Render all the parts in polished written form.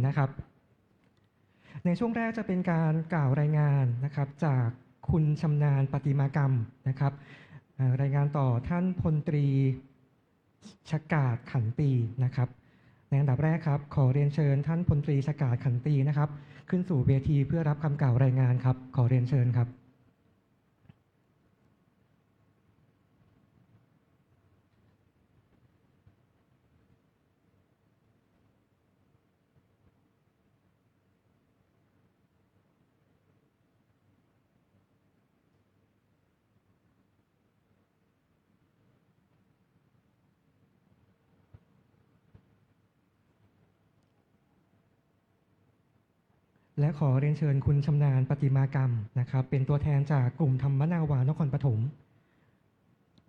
นะครับในช่วงแรกจะเป็นการกล่าวรายงานนะครับจากคุณชำนาญประติมากรรมนะครับรายงานต่อท่านพลตรีชกาดขันตีนะครับในอันดับแรกครับขอเรียนเชิญท่านพลตรีชกาดขันตีนะครับขึ้นสู่เวทีเพื่อรับคำกล่าวรายงานครับขอเรียนเชิญครับและขอเรียนเชิญคุณชำนาญประติมากรรมนะครับเป็นตัวแทนจากกลุ่มธรรมนาวานครปฐม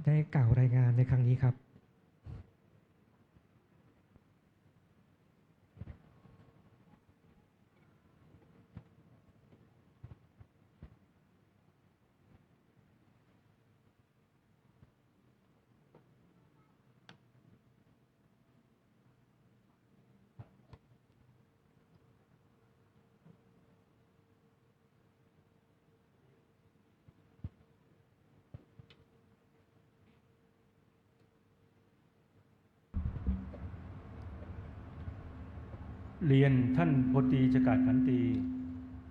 ได้กล่าวรายงานในครั้งนี้ครับเรียนท่านพลตรีชกาดขันตี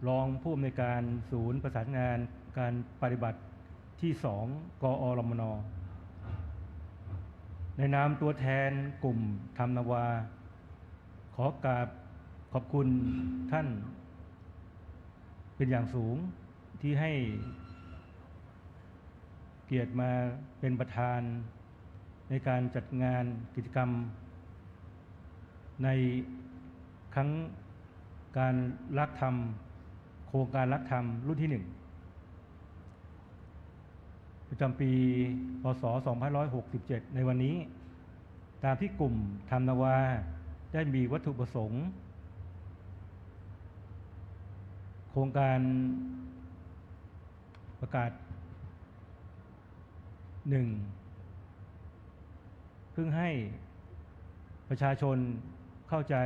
รองผู้อำนวยการศูนย์ประสานงานการปฏิบัติที่2 กอรมน.ในนามตัวแทนกลุ่มธรรมนาวาขอกราบขอบคุณท่านเป็นอย่างสูงที่ให้เกียรติมาเป็นประธานในการจัดงานกิจกรรมในครั้งการรักธรรมโครงการรักธรรมรุ่นที่1ประจำปีพ.ศ. 2567ในวันนี้ตามที่กลุ่มธรรมนาวาได้มีวัตถุประสงค์โครงการประกาศ1เพื่อให้ประชาชนเข้าใจ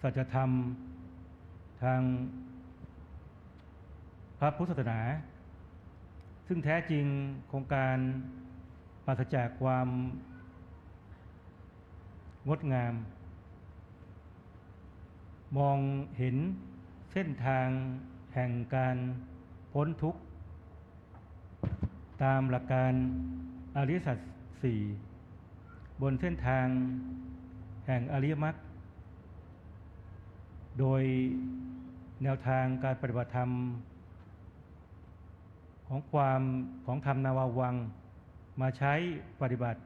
สัจธรรมทางพระพุทธศาสนาซึ่งแท้จริงโครงการปราศจากความงดงามมองเห็นเส้นทางแห่งการพ้นทุกข์ตามหลักการอริยสัจ4บนเส้นทางแห่งอริยมรรคโดยแนวทางการปฏิบัติธรรมของธรรมนาวาวังมาใช้ปฏิบัติ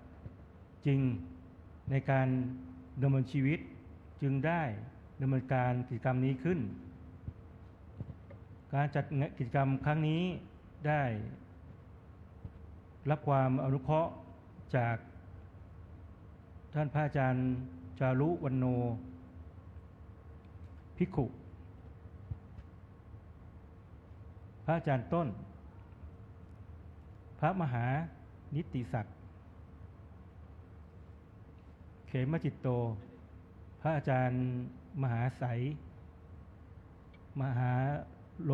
จริงในการดำเนินชีวิตจึงได้ดำเนินการกิจกรรมนี้ขึ้นการจัดกิจกรรมครั้งนี้ได้รับความอนุเคราะห์จากท่านพระอาจารย์จารุวรรณโนภิกขุพระอาจารย์ต้นพระมหานิติศักดิ์เขมจิตโตพระอาจารย์มหาไสยมหาโล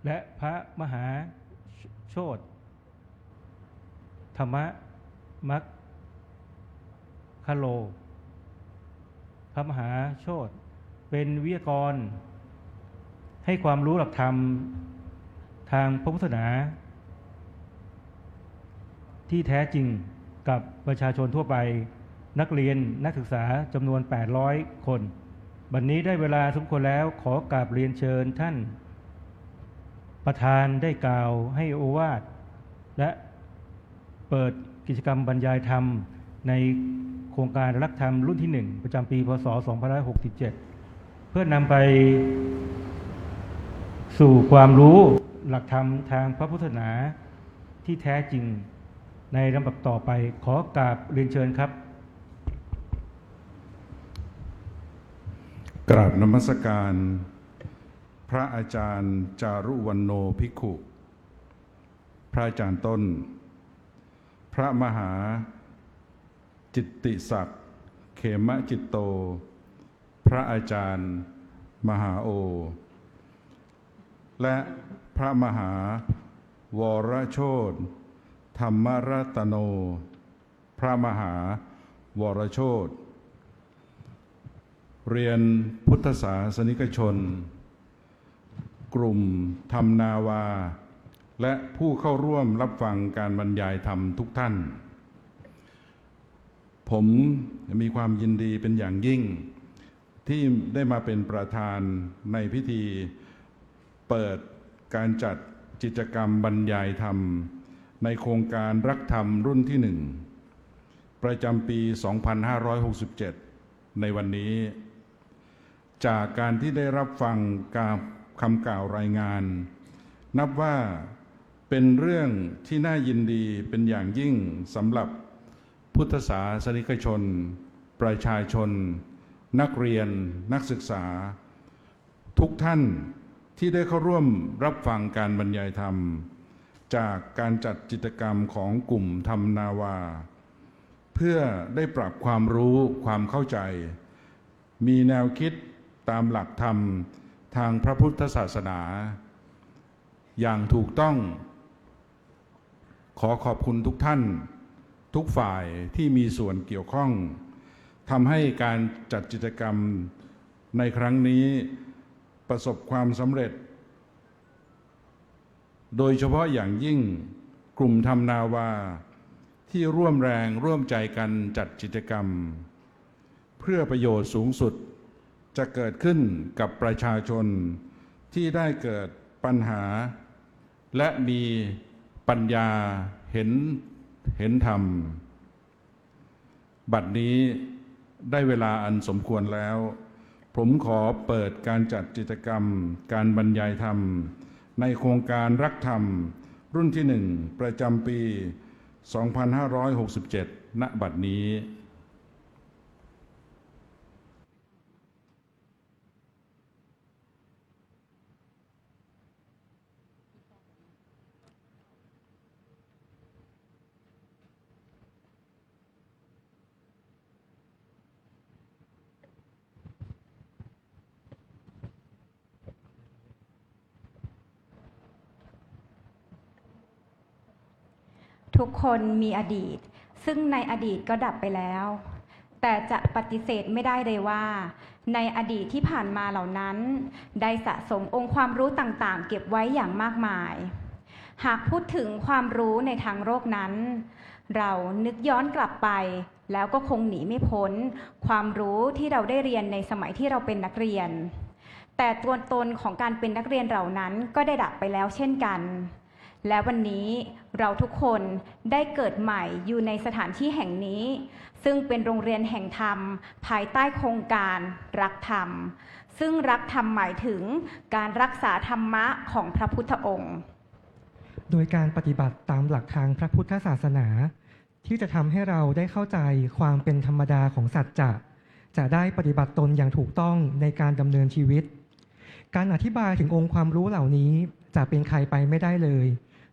และพระมหาโชติธรรมมัคคโลพระมหาโชติเป็นวิทยากรให้ความรู้หลักธรรมทางพระพุทธศาสนาที่แท้จริงกับประชาชนทั่วไปนักเรียนนักศึกษาจำนวน800คนบัดนี้ได้เวลาสมควรแล้วขอกราบเรียนเชิญท่านประธานได้กล่าวให้โอวาทและเปิดกิจกรรมบรรยายธรรมในโครงการรักธรรมรุ่นที่1ประจำปีพ.ศ. 2567เพื่อนำไปสู่ความรู้หลักธรรมทางพระพุทธศาสนาที่แท้จริงในลำดับต่อไปขอกราบเรียนเชิญครับกราบนมัสการพระอาจารย์จารุวรรณโนภิกขุพระอาจารย์ต้นพระมหาจิตติศักดิ์เข มจิตโต พระอาจารย์มหาโอ และพระมหาวรโชติธรรมรัตโน พระมหาวรโชติเรียนพุทธศาสนิกชน กลุ่มธรรมนาวาและผู้เข้าร่วมรับฟังการบรรยายธรรมทุกท่าน ผมมีความยินดีเป็นอย่างยิ่งที่ได้มาเป็นประธานในพิธีเปิดการจัดกิจกรรมบรรยายธรรมในโครงการรักธรรมรุ่นที่1ประจำปี 2567 ในวันนี้จากการที่ได้รับฟังคำกล่าวรายงานนับว่าเป็นเรื่องที่น่ายินดีเป็นอย่างยิ่งสำหรับพุทธศาสนิกชนประชาชนนักเรียนนักศึกษาทุกท่านที่ได้เข้าร่วมรับฟังการบรรยายธรรมจากการจัดกิจกรรมของกลุ่มธรรมนาวาเพื่อได้ปรับความรู้ความเข้าใจมีแนวคิดตามหลักธรรมทางพระพุทธศาสนาอย่างถูกต้องขอขอบคุณทุกท่านทุกฝ่ายที่มีส่วนเกี่ยวข้องทำให้การจัดกิจกรรมในครั้งนี้ประสบความสำเร็จโดยเฉพาะอย่างยิ่งกลุ่มธรรมนาวาที่ร่วมแรงร่วมใจกันจัดกิจกรรมเพื่อประโยชน์สูงสุดจะเกิดขึ้นกับประชาชนที่ได้เกิดปัญหาและมีปัญญาเห็นธรรมบัดนี้ได้เวลาอันสมควรแล้วผมขอเปิดการจัดกิจกรรมการบรรยายธรรมในโครงการรักธรรมรุ่นที่1ประจำปี 2567 ณ บัดนี้ ทุกคนมีอดีตซึ่งในอดีตก็ดับไปแล้วแต่จะปฏิเสธไม่ได้เลยว่าในอดีตที่ผ่านมาเหล่านั้นได้สะสมองค์ความรู้ต่างๆเก็บไว้อย่างมากมายหากพูดถึงความรู้ในทางโลกนั้นเรานึกย้อนกลับไปแล้วก็คงหนีไม่พ้นความรู้ที่เราได้เรียนในสมัยที่เราเป็นนักเรียนแต่ตัวตนของการเป็นนักเรียนเหล่านั้นก็ได้ดับไปแล้วเช่นกันและวันนี้เราทุกคนได้เกิดใหม่อยู่ในสถานที่แห่งนี้ซึ่งเป็นโรงเรียนแห่งธรรมภายใต้โครงการรักธรรมซึ่งรักธรรมหมายถึงการรักษาธรรมะของพระพุทธองค์โดยการปฏิบัติตามหลักทางพระพุทธศาสนาที่จะทำให้เราได้เข้าใจความเป็นธรรมดาของสัจจะได้ปฏิบัติตนอย่างถูกต้องในการดำเนินชีวิตการอธิบายถึงองค์ความรู้เหล่านี้จะเป็นใครไปไม่ได้เลย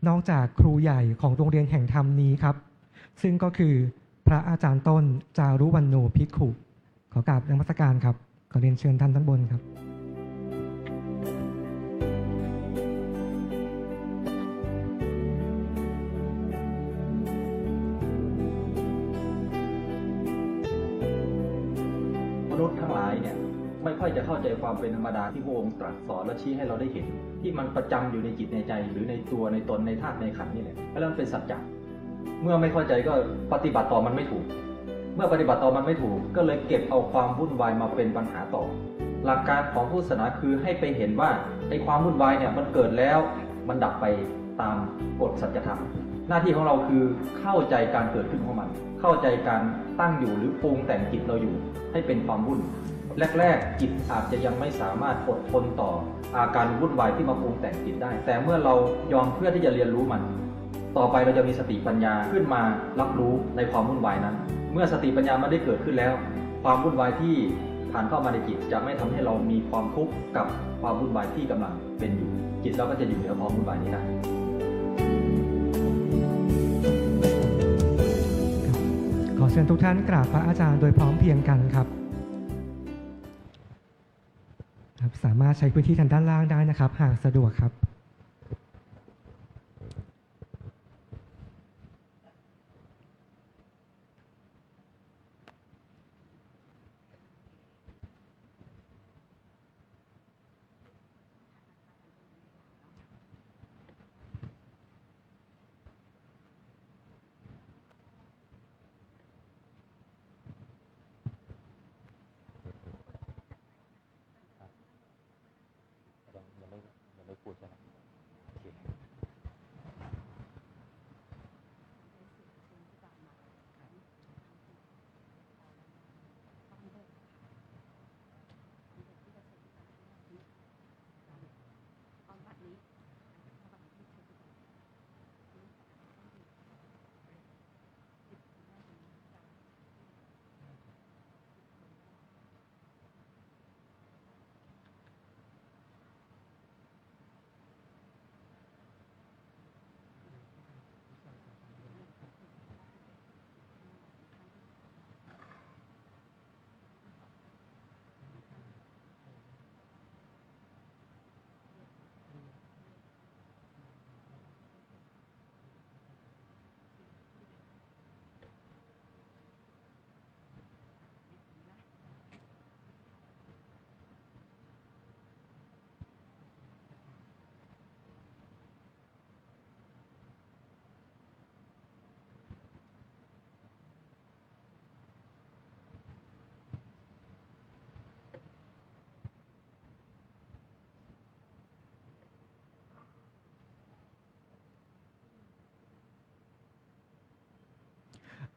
นอกจากครูใหญ่ของโรงเรียนแห่งธรรมนี้ครับซึ่งก็คือพระอาจารย์ต้นจารุวรรณโนภิกขุขอกราบนมัสการครับขอเรียนเชิญท่านด้านบนครับมนุษย์ทั้งหลายเนี่ยไม่ค่อยจะเข้าใจความเป็นธรรมดาที่พระองค์ตรัสสอนและชี้ให้เราได้เห็นที่มันประจำอยู่ในจิตในใจหรือในตัวในตนในธาตุในขันธ์นี่แหละแล้วมันเป็นสัจจะเมื่อไม่เข้าใจก็ปฏิบัติต่อมันไม่ถูกเมื่อปฏิบัติต่อมันไม่ถูกก็เลยเก็บเอาความวุ่นวายมาเป็นปัญหาต่อหลักการของพุทธศาสนาคือให้ไปเห็นว่าไอ้ความวุ่นวายเนี่ยมันเกิดแล้วมันดับไปตามกฎสัจธรรมหน้าที่ของเราคือเข้าใจการเกิดขึ้นของมันเข้าใจการตั้งอยู่หรือปรุงแต่งจิตเราอยู่ให้เป็นความวุ่นแรกๆจิตอาจจะยังไม่สามารถอดทนต่ออาการวุ่นวายที่มาปรุงแต่งจิตได้แต่เมื่อเรายอมเพื่อที่จะเรียนรู้มันต่อไปเราจะมีสติปัญญาขึ้นมารับรู้ในความวุ่นวายนั้นเมื่อสติปัญญามันได้เกิดขึ้นแล้วความวุ่นวายที่ผ่านเข้ามาในจิตจะไม่ทำให้เรามีความทุกข์กับความวุ่นวายที่กำลังเป็นอยู่จิตเราก็จะอยู่เหนือความวุ่นวายนี้ได้ข อเชิญทุกท่านกราบพระอาจารย์โดยพร้อมเพรียงกันครับ สามารถใช้พื้นที่ทางด้านล่างได้นะครับหากสะดวกครับ ยังไม่พูดใช่ไหมโอเค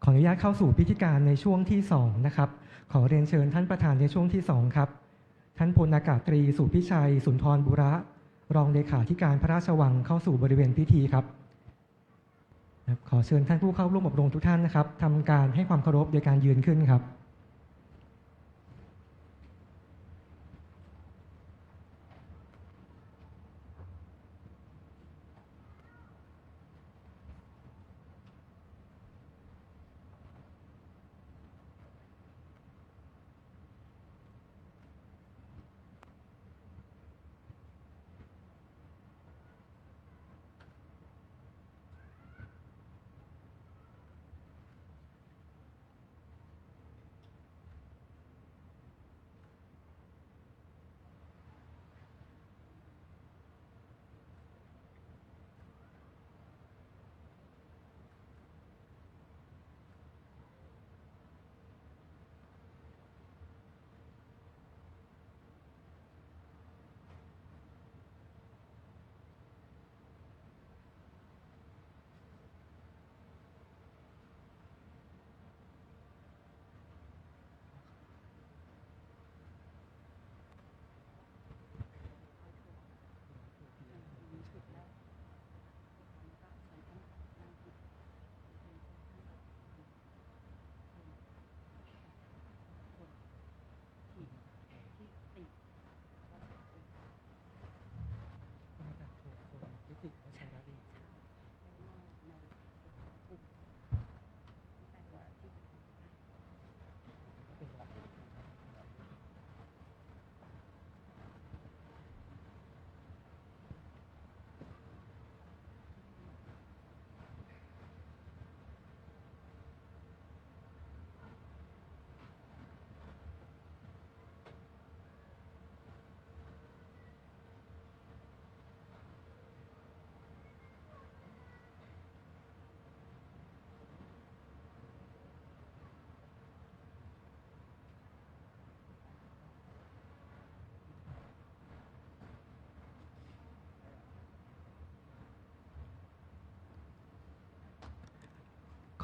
ขออนุญาตเข้าสู่พิธีการในช่วงที่2นะครับขอเรียนเชิญท่านประธานในช่วงที่2ครับท่านพลอากาศตรีสุพิชัยสุนทรบุระรองเลขาธิการพระราชวังเข้าสู่บริเวณพิธีครับขอเชิญท่านผู้เข้าร่วมอบรมทุกท่านนะครับทำการให้ความเคารพโดยการยืนขึ้นครับ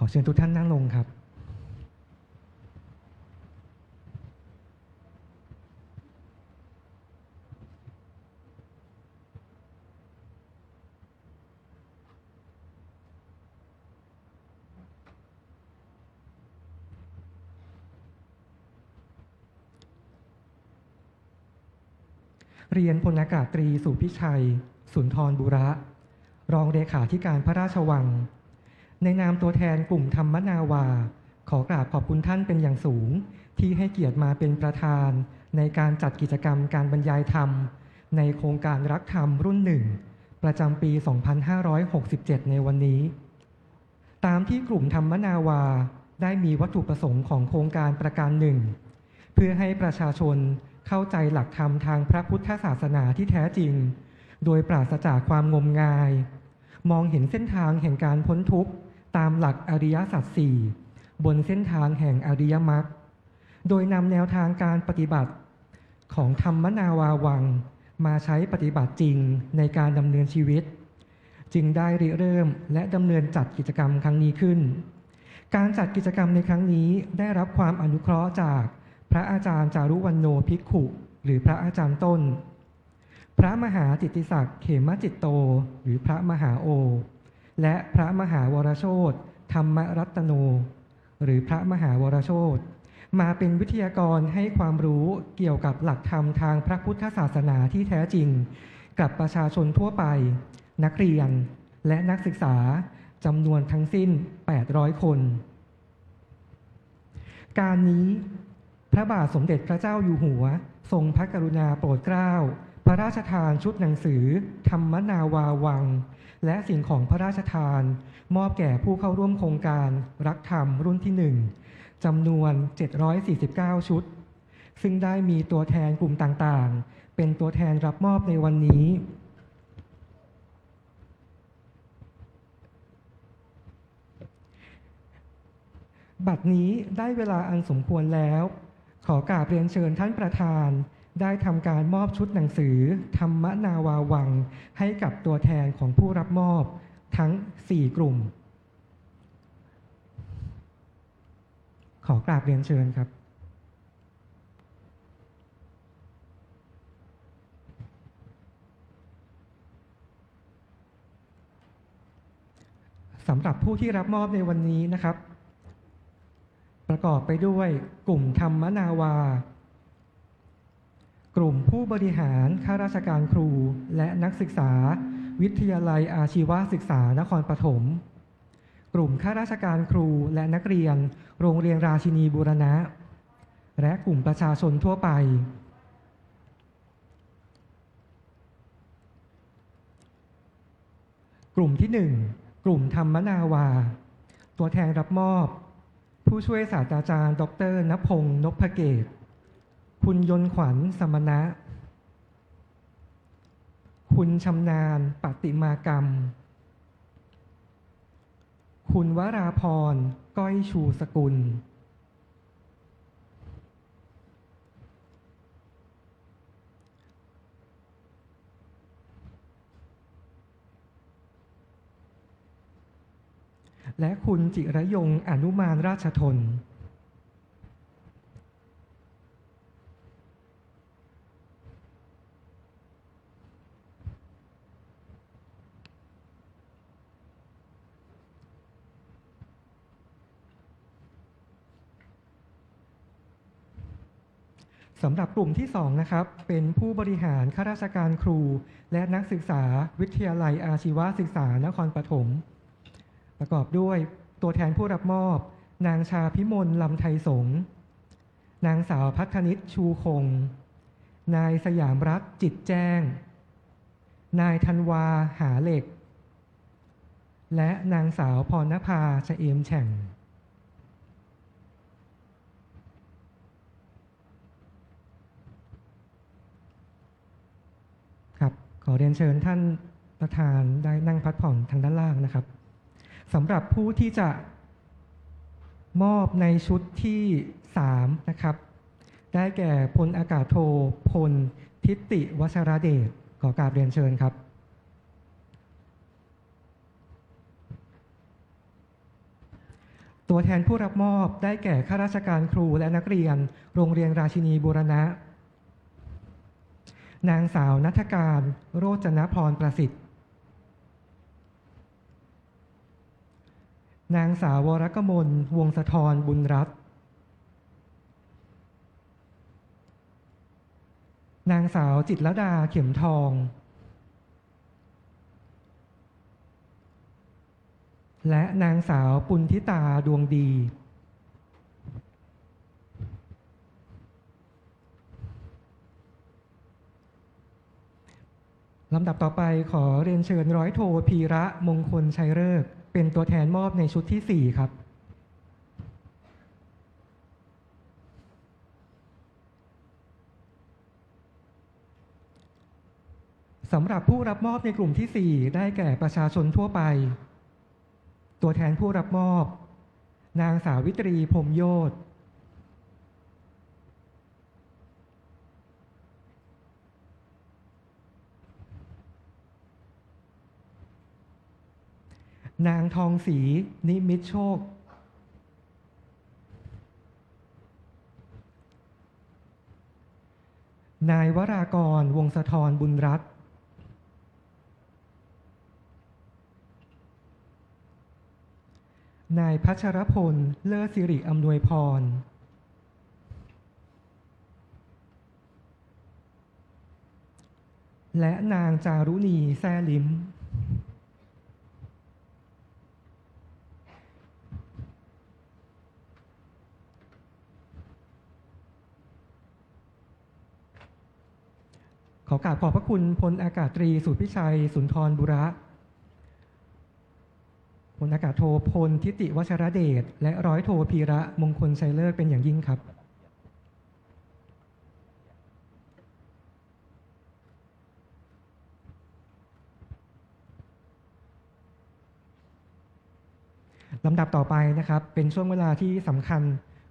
ขอเชิญทุกท่านนั่งลงครับเรียนพลอากาศตรีสุพิชัยสุนทรบุระรองเลขาธิการพระราชวังในนามตัวแทนกลุ่มธรรมนาวา ขอกราบขอบคุณท่านเป็นอย่างสูงที่ให้เกียรติมาเป็นประธานในการจัดกิจกรรมการบรรยายธรรมในโครงการรักธรรมรุ่นหนึ่งประจำปี 2567 ในวันนี้ตามที่กลุ่มธรรมนาวาได้มีวัตถุประสงค์ของโครงการประการหนึ่งเพื่อให้ประชาชนเข้าใจหลักธรรมทางพระพุทธศาสนาที่แท้จริงโดยปราศจากความงมงายมองเห็นเส้นทางแห่งการพ้นทุกข์ตามหลักอริยสัจสี่บนเส้นทางแห่งอริยมรรคโดยนำแนวทางการปฏิบัติของธรรมนาวาวังมาใช้ปฏิบัติจริงในการดำเนินชีวิตจึงได้ริเริ่มและดำเนินจัดกิจกรรมครั้งนี้ขึ้นการจัดกิจกรรมในครั้งนี้ได้รับความอนุเคราะห์จากพระอาจารย์จารุวรรณโนภิกขุหรือพระอาจารย์ต้นพระมหาจิตติศักดิ์เขมจิตโตหรือพระมหาโอและพระมหาวรโชติธรรมรัตโนหรือพระมหาวรโชติมาเป็นวิทยากรให้ความรู้เกี่ยวกับหลักธรรมทางพระพุทธศาสนาที่แท้จริงกับประชาชนทั่วไปนักเรียนและนักศึกษาจำนวนทั้งสิ้น800คนการนี้พระบาทสมเด็จพระเจ้าอยู่หัวทรงพระกรุณาโปรดเกล้าพระราชทานชุดหนังสือธรรมนาวาวังและสิ่งของพระราชทานมอบแก่ผู้เข้าร่วมโครงการรักธรรมรุ่นที่1จำนวน749ชุดซึ่งได้มีตัวแทนกลุ่มต่างๆเป็นตัวแทนรับมอบในวันนี้บัดนี้ได้เวลาอันสมควรแล้วขอกราบเรียนเชิญท่านประธานได้ทำการมอบชุดหนังสือธรรมนาวาวังให้กับตัวแทนของผู้รับมอบทั้ง4กลุ่มขอกราบเรียนเชิญครับสำหรับผู้ที่รับมอบในวันนี้นะครับประกอบไปด้วยกลุ่มธรรมนาวากลุ่มผู้บริหารข้าราชการครูและนักศึกษาวิทยาลัยอาชีวศึกษานครปฐมกลุ่มข้าราชการครูและนักเรียนโรงเรียนราชินีบูรณะและกลุ่มประชาชนทั่วไปกลุ่มที่1กลุ่มธรรมนาวาตัวแทนรับมอบผู้ช่วยศาสตราจารย์ดร.ณพงษ์ นพเกตคุณยนต์ขวัญสมณะคุณชำนาญปฏิมากรรมคุณวราพรก้อยชูสกุลและคุณจิรยงอนุมานราชทนสำหรับกลุ่มที่2นะครับเป็นผู้บริหารข้าราชการครูและนักศึกษาวิทยาลัยอาชีวศึกษานครปฐมประกอบด้วยตัวแทนผู้รับมอบนางชาพิมลลำไทยสงฆ์นางสาวพัฒนิชชูคงนายสยามรัตน์จิตแจ้งนายธันวาหาเหล็กและนางสาวพรณภาชเอมแฉ่งครับขอเรียนเชิญท่านประธานได้นั่งพักผ่อนทางด้านล่างนะครับสำหรับผู้ที่จะมอบในชุดที่3นะครับได้แก่พลอากาศโทพลทิติวชรเดชขอกราบเรียนเชิญครับตัวแทนผู้รับมอบได้แก่ข้าราชการครูและนักเรียนโรงเรียนราชินีบูรณะนางสาวณัฐการโรจนพรประสิทธิ์นางสาววรกมลวงศ์สะทรบุญรัตน์นางสาวจิตรลดาเข็มทองและนางสาวปุณทิตาดวงดี ลำดับต่อไปขอเรียนเชิญร้อยโทพีระมงคลชัยฤกษ์เป็นตัวแทนมอบในชุดที่ 4 ครับสำหรับผู้รับมอบในกลุ่มที่ 4 ได้แก่ประชาชนทั่วไป ตัวแทนผู้รับมอบ นางสาวิตรีพรหมโยธนางทองศรีนิมิตโชค นายวรากรวงศธรบุญรัตน์นายพัชรพลเลิศสิริอำนวยพรและนางจารุณีแซ่ลิ้มขอกราบขอบพระคุณพลอากาศตรีสุพิชัยสุนทรบุระพลอากาศโทพลทิติวชรเดชและร้อยโทพีระมงคลชัยฤกษ์เป็นอย่างยิ่งครับลำดับต่อไปนะครับเป็นช่วงเวลาที่สำคัญ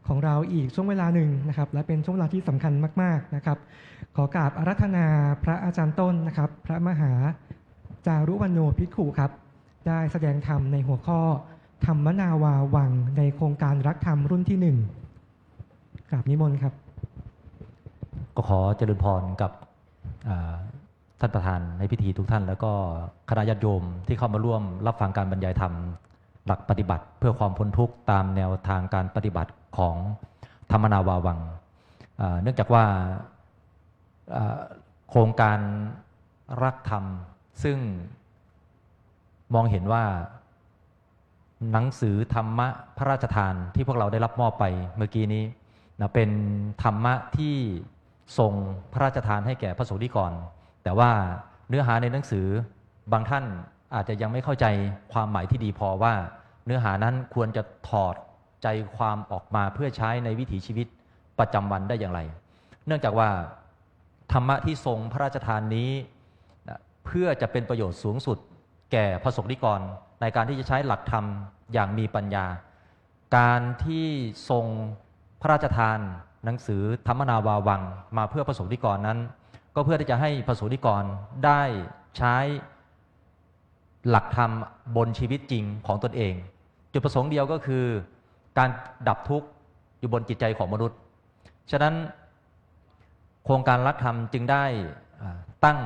ของเราอีกช่วงเวลาหนึ่งนะครับและเป็นช่วงเวลาที่สำคัญมากๆนะครับขอกราบอาราธนาพระอาจารย์ต้นนะครับพระมหาจารุวรรณโญภิกขุครับได้แสดงธรรมในหัวข้อธรรมนาวาวังในโครงการรักธรรมรุ่นที่ 1กราบนิมนต์ครับก็ขอเจริญพรกับท่านประธานในพิธีทุกท่านแล้วก็คณะญาติโยมที่เข้ามาร่วมรับฟังการบรรยายธรรมหลักปฏิบัติเพื่อความพ้นทุกข์ตามแนวทางการปฏิบัติของธรรมนาวาวังเนื่องจากว่าโครงการรักธรรมซึ่งมองเห็นว่าหนังสือธรรมะพระราชทานที่พวกเราได้รับมอบไปเมื่อกี้นี้นะเป็นธรรมะที่ทรงพระราชทานให้แก่พระสงฆ์นิกรแต่ว่าเนื้อหาในหนังสือบางท่านอาจจะยังไม่เข้าใจความหมายที่ดีพอว่าเนื้อหานั้นควรจะถอดใจความออกมาเพื่อใช้ในวิถีชีวิตประจำวันได้อย่างไรเนื่องจากว่าธรรมะที่ทรงพระราชทานนี้เพื่อจะเป็นประโยชน์สูงสุดแก่พระสงฆ์นิกรในการที่จะใช้หลักธรรมอย่างมีปัญญาการที่ทรงพระราชทานหนังสือธรรมนาวาวังมาเพื่อพระสงฆ์นิกรนั้นก็เพื่อที่จะให้พระสงฆ์นิกรได้ใช้หลักธรรมบนชีวิตจริงของตนเองจุดประสงค์เดียวก็คือการดับทุกข์อยู่บนจิตใจของมนุษย์ฉะนั้นโครงการรักธรรมจึงได้ตั้ง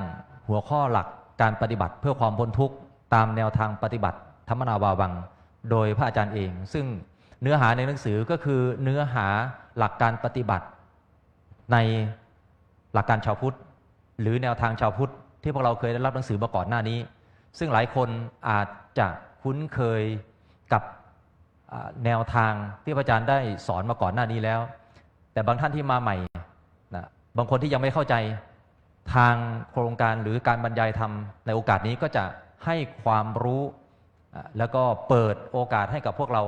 หัวข้อหลักการปฏิบัติเพื่อความพ้นทุกข์ตามแนวทางปฏิบัติธรรมนาวาวังโดยพระอาจารย์เองซึ่งเนื้อหาในหนังสือก็คือเนื้อหาหลักการปฏิบัติในหลักการชาวพุทธหรือแนวทางชาวพุทธที่พวกเราเคยได้รับหนังสือมาก่อนหน้านี้ซึ่งหลายคนอาจจะคุ้นเคยกับแนวทางที่พระอาจารย์ได้สอนมาก่อนหน้านี้แล้วแต่บางท่านที่มาใหม่นะบางคนที่ยังไม่เข้าใจทางโครงการหรือการบรรยายธรรมในโอกาสนี้ก็จะให้ความรู้แล้วก็เปิดโอกาสให้กับพวกเรา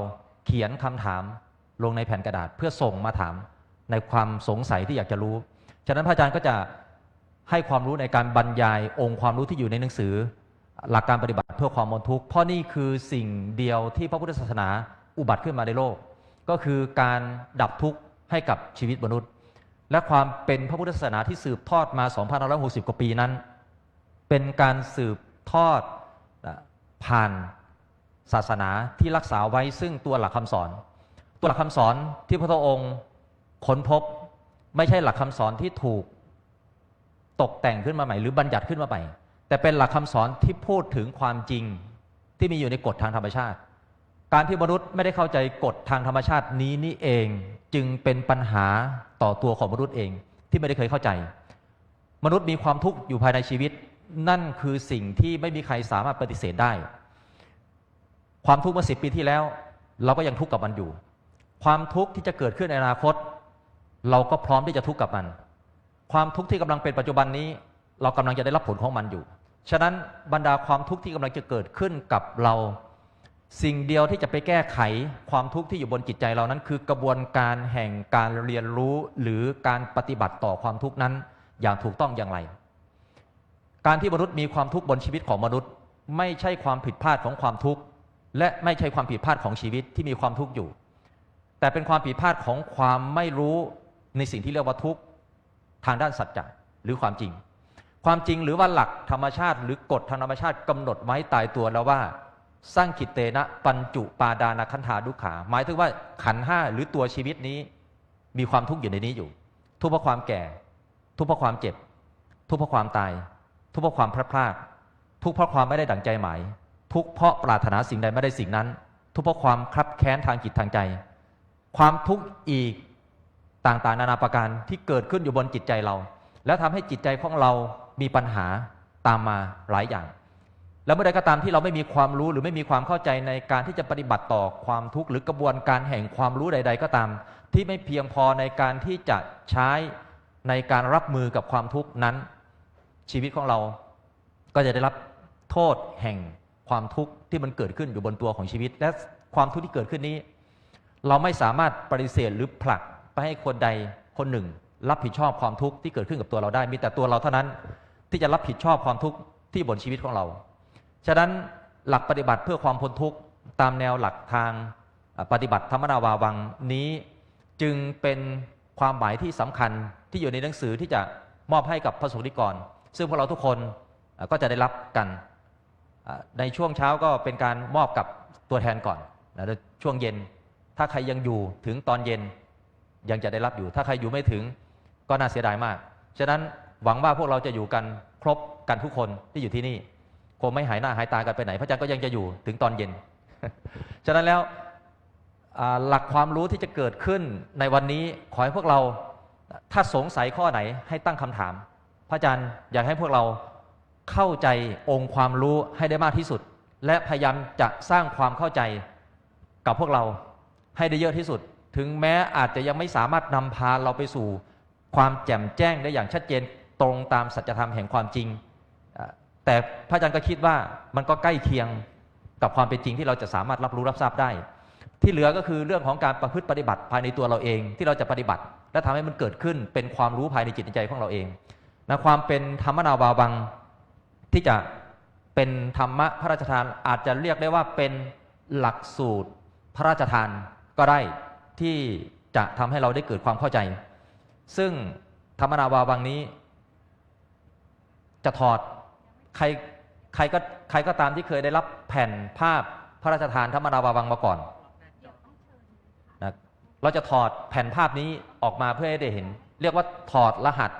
เขียนคำถามลงในแผ่นกระดาษเพื่อส่งมาถามในความสงสัยที่อยากจะรู้ฉะนั้นพระอาจารย์ก็จะให้ความรู้ในการบรรยายองค์ความรู้ที่อยู่ในหนังสือหลักการปฏิบัติเพื่อความพ้นทุกข์เพราะนี่คือสิ่งเดียวที่พระพุทธศาสนาอุบัติขึ้นมาในโลกก็คือการดับทุกข์ให้กับชีวิตมนุษย์และความเป็นพระพุทธศาสนาที่สืบทอดมา 2,560 กว่าปีนั้นเป็นการสืบทอดผ่านศาสนาที่รักษาไว้ซึ่งตัวหลักคำสอนตัวหลักคำสอนที่พระองค์ค้นพบไม่ใช่หลักคำสอนที่ถูกตกแต่งขึ้นมาใหม่หรือบัญญัติขึ้นมาใหม่แต่เป็นหลักคำสอนที่พูดถึงความจริงที่มีอยู่ในกฎทางธรรมชาติการที่มนุษย์ไม่ได้เข้าใจกฎทางธรรมชาตินี้นี่เองจึงเป็นปัญหาต่อตัวของมนุษย์เองที่ไม่ได้เคยเข้าใจมนุษย์มีความทุกข์อยู่ภายในชีวิตนั่นคือสิ่งที่ไม่มีใครสามารถปฏิเสธได้ความทุกข์เมื่อ10 ปีที่แล้วเราก็ยังทุกข์กับมันอยู่ความทุกข์ที่จะเกิดขึ้นในอนาคตเราก็พร้อมที่จะทุกข์กับมันความทุกข์ที่กำลังเป็นปัจจุบันนี้เรากำลังจะได้รับผลของมันอยู่ ฉะนั้นบรรดาความทุกข์ที่กำลังจะเกิดขึ้นกับเราสิ่งเดียวที่จะไปแก้ไขความทุกข์ที่อยู่บนจิตใจเรานั้นคือกระบวนการแห่งการเรียนรู้หรือการปฏิบัติต่อความทุกข์นั้นอย่างถูกต้องอย่างไรการที่มนุษย์มีความทุกข์บนชีวิตของมนุษย์ไม่ใช่ความผิดพลาดของความทุกข์และไม่ใช่ความผิดพลาดของชีวิตที่มีความทุกข์อยู่แต่เป็นความผิดพลาดของความไม่รู้ในสิ่งที่เรียกว่าทุกข์ทางด้านสัจจะหรือความจริงความจริงหรือว่าหลักธรรมชาติหรือกฎทางธรรมชาติกำหนดไว้ตายตัวแล้วว่าสร้างขิตเตนะปัญจุปาดานาคันธาดุขาหมายถึงว่าขันธ์ห้าหรือตัวชีวิตนี้มีความทุกข์อยู่ในนี้อยู่ทุกข์เพราะความแก่ทุกข์เพราะความเจ็บทุกข์เพราะความตายทุกข์เพราะความพลาดพลาดทุกข์เพราะความไม่ได้ดั่งใจหมายทุกข์เพราะปรารถนาสิ่งใดไม่ได้สิ่งนั้นทุกข์เพราะความคับแค้นทางจิตทางใจความทุกข์อีกต่างๆนานาประการที่เกิดขึ้นอยู่บนจิตใจเราแล้วทำให้จิตใจของเรามีปัญหาตามมาหลายอย่างแล้วเมื่อใดก็ตามที่เราไม่มีความรู้หรือไม่มีความเข้าใจในการที่จะปฏิบัติต่อความทุกข์หรือกระบวนการแห่งความรู้ใดๆก็ตามที่ไม่เพียงพอในการที่จะใช้ในการรับมือกับความทุกข์นั้นชีวิตของเราก็จะได้รับโทษแห่งความทุกข์ที่มันเกิดขึ้นอยู่บนตัวของชีวิตและความทุกข์ที่เกิดขึ้นนี้เราไม่สามารถปฏิเสธหรือผลักไปให้คนใดคนหนึ่งรับผิดชอบความทุกข์ที่เกิดขึ้นกับตัวเราได้มีแต่ตัวเราเท่านั้นที่จะรับผิดชอบความทุกข์ที่บนชีวิตของเราฉะนั้นหลักปฏิบัติเพื่อความพ้นทุกข์ตามแนวหลักทางปฏิบัติธรรมนาวาวังนี้จึงเป็นความหมายที่สำคัญที่อยู่ในหนังสือที่จะมอบให้กับพระสงฆ์นิกรซึ่งพวกเราทุกคนก็จะได้รับกันในช่วงเช้าก็เป็นการมอบกับตัวแทนก่อนนะช่วงเย็นถ้าใครยังอยู่ถึงตอนเย็นยังจะได้รับอยู่ถ้าใครอยู่ไม่ถึงก็น่าเสียดายมากฉะนั้นหวังว่าพวกเราจะอยู่กันครบกันทุกคนที่อยู่ที่นี่คงไม่หายหน้าหายตากันไปไหนพระอาจารย์ก็ยังจะอยู่ถึงตอนเย็น ฉะนั้นแล้วหลักความรู้ที่จะเกิดขึ้นในวันนี้ขอให้พวกเราถ้าสงสัยข้อไหนให้ตั้งคำถามพระอาจารย์อยากให้พวกเราเข้าใจองค์ความรู้ให้ได้มากที่สุดและพยายามจะสร้างความเข้าใจกับพวกเราให้ได้เยอะที่สุดถึงแม้อาจจะยังไม่สามารถนำพาเราไปสู่ความแจ่มแจ้งได้อย่างชัดเจนตรงตามสัจธรรมแห่งความจริงแต่พระอาจารย์ก็คิดว่ามันก็ใกล้เคียงกับความเป็นจริงที่เราจะสามารถรับรู้รับทราบได้ที่เหลือก็คือเรื่องของการประพฤติปฏิบัติภายในตัวเราเองที่เราจะปฏิบัติและทำให้มันเกิดขึ้นเป็นความรู้ภายในจิตใจของเราเองนะความเป็นธรรมนาวาวังที่จะเป็นธรรมะพระราชทานอาจจะเรียกได้ว่าเป็นหลักสูตรพระราชทานก็ได้ที่จะทำให้เราได้เกิดความเข้าใจซึ่งธรรมนาวาวังนี้จะถอดใครก็ตามที่เคยได้รับแผ่นภาพพระราชทานธรรมนาวาวังมาก่อนนะเราจะถอดแผ่นภาพนี้ออกมาเพื่อให้ได้เห็นเรียกว่าถอดรหัส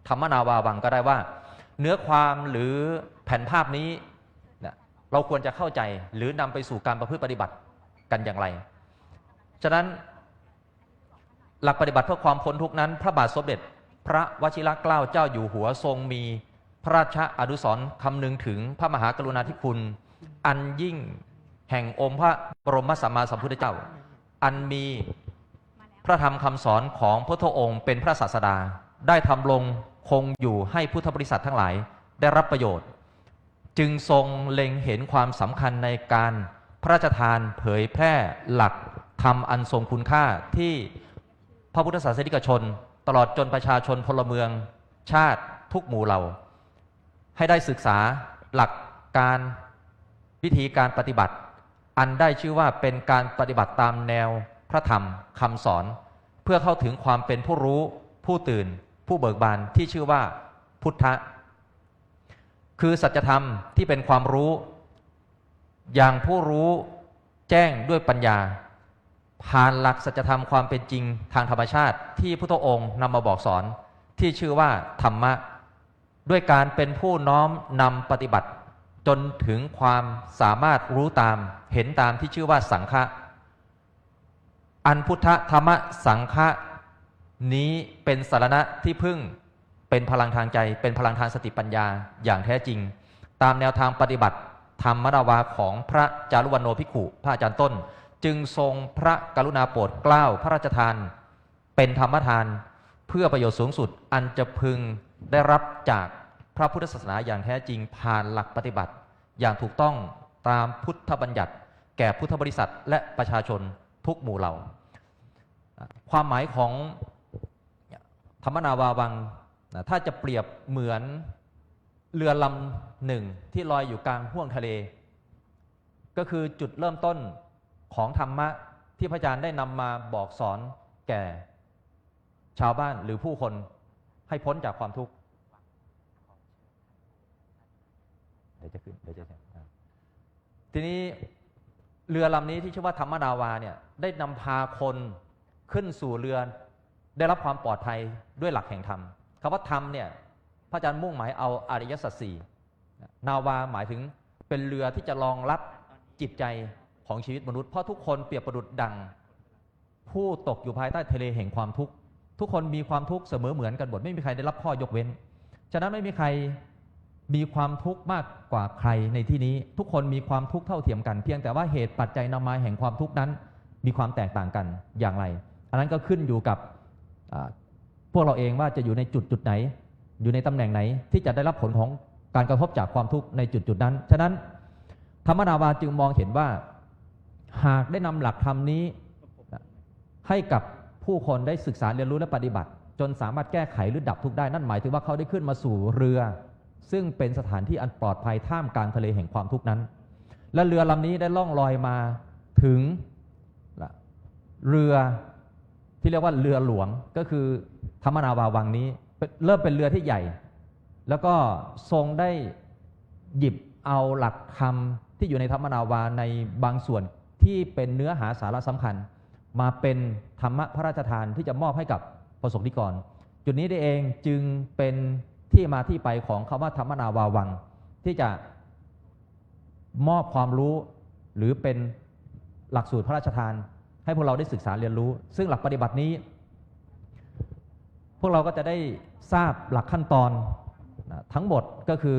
ธรรมนาวาวังก็ได้ว่าเนื้อความหรือแผ่นภาพนี้นะเราควรจะเข้าใจหรือนำไปสู่การประพฤติปฏิบัติกันอย่างไรฉะนั้นหลักปฏิบัติเพื่อความพ้นทุกข์นั้นพระบาทสมเด็จพระวชิรเกล้าเจ้าอยู่หัวทรงมีพระราชอนุสรณ์คำนึงถึงพระมหากรุณาธิคุณอันยิ่งแห่งองค์พระบรมสัมมาสัมพุทธเจ้าอันมีพระธรรมคำสอนของพระพุทธองค์เป็นพระศาสดาได้ทำลงคงอยู่ให้พุทธบริษัททั้งหลายได้รับประโยชน์จึงทรงเล็งเห็นความสำคัญในการพระราชทานเผยแพร่หลักธรรมอันทรงคุณค่าที่พระพุทธศาสนิกชนตลอดจนประชาชนพลเมืองชาติทุกหมู่เหล่าให้ได้ศึกษาหลักการวิธีการปฏิบัติอันได้ชื่อว่าเป็นการปฏิบัติตามแนวพระธรรมคำสอนเพื่อเข้าถึงความเป็นผู้รู้ผู้ตื่นผู้เบิกบานที่ชื่อว่าพุทธะคือสัจธรรมที่เป็นความรู้อย่างผู้รู้แจ้งด้วยปัญญาผ่านหลักสัจธรรมความเป็นจริงทางธรรมชาติที่พุทธองค์นำมาบอกสอนที่ชื่อว่าธรรมะด้วยการเป็นผู้น้อมนำปฏิบัติจนถึงความสามารถรู้ตามเห็นตามที่ชื่อว่าสังฆะอันพุทธธรรมะสังฆะนี้เป็นสรณะที่พึ่งเป็นพลังทางใจเป็นพลังทางสติปัญญาอย่างแท้จริงตามแนวทางปฏิบัติธรรมนาวาของพระจารุวรรณโนภิกขุพระอาจารย์ต้นจึงทรงพระกรุณาโปรดเกล้าพระราชทานเป็นธรรมทานเพื่อประโยชน์สูงสุดอันจะพึงได้รับจาก พระพุทธศาสนาอย่างแท้จริงผ่านหลักปฏิบัติอย่างถูกต้องตามพุทธบัญญัติแก่พุทธบริษัทและประชาชนทุกหมู่เหล่าความหมายของธรรมนาวาวังถ้าจะเปรียบเหมือนเรือลำหนึ่งที่ลอยอยู่กลางห้วงทะเลก็คือจุดเริ่มต้นของธรรมะที่พระอาจารย์ได้นำมาบอกสอนแก่ชาวบ้านหรือผู้คนให้พ้นจากความทุกข์เดี๋ยวจะขึ้นทีนี้เรือลำนี้ที่ชื่อว่าธรรมนาวาเนี่ยได้นำพาคนขึ้นสู่เรือได้รับความปลอดภัยด้วยหลักแห่งธรรมคำว่าธรรมเนี่ยพระอาจารย์มุ่งหมายเอาอริยสัจสี่นาวาหมายถึงเป็นเรือที่จะรองรับจิตใจของชีวิตมนุษย์เพราะทุกคนเปรียบประดุจดังผู้ตกอยู่ภายใต้ทะเลแห่งความทุกข์ทุกคนมีความทุกข์เสมอเหมือนกันหมดไม่มีใครได้รับข้อยกเว้นฉะนั้นไม่มีใครมีความทุกข์มากกว่าใครในที่นี้ทุกคนมีความทุกข์เท่าเทียมกันเพียงแต่ว่าเหตุปัจจัยนำมาแห่งความทุกข์นั้นมีความแตกต่างกันอย่างไรอันนั้นก็ขึ้นอยู่กับพวกเราเองว่าจะอยู่ในจุดไหนอยู่ในตำแหน่งไหนที่จะได้รับผลของการกระทบจากความทุกข์ในจุดนั้นฉะนั้นธรรมนาวาจึงมองเห็นว่าหากได้นำหลักธรรมนี้ให้กับผู้คนได้ศึกษาเรียนรู้และปฏิบัติจนสามารถแก้ไขหรือดับทุกข์ได้นั่นหมายถึงว่าเขาได้ขึ้นมาสู่เรือซึ่งเป็นสถานที่อันปลอดภัยท่ามกลางทะเลแห่งความทุกข์นั้นและเรือลำนี้ได้ล่องลอยมาถึงเรือที่เรียกว่าเรือหลวงก็คือธรรมนาวาวังนี้เริ่มเป็นเรือที่ใหญ่แล้วก็ทรงได้หยิบเอาหลักธรรมที่อยู่ในธรรมนาวาในบางส่วนที่เป็นเนื้อหาสาระสำคัญมาเป็นธรรมะพระราชทานที่จะมอบให้กับประสบนิกรจุดนี้ได้เองจึงเป็นที่มาที่ไปของคำว่าธรรมนาวาวังที่จะมอบความรู้หรือเป็นหลักสูตรพระราชทานให้พวกเราได้ศึกษาเรียนรู้ซึ่งหลักปฏิบัตินี้พวกเราก็จะได้ทราบหลักขั้นตอนทั้งหมดก็คือ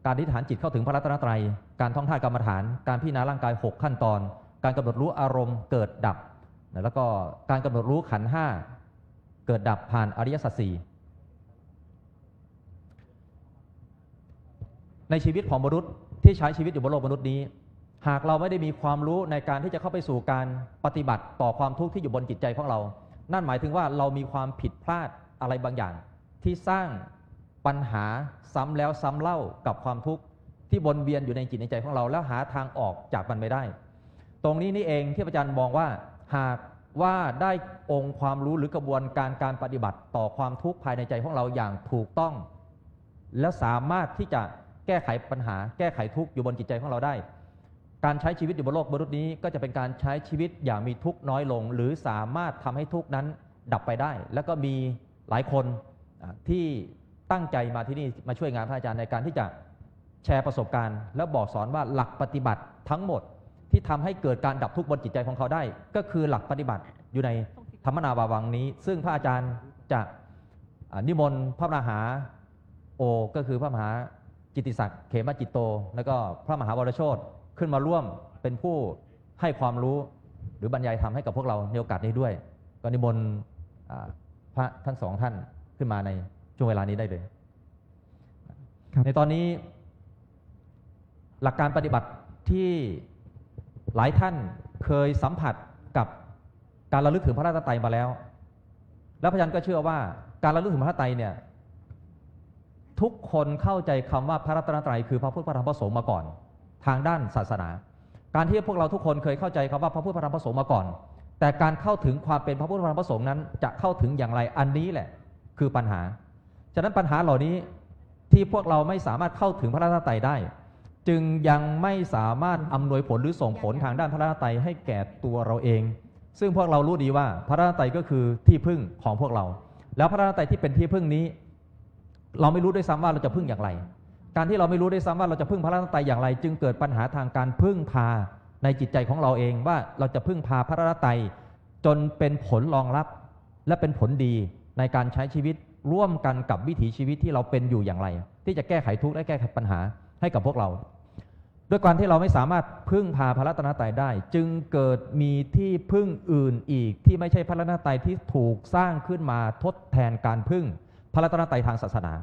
การอธิษฐานจิตเข้าถึงพระรัตนตรัยการท่องท่ากรรมฐานการพิจารณาร่างกาย6ขั้นตอนการกำหนดรู้อารมณ์เกิดดับแล้วก็การกำหนดรู้ขันธ์5เกิดดับผ่านอริยสัจ4ในชีวิตของมนุษย์ที่ใช้ชีวิตอยู่บนโลกมนุษย์นี้หากเราไม่ได้มีความรู้ในการที่จะเข้าไปสู่การปฏิบัติต่อความทุกข์ที่อยู่บนจิตใจของเรานั่นหมายถึงว่าเรามีความผิดพลาดอะไรบางอย่างที่สร้างปัญหาซ้ำแล้วซ้ำเล่ากับความทุกข์ที่วนเวียนอยู่ในจิตในใจของเราแล้วหาทางออกจากมันไม่ได้ตรงนี้นี่เองที่อาจารย์มองว่าหากว่าได้องค์ความรู้หรือกระบวนการปฏิบัติต่อความทุกข์ภายในใจของเราอย่างถูกต้องและสามารถที่จะแก้ไขปัญหาแก้ไขทุกข์อยู่บนจิตใจของเราได้การใช้ชีวิตอยู่บนโลกมนุษย์นี้ก็จะเป็นการใช้ชีวิตอย่างมีทุกข์น้อยลงหรือสามารถทำให้ทุกข์นั้นดับไปได้แล้วก็มีหลายคนที่ตั้งใจมาที่นี่มาช่วยงานพระอาจารย์ในการที่จะแชร์ประสบการณ์และบอกสอนว่าหลักปฏิบัติทั้งหมดที่ทำให้เกิดการดับทุกข์บนจิตใจของเขาได้ก็คือหลักปฏิบัติอยู่ในธรรมนาวาวังนี้ซึ่งพระอาจารย์จะนิมนต์พระมหาโอก็คือพระมหาจิตติศักดิ์เขมจิตโตแล้วก็พระมหาวรโชติขึ้นมาร่วมเป็นผู้ให้ความรู้หรือบรรยายธรรมให้กับพวกเราในโอกาสนี้ด้วยก็นิมนต์พระทั้งสองท่านขึ้นมาในช่วงเวลานี้ได้เลยในตอนนี้หลักการปฏิบัติที่หลายท่านเคยสัมผัสกับการระลึกถึงพระรัตนตรัยมาแล้วแล้วพระอาจารย์ก็เชื่อว่าการระลึกถึงพระรัตนตรัยเนี่ยทุกคนเข้าใจคำว่าพระรัตนตรัยคือพระพุทธพระธรรมพระสงฆ์มาก่อนทางด้านศาสนาการที่พวกเราทุกคนเคยเข้าใจคำว่าพระพุทธพระธรรมพระสงฆ์มาก่อนแต่การเข้าถึงความเป็นพระพุทธพระธรรมพระสงฆ์นั้นจะเข้าถึงอย่างไรอันนี้แหละคือปัญหาฉะนั้นปัญหาเหล่านี้ที่พวกเราไม่สามารถเข้าถึงพระรัตนตรัยได้จึงยังไม่สามารถอำนวยผลหรือส่งผลทางด้านพระรัตนตรัยให้แก่ตัวเราเองซึ่งพวกเรารู้ดีว่าพระรัตนตรัยก็คือที่พึ่งของพวกเราแล้วพระรัตนตรัยที่เป็นที่พึ่งนี้เราไม่รู้ด้วยซ้ำว่าเราจะพึ่งอย่างไรการที่เราไม่รู้ด้วยซ้ำว่าเราจะพึ่งพระรัตนตรัยอย่างไรจึงเกิดปัญหาทางการพึ่งพาในจิตใจของเราเองว่าเราจะพึ่งพาพระรัตนตรัยจนเป็นผลรองรับและเป็นผลดีในการใช้ชีวิตร่วมกันกับวิถีชีวิตที่เราเป็นอยู่อย่างไรที่จะแก้ไขทุกข์และแก้ไขปัญหาให้กับพวกเราด้วยการที่เราไม่สามารถพึ่งพาพระรัตนตรัยได้จึงเกิดมีที่พึ่งอื่นอีกที่ไม่ใช่พระรัตนตรัยที่ถูกสร้างขึ้นมาทดแทนการพึ่ง พระรัตนตรัยทางศาสนา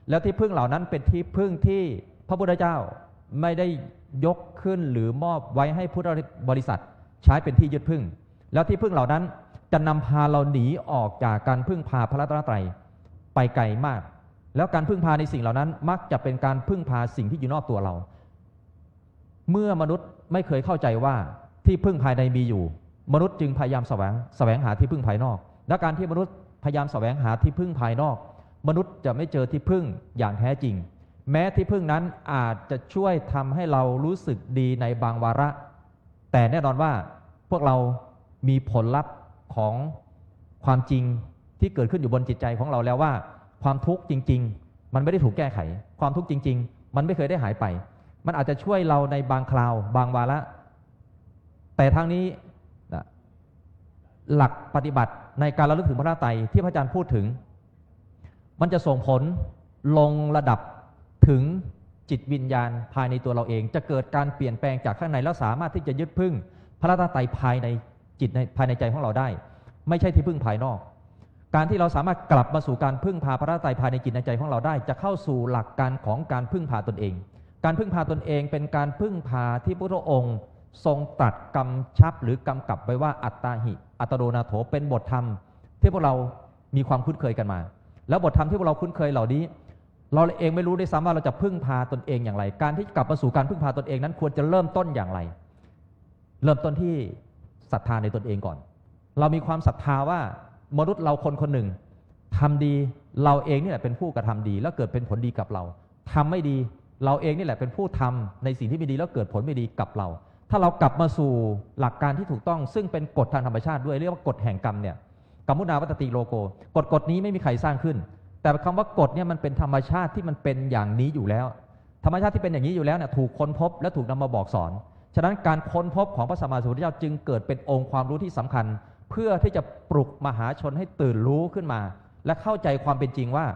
แล้วที่พึ่งเหล่านั้นเป็นที่พึ่งที่พระพุทธเจ้าไม่ได้ยกขึ้นหรือมอบไว้ให้พุทธบริษัทใช้เป็นที่ยึดพึ่ง แล้วที่พึ่งเหล่านั้นจะนำพาเราหนีออกจากการพึ่งพาพระรัตนตรัยไปไกลมาก แล้วการพึ่งพาในสิ่งเหล่านั้นมักจะเป็นการพึ่งพาสิ่งที่อยู่นอกตัวเรา เมื่อมนุษย์ไม่เคยเข้าใจว่าที่พึ่งภายในมีอยู่มนุษย์จึงพยายามแสวงหาที่พึ่งภายนอกและการที่มนุษย์พยายามแสวงหาที่พึ่งภายนอกมนุษย์จะไม่เจอที่พึ่งอย่างแท้จริงแม้ที่พึ่งนั้นอาจจะช่วยทำให้เรารู้สึกดีในบางวาระแต่แน่นอนว่าพวกเรามีผลลัพธ์ของความจริงที่เกิดขึ้นอยู่บนจิตใจของเราแล้วว่าความทุกข์จริงๆมันไม่ได้ถูกแก้ไขความทุกข์จริงๆมันไม่เคยได้หายไปมันอาจจะช่วยเราในบางคราวบางวาระแต่ทั้งนี้หลักปฏิบัติในการระลึกถึงพระรัตนตรัยที่พระอาจารย์พูดถึงมันจะส่งผลลงระดับถึงจิตวิญญาณภายในตัวเราเองจะเกิดการเปลี่ยนแปลงจากข้างในแล้วสามารถที่จะยึดพึ่งพระรัตนตรัยภายในจิตภายในใจของเราได้ไม่ใช่ที่พึ่งภายนอกการที่เราสามารถกลับมาสู่การพึ่งพาพระรัตนตรัยภายในจิตในใจของเราได้จะเข้าสู่หลักการของการพึ่งพาตนเองการพึ่งพาตนเองเป็นการพึ่งพาที่พระพุทธองค์ทรงตรัสกำชับหรือกำกับไว้ว่าอัตตาหิอัตโนนาโถเป็นบทธรรมที่พวกเรามีความคุ้นเคยกันมาแล้วบทธรรมที่พวกเราคุ้นเคยเหล่านี้เราเองไม่รู้ด้วยซ้ำว่าเราจะพึ่งพาตนเองอย่างไรการที่กลับมาสู่การพึ่งพาตนเองนั้นควรจะเริ่มต้นอย่างไรเริ่มต้นที่ศรัทธาในตนเองก่อนเรามีความศรัทธาว่ามนุษย์เราคนคนหนึ่งทำดีเราเองนี่แหละเป็นผู้กระทำดีแล้วเกิดเป็นผลดีกับเราทำไม่ดีเราเองนี่แหละเป็นผู้ทำในสิ่งที่ไม่ดีแล้วเกิดผลไม่ดีกับเราถ้าเรากลับมาสู่หลักการที่ถูกต้องซึ่งเป็นกฎทางธรรมชาติด้วยเรียกว่ากฎแห่งกรรมเนี่ยกรรมุนาวัตติโลโกกฎนี้ไม่มีใครสร้างขึ้นแต่คำว่ากฎเนี่ยมันเป็นธรรมชาติที่มันเป็นอย่างนี้อยู่แล้วธรรมชาติที่เป็นอย่างนี้อยู่แล้วเนี่ยถูกค้นพบและถูกนำมาบอกสอนฉะนั้นการค้นพบของพระสัมมาสัมพุทธเจ้าจึงเกิดเป็นองค์ความรู้ที่สำคัญเพื่อที่จะปลุกมหาชนให้ตื่นรู้ขึ้นมาและเข้าใจความเป็นจริงว่า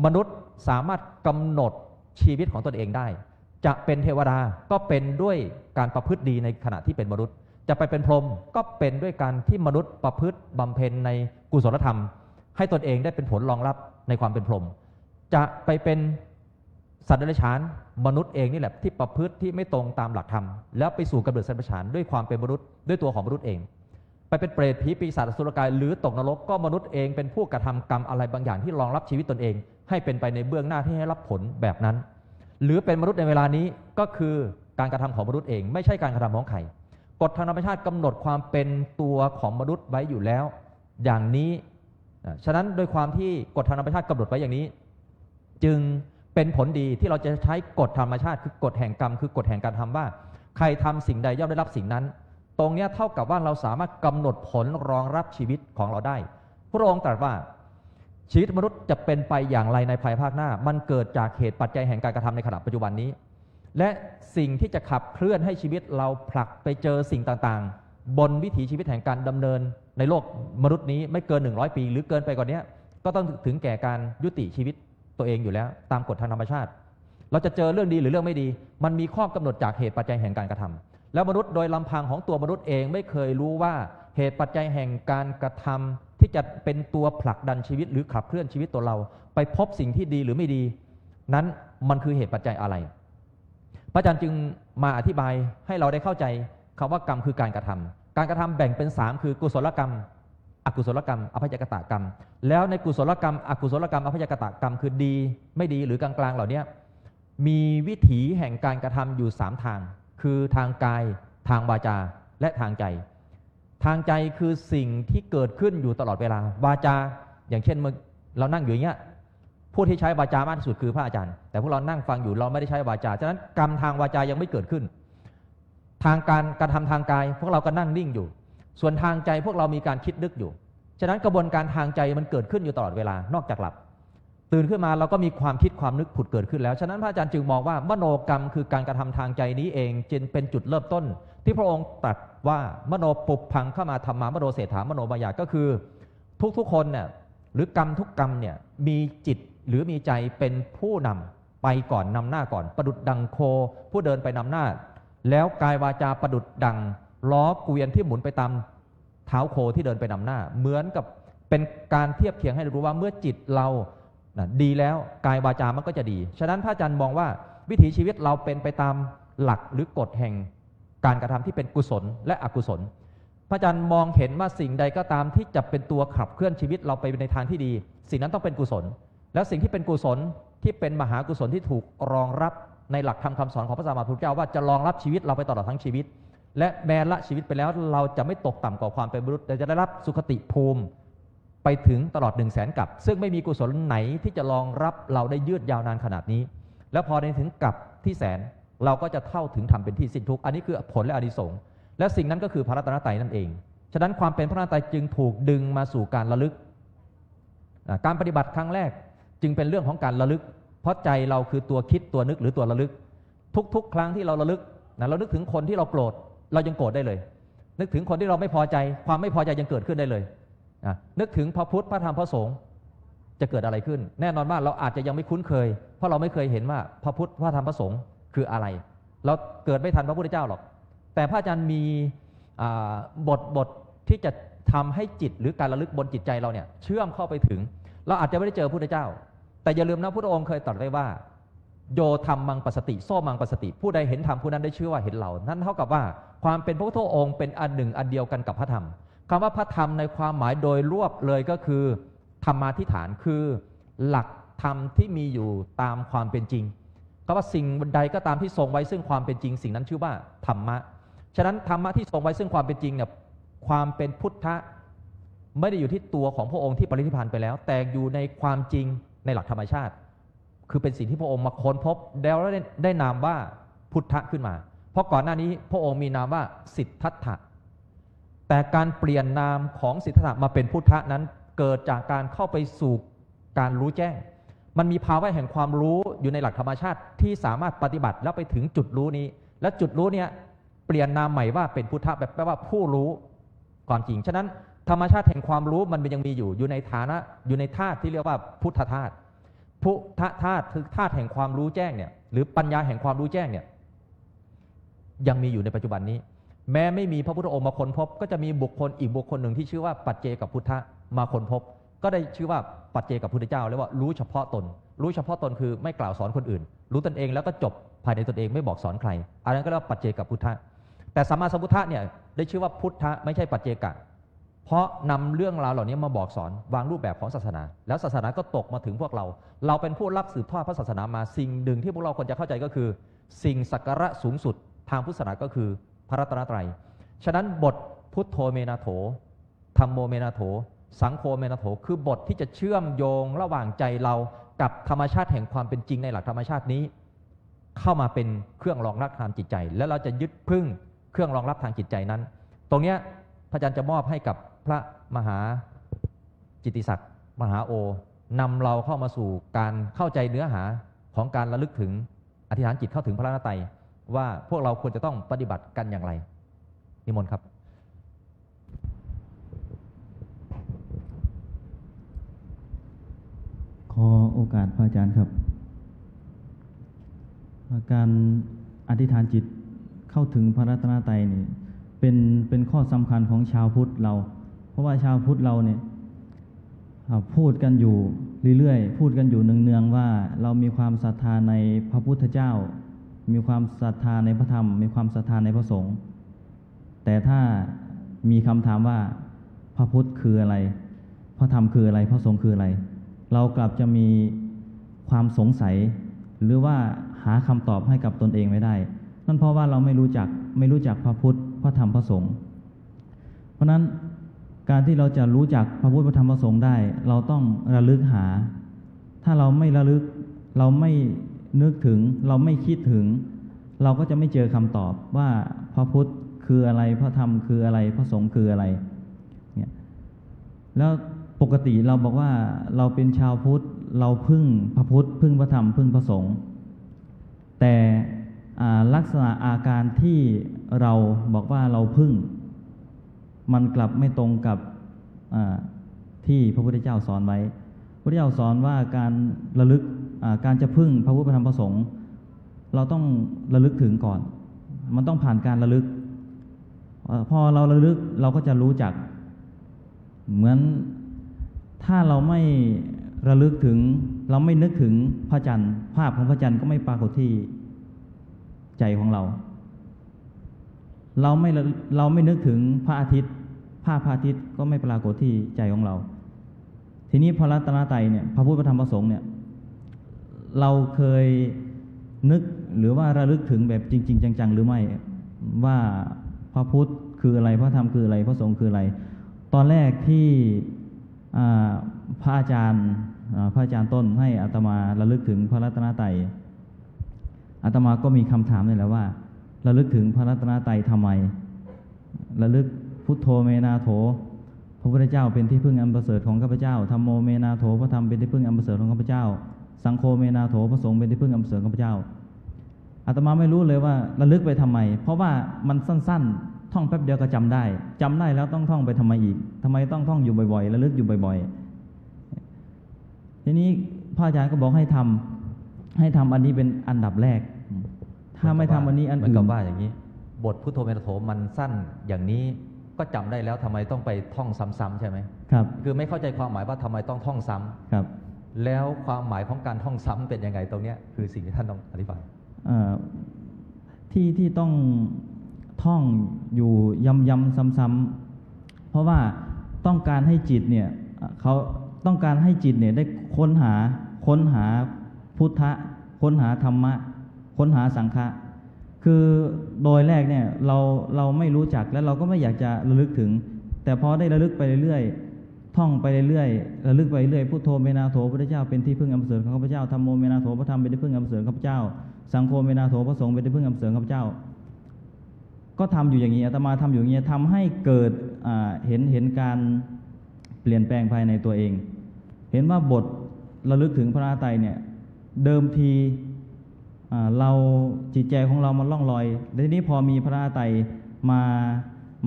มนุษย์สามารถกำหนดชีวิตของตนเองได้จะเป็นเทวดาก็เป็นด้วยการประพฤติดีในขณะที่เป็นมนุษย์จะไปเป็นพรหมก็เป็นด้วยการที่มนุษย์ประพฤติบำเพ็ญในกุศลธรรมให้ตนเองได้เป็นผลรองรับในความเป็นพรหมจะไปเป็นสัตว์เดรัจฉานมนุษย์เองนี่แหละที่ประพฤติที่ไม่ตรงตามหลักธรรมแล้วไปสู่กำเนิดสัตว์เดรัจฉานด้วยความเป็นมนุษย์ด้วยตัวของมนุษย์เองไปเป็นเปรตผีปีศาจอสุรกายหรือตกนรกก็มนุษย์เองเป็นผู้กระทำกรรมอะไรบางอย่างที่รองรับชีวิตตนเองให้เป็นไปในเบื้องหน้าที่ให้รับผลแบบนั้นหรือเป็นมนุษย์ในเวลานี้ก็คือการกระทำของมนุษย์เองไม่ใช่การกระทำของใครกฎทางธรรมชาติกำหนดความเป็นตัวของมนุษย์ไว้อยู่แล้วอย่างนี้ฉะนั้นโดยความที่กฎทางธรรมชาติกำหนดไว้อย่างนี้จึงเป็นผลดีที่เราจะใช้กฎธรรมชาติคือกฎแห่งกรรมคือกฎแห่งการทำว่าใครทำสิ่งใดย่อมได้รับสิ่งนั้นตรงนี้เท่ากับว่าเราสามารถกำหนดผลรองรับชีวิตของเราได้พระองค์ตรัสว่าชีวิตมนุษย์จะเป็นไปอย่างไรในภายภาคหน้ามันเกิดจากเหตุปัจจัยแห่งการกระทำในขณะปัจจุบันนี้และสิ่งที่จะขับเคลื่อนให้ชีวิตเราผลักไปเจอสิ่งต่างๆบนวิถีชีวิตแห่งการดำเนินในโลกมนุษย์นี้ไม่เกิน100ปีหรือเกินไปกว่านี้ก็ต้องถึงแก่การยุติชีวิตตัวเองอยู่แล้วตามกฎทางธรรมชาติเราจะเจอเรื่องดีหรือเรื่องไม่ดีมันมีข้อกำหนดจากเหตุปัจจัยแห่งการกระทำแล้วมนุษย์โดยลำพังของตัวมนุษย์เองไม่เคยรู้ว่าเหตุปัจจัยแห่งการกระทำที่จะเป็นตัวผลักดันชีวิตหรือขับเคลื่อนชีวิตตัวเราไปพบสิ่งที่ดีหรือไม่ดีนั้นมันคือเหตุปัจจัยอะไรพระอาจารย์จึงมาอธิบายให้เราได้เข้าใจคำว่ากรรมคือการกระทำการกระทำแบ่งเป็น3คือกุศลกรรมอกุศลกรรมอภัยกตกรรมแล้วในกุศลกรรมอกุศลกรรมอภัยกตกรรมคือดีไม่ดีหรือกลางๆเหล่านี้มีวิถีแห่งการกระทำอยู่3ทางคือทางกายทางวาจาและทางใจทางใจคือสิ่งที่เกิดขึ้นอยู่ตลอดเวลาวาจาอย่างเช่นเมื่อเรานั่งอยู่อย่างเงี้ยผู้ที่ใช้วาจามากที่สุดคือพระอาจารย์แต่พวกเรานั่งฟังอยู่เราไม่ได้ใช้วาจาฉะนั้นกรรมทางวาจายังไม่เกิดขึ้นทางการกระทำทางกายพวกเราก็นั่งนิ่งอยู่ส่วนทางใจพวกเรามีการคิดนึกอยู่ฉะนั้นกระบวนการทางใจมันเกิดขึ้นอยู่ตลอดเวลานอกจากหลับตื่นขึ้นมาเราก็มีความคิดความนึกผุดเกิดขึ้นแล้วฉะนั้นพระอาจารย์จึงมองว่ามโนกรรมคือการกระทำทางใจนี้เองจึงเป็นจุดเริ่มต้นที่พระองค์ตรัสว่ามโนปุพพังเข้ามาธรรมามโนเศรษฐามโนมายาก็คือทุกคนเนี่ยหรือกรรมทุกกรรมเนี่ยมีจิตหรือมีใจเป็นผู้นำไปก่อนนำหน้าก่อนประดุจดังโคผู้เดินไปนำหน้าแล้วกายวาจาประดุจดังล้อเกวียนที่หมุนไปตามเท้าโคที่เดินไปนำหน้าเหมือนกับเป็นการเทียบเคียงให้รู้ว่าเมื่อจิตเรา ดีแล้วกายวาจามันก็จะดีฉะนั้นพระอาจารย์มองว่าวิถีชีวิตเราเป็นไปตามหลักหรือกฎแห่งการกระทำที่เป็นกุศลและอกุศลพระอาจารย์มองเห็นว่าสิ่งใดก็ตามที่จะเป็นตัวขับเคลื่อนชีวิตเราไปในทางที่ดีสิ่งนั้นต้องเป็นกุศลแล้วสิ่งที่เป็นกุศลที่เป็นมหากุศลที่ถูกรองรับในหลักธรรมคำสอนของพระสัมมาสัมพุทธเจ้าว่าจะรองรับชีวิตเราไปตลอดทั้งชีวิตและแม้ละชีวิตไปแล้วเราจะไม่ตกต่ำกว่าความเป็นมนุษย์แต่จะได้รับสุคติภูมิไปถึงตลอด100,000 กับซึ่งไม่มีกุศลไหนที่จะรองรับเราได้ยืดยาวนานขนาดนี้แล้วพอในถึงกับที่แสนเราก็จะเท่าถึงธรรมเป็นที่สิ้นทุกข์อันนี้คือผลและอานิสงส์และสิ่งนั้นก็คือพระรัตนตรัยนั่นเองฉะนั้นความเป็นพระรัตนตรัยจึงถูกดึงมาสู่การระลึกการปฏิบัติครั้งแรกจึงเป็นเรื่องของการระลึกเพราะใจเราคือตัวคิดตัวนึกหรือตัวระลึกทุกครั้งที่เราระลึกเรานึกถึงคนที่เราโกรธเรายังโกรธได้เลยนึกถึงคนที่เราไม่พอใจความไม่พอใจยังเกิดขึ้นได้เลยนึกถึงพระพุทธพระธรรมพระสงฆ์จะเกิดอะไรขึ้นแน่นอนว่าเราอาจจะยังไม่คุ้นเคยเพราะเราไม่เคยเห็นว่าพระพุทธพระธรรมพระสงฆ์คืออะไรเราเกิดไม่ทันพระพุทธเจ้าหรอกแต่พระอาจารย์มีบทที่จะทำให้จิตหรือการระลึกบนจิตใจเราเนี่ยเชื่อมเข้าไปถึงเราอาจจะไม่ได้เจอพระพุทธเจ้าแต่อย่าลืมนะพระพุทธองค์เคยตรัสไว้ว่าโยธรรมมังปัสสติโซมังปัสสติผู้ใดเห็นธรรมผู้นั้นได้ชื่อว่าเห็นเรานั่นเท่ากับว่าความเป็นพระพุทธองค์เป็นอันหนึ่งอันเดียวกันกับพระธรรมคำว่าพระธรรมในความหมายโดยรวบเลยก็คือธรรมาธิฐานคือหลักธรรมที่มีอยู่ตามความเป็นจริงคำว่าสิ่งใดก็ตามที่ทรงไว้ซึ่งความเป็นจริงสิ่งนั้นชื่อว่าธรรมะฉะนั้นธรรมะที่ทรงไว้ซึ่งความเป็นจริงเนี่ยความเป็นพุทธะไม่ได้อยู่ที่ตัวของพระองค์ที่ปรินิพพานไปแล้วแต่อยู่ในความจริงในหลักธรรมชาติคือเป็นสิ่งที่พระองค์มาค้นพบแล้วได้นามว่าพุทธะขึ้นมาเพราะก่อนหน้านี้พระองค์มีนามว่าสิทธัตถะแต่การเปลี่ยนนามของสิทธัตถะมาเป็นพุทธะนั้นเกิดจากการเข้าไปสู่การรู้แจ้งมันมีภาวะแห่งความรู้อยู่ในหลักธรรมชาติที่สามารถปฏิบัติแล้วไปถึงจุดรู้นี้และจุดรู้เนี้ยเปลี่ยนนามใหม่ว่าเป็นพุทธะแปลว่าผู้รู้ความจริงฉะนั้นธรรมชาติแห่งความรู้มันยังมีอยู่ในฐานะอยู่ในธาตุที่เรียกว่าพุทธธาตุพุทธธาตุคือธาตุแห่งความรู้แจ้งเนี่ยหรือปัญญาแห่งความรู้แจ้งเนี่ยยังมีอยู่ในปัจจุบันนี้แม้ไม่มีพระพุทธองค์มาค้นพบก็จะมีบุคคลอีกบุคคลหนึ่งที่ชื่อว่าปัจเจกพุทธะมาค้นพบก็ได้ชื่อว่าปัจเจกพุทธเจ้าเรียกว่ารู้เฉพาะตนรู้เฉพาะตนคือไม่กล่าวสอนคนอื่นรู้ตนเองแล้วก็จบภายในตนเองไม่บอกสอนใครอันนั้นก็เรียกว่าปัจเจกพุทธะแต่สัมมาสัมพุทธะเนี่ยได้ชื่อว่าพุทธะไม่ใช่ปัจเจกะเพราะนำเรื่องราวเหล่านี้มาบอกสอนวางรูปแบบของศาสนาแล้วศาสนาก็ตกมาถึงพวกเราเป็นผู้รับสืบทอดพระศาสนามาสิ่งหนึ่งที่พวกเราควรจะเข้าใจก็คือสิ่งสักการะสูงสุดทางพุทธศาสนาก็คือพระรัตนตรัยฉะนั้นบทพุทโธเมนาโถธัมโมเมนาโถสังโฆเมนาโถคือบทที่จะเชื่อมโยงระหว่างใจเรากับธรรมชาติแห่งความเป็นจริงในหลักธรรมชาตินี้เข้ามาเป็นเครื่องรองรับทางจิตใจแล้วเราจะยึดพึ่งเครื่องรองรับทางจิตใจนั้นตรงนี้พระอาจารย์จะมอบให้กับพระมหาจิตติศักดิ์มหาโอนำเราเข้ามาสู่การเข้าใจเนื้อหาของการระลึกถึงอธิษฐานจิตเข้าถึงพระรัตนตรัยว่าพวกเราควรจะต้องปฏิบัติกันอย่างไรนิมนต์ครับขอโอกาสพระอาจารย์ครับการอธิษฐานจิตเข้าถึงพระรัตนตรัยนี่เป็นข้อสำคัญของชาวพุทธเราเพราะว่าชาวพุทธเราเนี่ยพูดกันอยู่เรื่อยๆพูดกันอยู่เนืองๆว่าเรามีความศรัทธาในพระพุทธเจ้ามีความศรัทธาในพระธรรมมีความศรัทธาในพระสงฆ์แต่ถ้ามีคำถามว่าพระพุทธคืออะไรพระธรรมคืออะไรพระสงฆ์คืออะไรเรากลับจะมีความสงสัยหรือว่าหาคำตอบให้กับตนเองไม่ได้นั่นเพราะว่าเราไม่รู้จักพระพุทธพระธรรมพระสงฆ์เพราะนั้นการที่เราจะรู้จักพระพุทธพระธรรมพระสงฆ์ได้เราต้องระลึกหาถ้าเราไม่ระลึกเราไม่นึกถึงเราไม่คิดถึงเราก็จะไม่เจอคำตอบว่าพระพุทธคืออะไรพระธรรมคืออะไรพระสงฆ์คืออะไรเนี่ยแล้วปกติเราบอกว่าเราเป็นชาวพุทธเราพึ่งพระพุทธพึ่งพระธรรมพึ่งพระสงฆ์แต่ลักษณะอาการที่เราบอกว่าเราพึ่งมันกลับไม่ตรงกับที่พระพุทธเจ้าสอนไว้พระพุทธเจ้าสอนว่าการระลึกการจะพึ่งพระพุทธพระธรรมพระสงฆ์เราต้องระลึกถึงก่อนมันต้องผ่านการระลึกพอเราระลึกเราก็จะรู้จักเหมือนถ้าเราไม่ระลึกถึง เราไม่นึกถึงพระจันทร์ภาพของพระจันทร์ก็ไม่ปรากฏที่ใจของเราไม่นึกถึงพระอาทิตย์ภาพพระอาทิตย์ก็ไม่ปรากฏที่ใจของเราทีนี้พระรัตนตรัยเนี่ยพระพุทธพระธรรมพระสงฆ์เนี่ยเราเคยนึกหรือว่าระลึกถึงแบบจริงๆจังๆหรือไม่ว่าพระพุทธคืออะไรพระธรรมคืออะไรพระสงฆ์คืออะไรตอนแรกที่พระอาจารย์ต้นให้อาตมาระลึกถึงพระรัตนตรัยอาตมาก็มีคำถามนี่แหละว่าระลึกถึงพระรัตนตรัยทำไมระลึกพุทโธเมนาโถพระพุทธเจ้าเป็นที่พึ่งอันประเสริฐของข้าพเจ้าธัมโมเมนาโถพระธรรมเป็นที่พึ่งอันประเสริฐของข้าพเจ้าสังโฆเมนาโถพระสงฆ์เป็นที่พึ่งอันประเสริฐของข้าพเจ้าอาตมาไม่รู้เลยว่าระลึกไปทำไมเพราะว่ามันสั้นๆท่องแป๊บเดียวก็จำได้แล้วต้องท่องไปทำไมอีกทำไมต้องท่องอยู่บ่อยๆระลึกอยู่บ่อยๆทีนี้พระอาจารย์ก็บอกให้ทำอันนี้เป็นอันดับแรกถ้าไม่ทำอันนี้อันอื่นเหมือนกับว่าอย่างนี้บทพุทโธเมนาโถมันสั้นอย่างนี้ก็จำได้แล้วทำไมต้องไปท่องซ้ำๆใช่ไหมครับคือไม่เข้าใจความหมายว่าทำไมต้องท่องซ้ำครับแล้วความหมายของการท่องซ้ำเป็นยังไงตรงนี้คือสิ่งที่ท่านต้องอธิบายที่ต้องท่องอยู่ย้ำๆซ้ำๆเพราะว่าต้องการให้จิตเนี่ยเขาต้องการให้จิตเนี่ยได้ค้นหาพุทธะค้นหาธรรมะค้นหาสังฆะคือโดยแรกเนี่ยเราไม่รู้จักแล้วเราก็ไม่อยากจะระลึกถึงแต่พอได้ระลึกไปเรื่อยๆท่องไปเรื่อยๆระลึกไปเรื่อยพุทโธเมนาโถพระเจ้าเป็นที่พึ่งอันประเสริฐของข้าพเจ้าธัมโมเมนาโถพระธรรมเป็นที่พึ่งอันประเสริฐของข้าพเจ้าสังโฆเมนาโถพระสงฆ์เป็นที่พึ่งอันประเสริฐของข้าพเจ้าก็ทำอยู่อย่างนี้อาตมาทำอยู่อย่างนี้ทำให้เกิดเห็นการเปลี่ยนแปลงภายในตัวเองเห็นว่าบทระลึกถึงพระรัตนตรัยเนี่ยเดิมทีเราจิตใจของเรามันล่องลอยแล้วทีนี้พอมีพระรัตนตรัย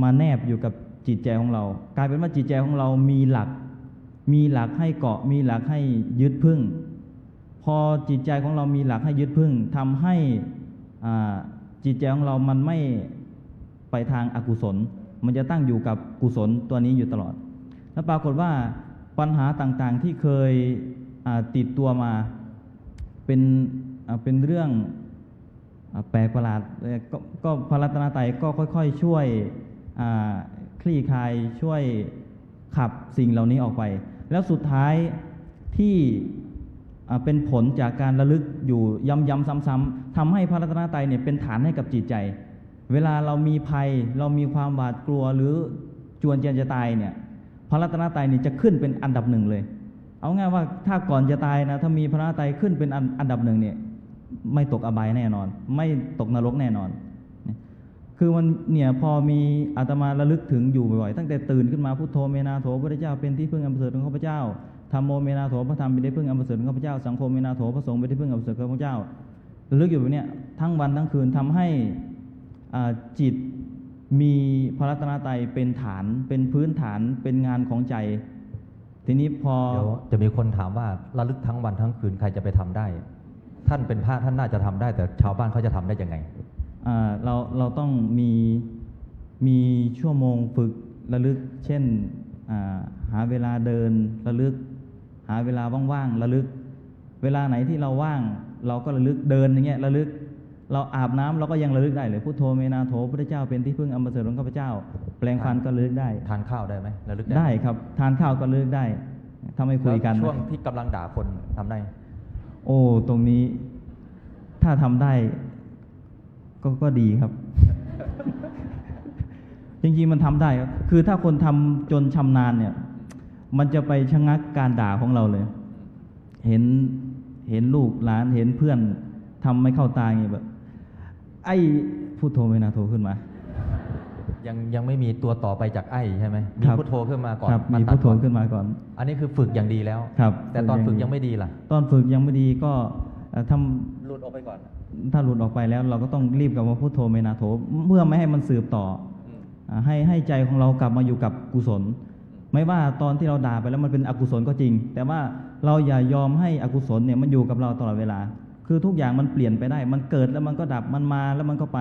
มาแนบอยู่กับจิตใจของเรากลายเป็นว่าจิตใจของเรามีหลักให้เกาะมีหลักให้ยึดพึ่งพอจิตใจของเรามีหลักให้ยึดพึ่งทำให้จิตใจของเรามันไม่ไปทางอกุศลมันจะตั้งอยู่กับกุศลตัวนี้อยู่ตลอดแล้วปรากฏว่าปัญหาต่างๆที่เคยติดตัวมาเป็นเรื่องแปลกประหลาดก็พระรัตนตรัยก็ค่อยๆช่วยคลี่คลายช่วยขับสิ่งเหล่านี้ออกไปแล้วสุดท้ายที่เป็นผลจากการระลึกอยู่ย้ำๆซ้ำๆทำให้พระรัตนตรัยเนี่ยเป็นฐานให้กับจิตใจเวลาเรามีภัยเรามีความหวาดกลัวหรือจวนจะตายเนี่ยพระรัตนตรัยนี่จะขึ้นเป็นอันดับหนึ่งเลยเอาง่ายว่าถ้าก่อนจะตายนะถ้ามีพระรัตนตรัยขึ้นเป็นอันดับหนึ่งเนี่ยไม่ตกอบายแน่นอนไม่ตกนรกแน่นอนคือมันเนี่ยพอมีอาตมาระลึกถึงอยู่บ่อยๆตั้งแต่ตื่นขึ้นมาพุทโธเมนาโถพระเจ้าเป็นที่พึ่งอันประเสริฐของข้าพเจ้าธัมโมเมนาโถพระธรรมเป็นที่พึ่งอันประเสริฐของข้าพเจ้าสังโฆเมนาโถพระสงฆ์เป็นที่พึ่งอันประเสริฐของข้าพเจ้าระลึกอยู่แบบนี้ทั้งวันทั้งคืนทำให้จิตมีพระรัตนตรัยเป็นฐานเป็นพื้นฐานเป็นงานของใจทีนี้พอเดี๋ยวจะมีคนถามว่าระลึกทั้งวันทั้งคืนใครจะไปทำได้ท่านเป็นพระท่านน่าจะทำได้แต่ชาวบ้านเขาจะทำได้ยังไงเราต้องมีชั่วโมงฝึกระลึกเช่นหาเวลาเดินระลึกหาเวลาว่างๆระลึกเวลาไหนที่เราว่างเราก็ระลึกเดินอย่างเงี้ยระลึกเราอาบน้ำเราก็ยังระลึกได้เลยพุทโธเมนาโถพระเจ้าเป็นที่พึ่งอันประเสริฐของข้าพเจ้าแปลงฟันก็ระลึกได้ทานข้าวได้ไหมระลึกได้ครับทานข้าวก็ระลึกได้ถ้าไม่คุยกันช่วงที่กำลังด่าคนทำได้โอ้ตรงนี้ถ้าทำได้ก็ดีครับ จริงๆมันทำได้ครับคือถ้าคนทำจนชำนาญเนี่ยมันจะไปชะงักการด่าของเราเลยเห็นลูกหลานเห็นเพื่อนทำไม่เข้าตาอย่างนี้แบบไอ้พุทโธเมนาโถขึ้นมายังไม่มีตัวต่อไปจากไอ้ใช่ไหมมีพุทโธขึ้นมาก่อนมีพุทโธขึ้นมาก่อนอันนี้คือฝึกอย่างดีแล้วแต่ตอนฝึกยังไม่ดีล่ะตอนฝึกยังไม่ดีก็ทำหลุดออกไปก่อนถ้าหลุดออกไปแล้วเราก็ต้องรีบกลับมาพุทโธเมนาโถเพื่อไม่ให้มันสืบต่อให้ใจของเรากลับมาอยู่กับกุศลไม่ว่าตอนที่เราด่าไปแล้วมันเป็นอกุศลก็จริงแต่ว่าเราอย่ายอมให้อกุศลเนี่ยมันอยู่กับเราตลอดเวลาคือทุกอย่างมันเปลี่ยนไปได้มันเกิดแล้วมันก็ดับมันมาแล้วมันก็ไป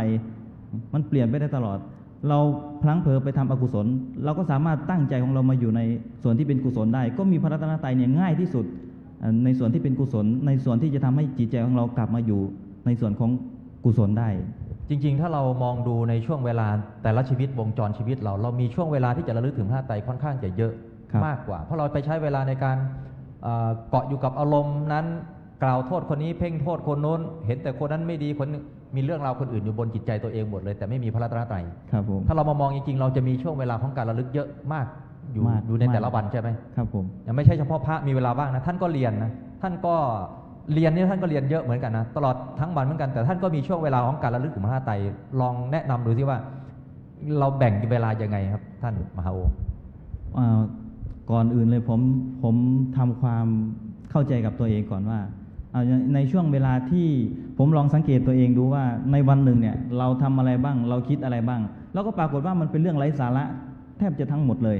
มันเปลี่ยนไปได้ตลอดเราพลั้งเผลอไปทำอกุศลเราก็สามารถตั้งใจของเรามาอยู่ในส่วนที่เป็นกุศลได้ก็มีพระรัตนตรัยเนี่ยง่ายที่สุด ในส่วนที่เป็นกุศลในส่วนที่จะทำให้จิตใจของเรากลับมาอยู่ในส่วนของกุศลได้จริงๆถ้าเรามองดูในช่วงเวลาแต่ละชีวิตวงจรชีวิตเรามีช่วงเวลาที่จะระลึกถึงพระไตรค่อนข้างจะเยอะมากกว่าเพราะเราไปใช้เวลาในการเกาะอยู่กับอารมณ์นั้นกล่าวโทษคนนี้เพ่งโทษคนโน้นเห็นแต่คนนั้นไม่ดีคนมีเรื่องราวคนอื่นอยู่บนจิตใจตัวเองหมดเลยแต่ไม่มีพระรัตนตรัยครับผมถ้าเรามามองจริงๆเราจะมีช่วงเวลาของการระลึกเยอะมากอยู่ในแต่ละวันใช่ไหมครับผมยังไม่ใช่เฉพาะพระมีเวลาบ้างนะท่านก็เรียนนะท่านก็เรียนนี่ท่านก็เรียนเยอะเหมือนกันนะตลอดทั้งวันเหมือนกันแต่ท่านก็มีช่วงเวลาของการระลึกถึงพระรัตนตรัยลองแนะนำดูสิว่าเราแบ่งเวลายังไงครับท่านมหาโอก่อนอื่นเลยผมทำความเข้าใจกับตัวเองก่อนว่าในช่วงเวลาที่ผมลองสังเกตตัวเองดูว่าในวันหนึ่งเนี่ยเราทำอะไรบ้างเราคิดอะไรบ้างแล้วก็ปรากฏว่ามันเป็นเรื่องไร้สาระแทบจะทั้งหมดเลย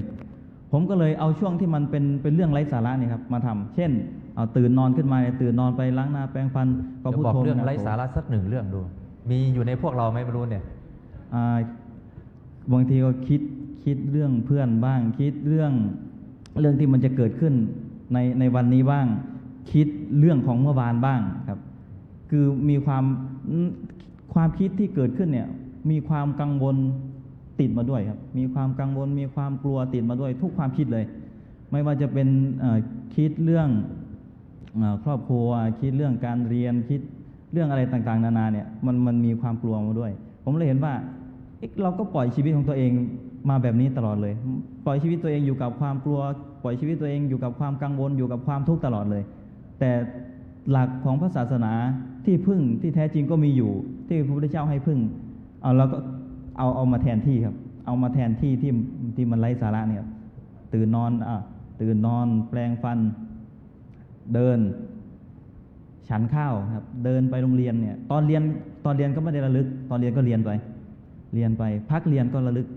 ผมก็เลยเอาช่วงที่มันเป็นเรื่องไร้สาระนี่ครับมาทำเช่นเอาตื่นนอนขึ้นมาตื่นนอนไปล้างหน้าแปรงฟันก็พูดบอกเรื่องไร้สาระสักหนึ่งเรื่องดูมีอยู่ในพวกเราไหมไม่รู้เนี่ยบางทีก็คิดเรื่องเพื่อนบ้างคิดเรื่องที่มันจะเกิดขึ้นในวันนี้บ้างคิดเรื่องของเมื่อวานบ้างครับคือมีความคิดที่เกิดขึ้นเนี่ยมีความกังวลติดมาด้วยครับมีความกังวลมีความกลัวติดมาด้วยทุกความคิดเลยไม่ว่าจะเป็นคิดเรื่องครอบครัวคิดเรื่องการเรียนคิดเรื่องอะไรต่างๆนานาเนี่ยมันมีความกลัวมาด้วยผมเลยเห็นว่าเราก็ปล่อยชีวิตของตัวเองมาแบบนี้ตลอดเลยปล่อยชีวิตตัวเองอยู่กับความกลัวปล่อยชีวิตตัวเองอยู่กับความกังวลอยู่กับความทุกข์ตลอดเลยแต่หลักของพระศาสนาที่พึ่งที่แท้จริงก็มีอยู่ที่พระพุทธเจ้าให้พึ่งเราก็เอามาแทนที่ครับเอามาแทนที่มันไร้สาระเนี่ยตื่นนอนแปรงฟันเดินฉันข้าวครับเดินไปโรงเรียนเนี่ยตอนเรียนก็ไม่ได้ระลึกตอนเรียนก็เรียนไปพักเรียนก็ระลึก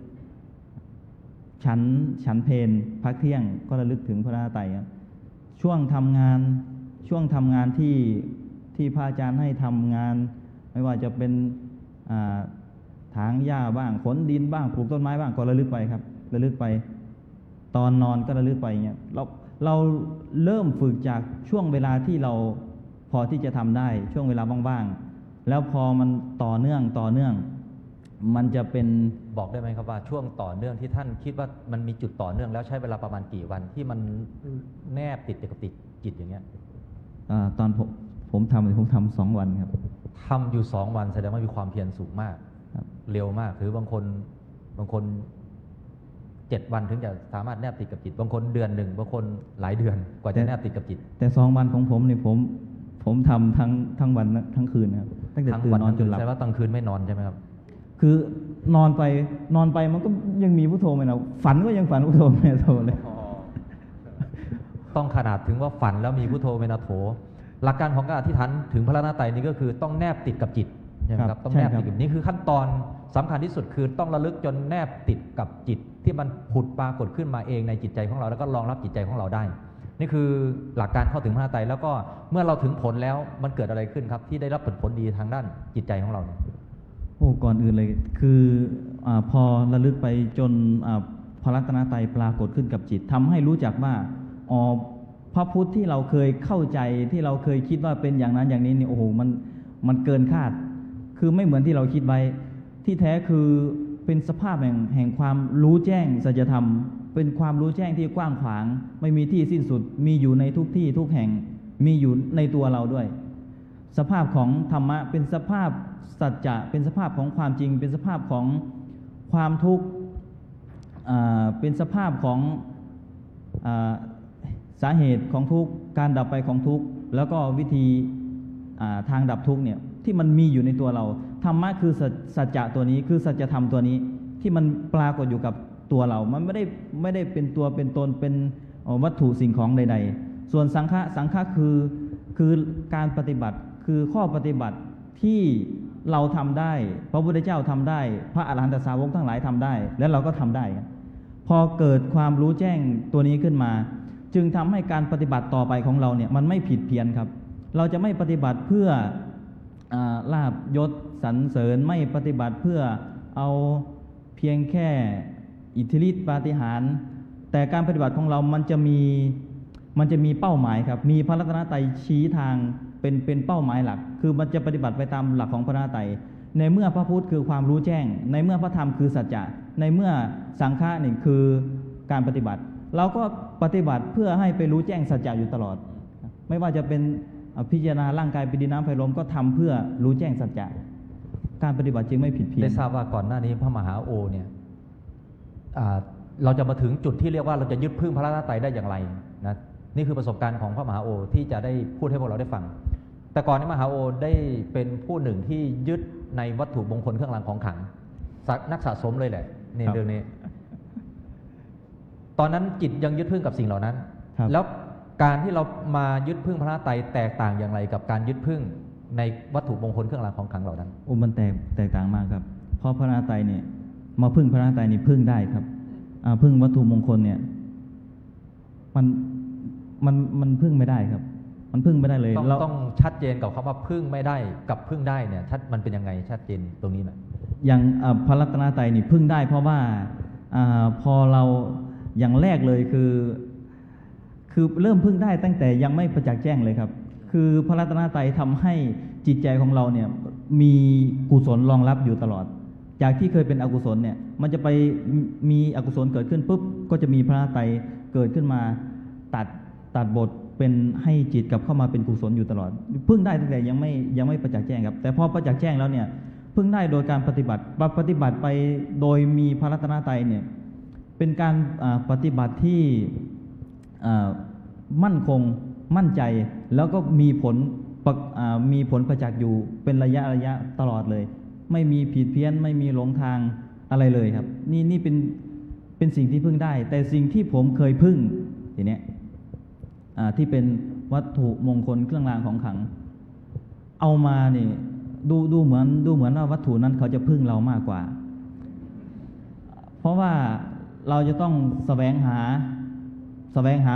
ฉันเพลพักเที่ยงก็ระลึกถึงพระรัตนตรัยครับช่วงทำงานที่พระอาจารย์ให้ทำงานไม่ว่าจะเป็นถางหญ้าบ้างขนดินบ้างปลูกต้นไม้บ้างก็ระลึกไปครับระลึกไปตอนนอนก็ระลึกไปอย่างเงี้ยเราเริ่มฝึกจากช่วงเวลาที่เราพอที่จะทำได้ช่วงเวลาบ้างๆแล้วพอมันต่อเนื่องมันจะเป็นบอกได้ไหมครับว่าช่วงต่อเนื่องที่ท่านคิดว่ามันมีจุดต่อเนื่องแล้วใช้เวลาประมาณกี่วันที่มันแนบติดกับจิตอย่างเงี้ยตอนผมทำ2 วันครับทำอยู่2 วันแสดงว่ามีความเพียรสูงมากเร็วมากหรือบางคน7 วันถึงจะสามารถแนบติดกับจิตบางคนเดือนหนึ่งบางคนหลายเดือนกว่าจะแนบติดกับจิตแต่2 วันของผมเนี่ยผมทำทั้งวันทั้งคืนครับตั้งแต่ตื่นนอนจนหลับแสดงว่าตอนคืนไม่นอนใช่ไหมครับคือนอนไปมันก็ยังมีพุทโธไม่นะฝันก็ยังฝันพุทโธไม่นะโธเลยต้องขนาดถึงว่าฝันแล้วมีพุทโธไม่นะโธหลักการของการอธิษฐานถึงพระรัตนตรัยนี้ก็คือต้องแนบติดกับจิตใช่ไหมครับต้องแนบติดกับนี่คือขั้นตอนสำคัญที่สุดคือต้องระลึกจนแนบติดกับจิตที่มันผุดปรากฏขึ้นมาเองในจิตใจของเราแล้วก็รองรับจิตใจของเราได้นี่คือหลักการเข้าถึงพระรัตนตรัยแล้วก็เมื่อเราถึงผลแล้วมันเกิดอะไรขึ้นครับที่ได้รับผลดีทางด้านจิตใจของเราก่อนอื่นเลยคือพอระลึกไปจนพระรัตนตรัยปรากฏขึ้นกับจิตทำให้รู้จักว่าพระพุทธที่เราเคยเข้าใจที่เราเคยคิดว่าเป็นอย่างนั้นอย่างนี้นี่โอ้โหมันเกินคาดคือไม่เหมือนที่เราคิดไว้ที่แท้คือเป็นสภาพแห่งความรู้แจ้งสัจธรรมเป็นความรู้แจ้งที่กว้างขวางไม่มีที่สิ้นสุดมีอยู่ในทุกที่ทุกแห่งมีอยู่ในตัวเราด้วยสภาพของธรรมะเป็นสภาพสัจจะเป็นสภาพของความจริงเป็นสภาพของความทุกข์เป็นสภาพของสาเหตุของทุกข์การดับไปของทุกข์แล้วก็วิธีทางดับทุกข์เนี่ยที่มันมีอยู่ในตัวเราธรรมะคือสัจจะตัวนี้คือสัจธรรมตัวนี้ที่มันปรากฏอยู่กับตัวเรามันไม่ได้เป็นตัวเป็นตนเป็นวัตถุสิ่งของใดๆส่วนสังฆะคือการปฏิบัติคือข้อปฏิบัติที่เราทำได้พระพุทธเจ้าทำได้พระอรหันตสาวกทั้งหลายทำได้และเราก็ทำได้พอเกิดความรู้แจ้งตัวนี้ขึ้นมาจึงทำให้การปฏิบัติต่อไปของเราเนี่ยมันไม่ผิดเพี้ยนครับเราจะไม่ปฏิบัติเพื่อลาภยศสรรเสริญไม่ปฏิบัติเพื่อเอาเพียงแค่อิทธิฤทธิปาฏิหาริย์แต่การปฏิบัติของเรามันจะมี มันจะมีเป้าหมายครับมีพระรัตนตรัยชี้ทางเป็นเป้าหมายหลัก คือมันจะปฏิบัติไปตามหลักของพระรัตนตรัยในเมื่อพระพุทธคือความรู้แจ้งในเมื่อพระธรรมคือสัจจะในเมื่อสังฆะนี่คือการปฏิบัติเราก็ปฏิบัติเพื่อให้ไปรู้แจ้งสัจจะอยู่ตลอดไม่ว่าจะเป็นพิจารณาร่างกายเป็นดินน้ำไฟลมก็ทำเพื่อรู้แจ้งสัจจะการปฏิบัติจึงไม่ผิดเพี้ยนได้ทราบว่าก่อนหน้านี้พระมหาโอเนี่ยเราจะมาถึงจุดที่เรียกว่าเราจะยึดพึ่งพระรัตนตรัยได้อย่างไรนะนี่คือประสบการณ์ของพระมหาโอที่จะได้พูดให้พวกเราได้ฟังแต่ก่อนนี้มหาโอได้เป็นผู้หนึ่งที่ยึดในวัตถุมงคลเครื่องรางของขลังนักสะสมเลยแหละนี่เรื่องนี้ ตอนนั้นจิตยังยึดพึ่งกับสิ่งเหล่านั้น แล้วการที่เรามายึดพึ่งพระรัตนตรัยแตกต่างอย่างไรกับการยึดพึ่งในวัตถุมงคลเครื่องรางของขลังเหล่านั้นมันแตกต่างมากครับเพราะพระรัตนตรัยเนี่ยมาพึ่งพระรัตนตรัยนี่พึ่งได้ครับพึ่งวัตถุมงคลเนี่ยมันพึ่งไม่ได้ครับมันพึ่งไม่ได้เลยต้องชัดเจนกับคำว่าพึ่งไม่ได้กับพึ่งได้เนี่ยมันเป็นยังไงชัดเจนตรงนี้หน่อยอย่างพระรัตนตรัยนี่พึ่งได้เพราะว่าพอเราอย่างแรกเลยคือเริ่มพึ่งได้ตั้งแต่ยังไม่ประจักษ์แจ้งเลยครับคือพระรัตนตรัยทำให้จิตใจของเราเนี่ยมีกุศลรองรับอยู่ตลอดจากที่เคยเป็นอกุศลเนี่ยมันจะไปมีอกุศลเกิดขึ้นปุ๊บก็จะมีพระรัตนตรัยเกิดขึ้นมาตัดบทเป็นให้จิตกลับเข้ามาเป็นกุศลอยู่ตลอดพึ่งได้ตั้งแต่ยังไม่ประจักษ์แจ้งครับแต่พอประจักษ์แจ้งแล้วเนี่ยพึ่งได้โดยการปฏิบัติไปโดยมีพระรัตนตรัยเนี่ยเป็นการปฏิบัติที่มั่นคงมั่นใจแล้วก็มีผลประจักษ์อยู่เป็นระยะตลอดเลยไม่มีผิดเพี้ยนไม่มีหลงทางอะไรเลยครับนี่เป็นสิ่งที่พึ่งได้แต่สิ่งที่ผมเคยพึ่งทีเนี้ยที่เป็นวัตถุมงคลเครื่องรางของขลังเอามานี่ดูเหมือนว่าวัตถุนั้นเขาจะพึ่งเรามากกว่าเพราะว่าเราจะต้องแสวงหา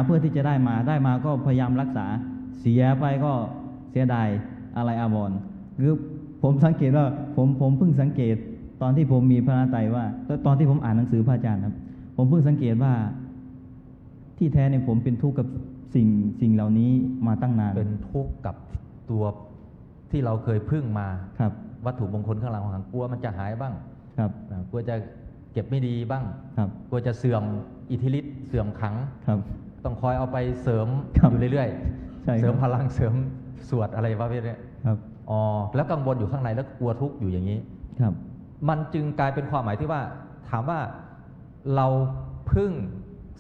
เพื่อที่จะได้มาก็พยายามรักษาเสียไปก็เสียดายอะไรอาวรณ์คือผมสังเกตว่าผมเพิ่งสังเกตตอนที่ผมมีพระรัตนตรัยว่าตอนที่ผมอ่านหนังสือพระอาจารย์ครับผมเพิ่งสังเกตว่าที่แท้เนี่ยผมเป็นทุกข์กับสิ่งเหล่านี้มาตั้งนานเป็นทุกข์กับตัวที่เราเคยพึ่งมาครับวัตถุมงคลเครื่องรางของขลังกลัวมันจะหายบ้างครับกลัวจะเก็บไม่ดีบ้างครับกลัวจะเสื่อมอิทธิฤทธิ์เสื่อมขังครับต้องคอยเอาไปเสริมอยู่เรื่อยๆเสริมพลังเสริมสวดอะไรประเภทนี้ครับแล้วกังวลอยู่ข้างในแล้วกลัวทุกข์อยู่อย่างนี้ครับมันจึงกลายเป็นความหมายที่ว่าถามว่าเราพึ่ง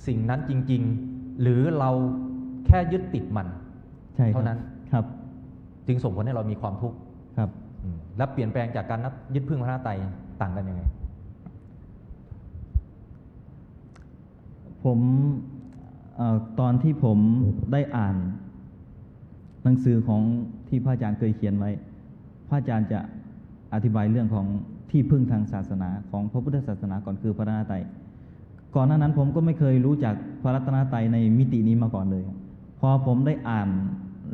สิ่งนั้นจริงๆหรือเราแค่ยึดติดมันเท่านั้นครับจึงส่งผลให้เรามีความทุกข์ครับและเปลี่ยนแปลงจากการยึดพึ่งพระรัตนตรัยต่างกันยังไงผมตอนที่ผมได้อ่านหนังสือของที่พระอาจารย์เคยเขียนไว้พระอาจารย์จะอธิบายเรื่องของที่พึ่งทางศาสนาของพระพุทธศาสนาก่อนคือพระรัตนตรัยก่อนหน้านั้นผมก็ไม่เคยรู้จักพระรัตนตรัยในมิตินี้มาก่อนเลยพอผมได้อ่าน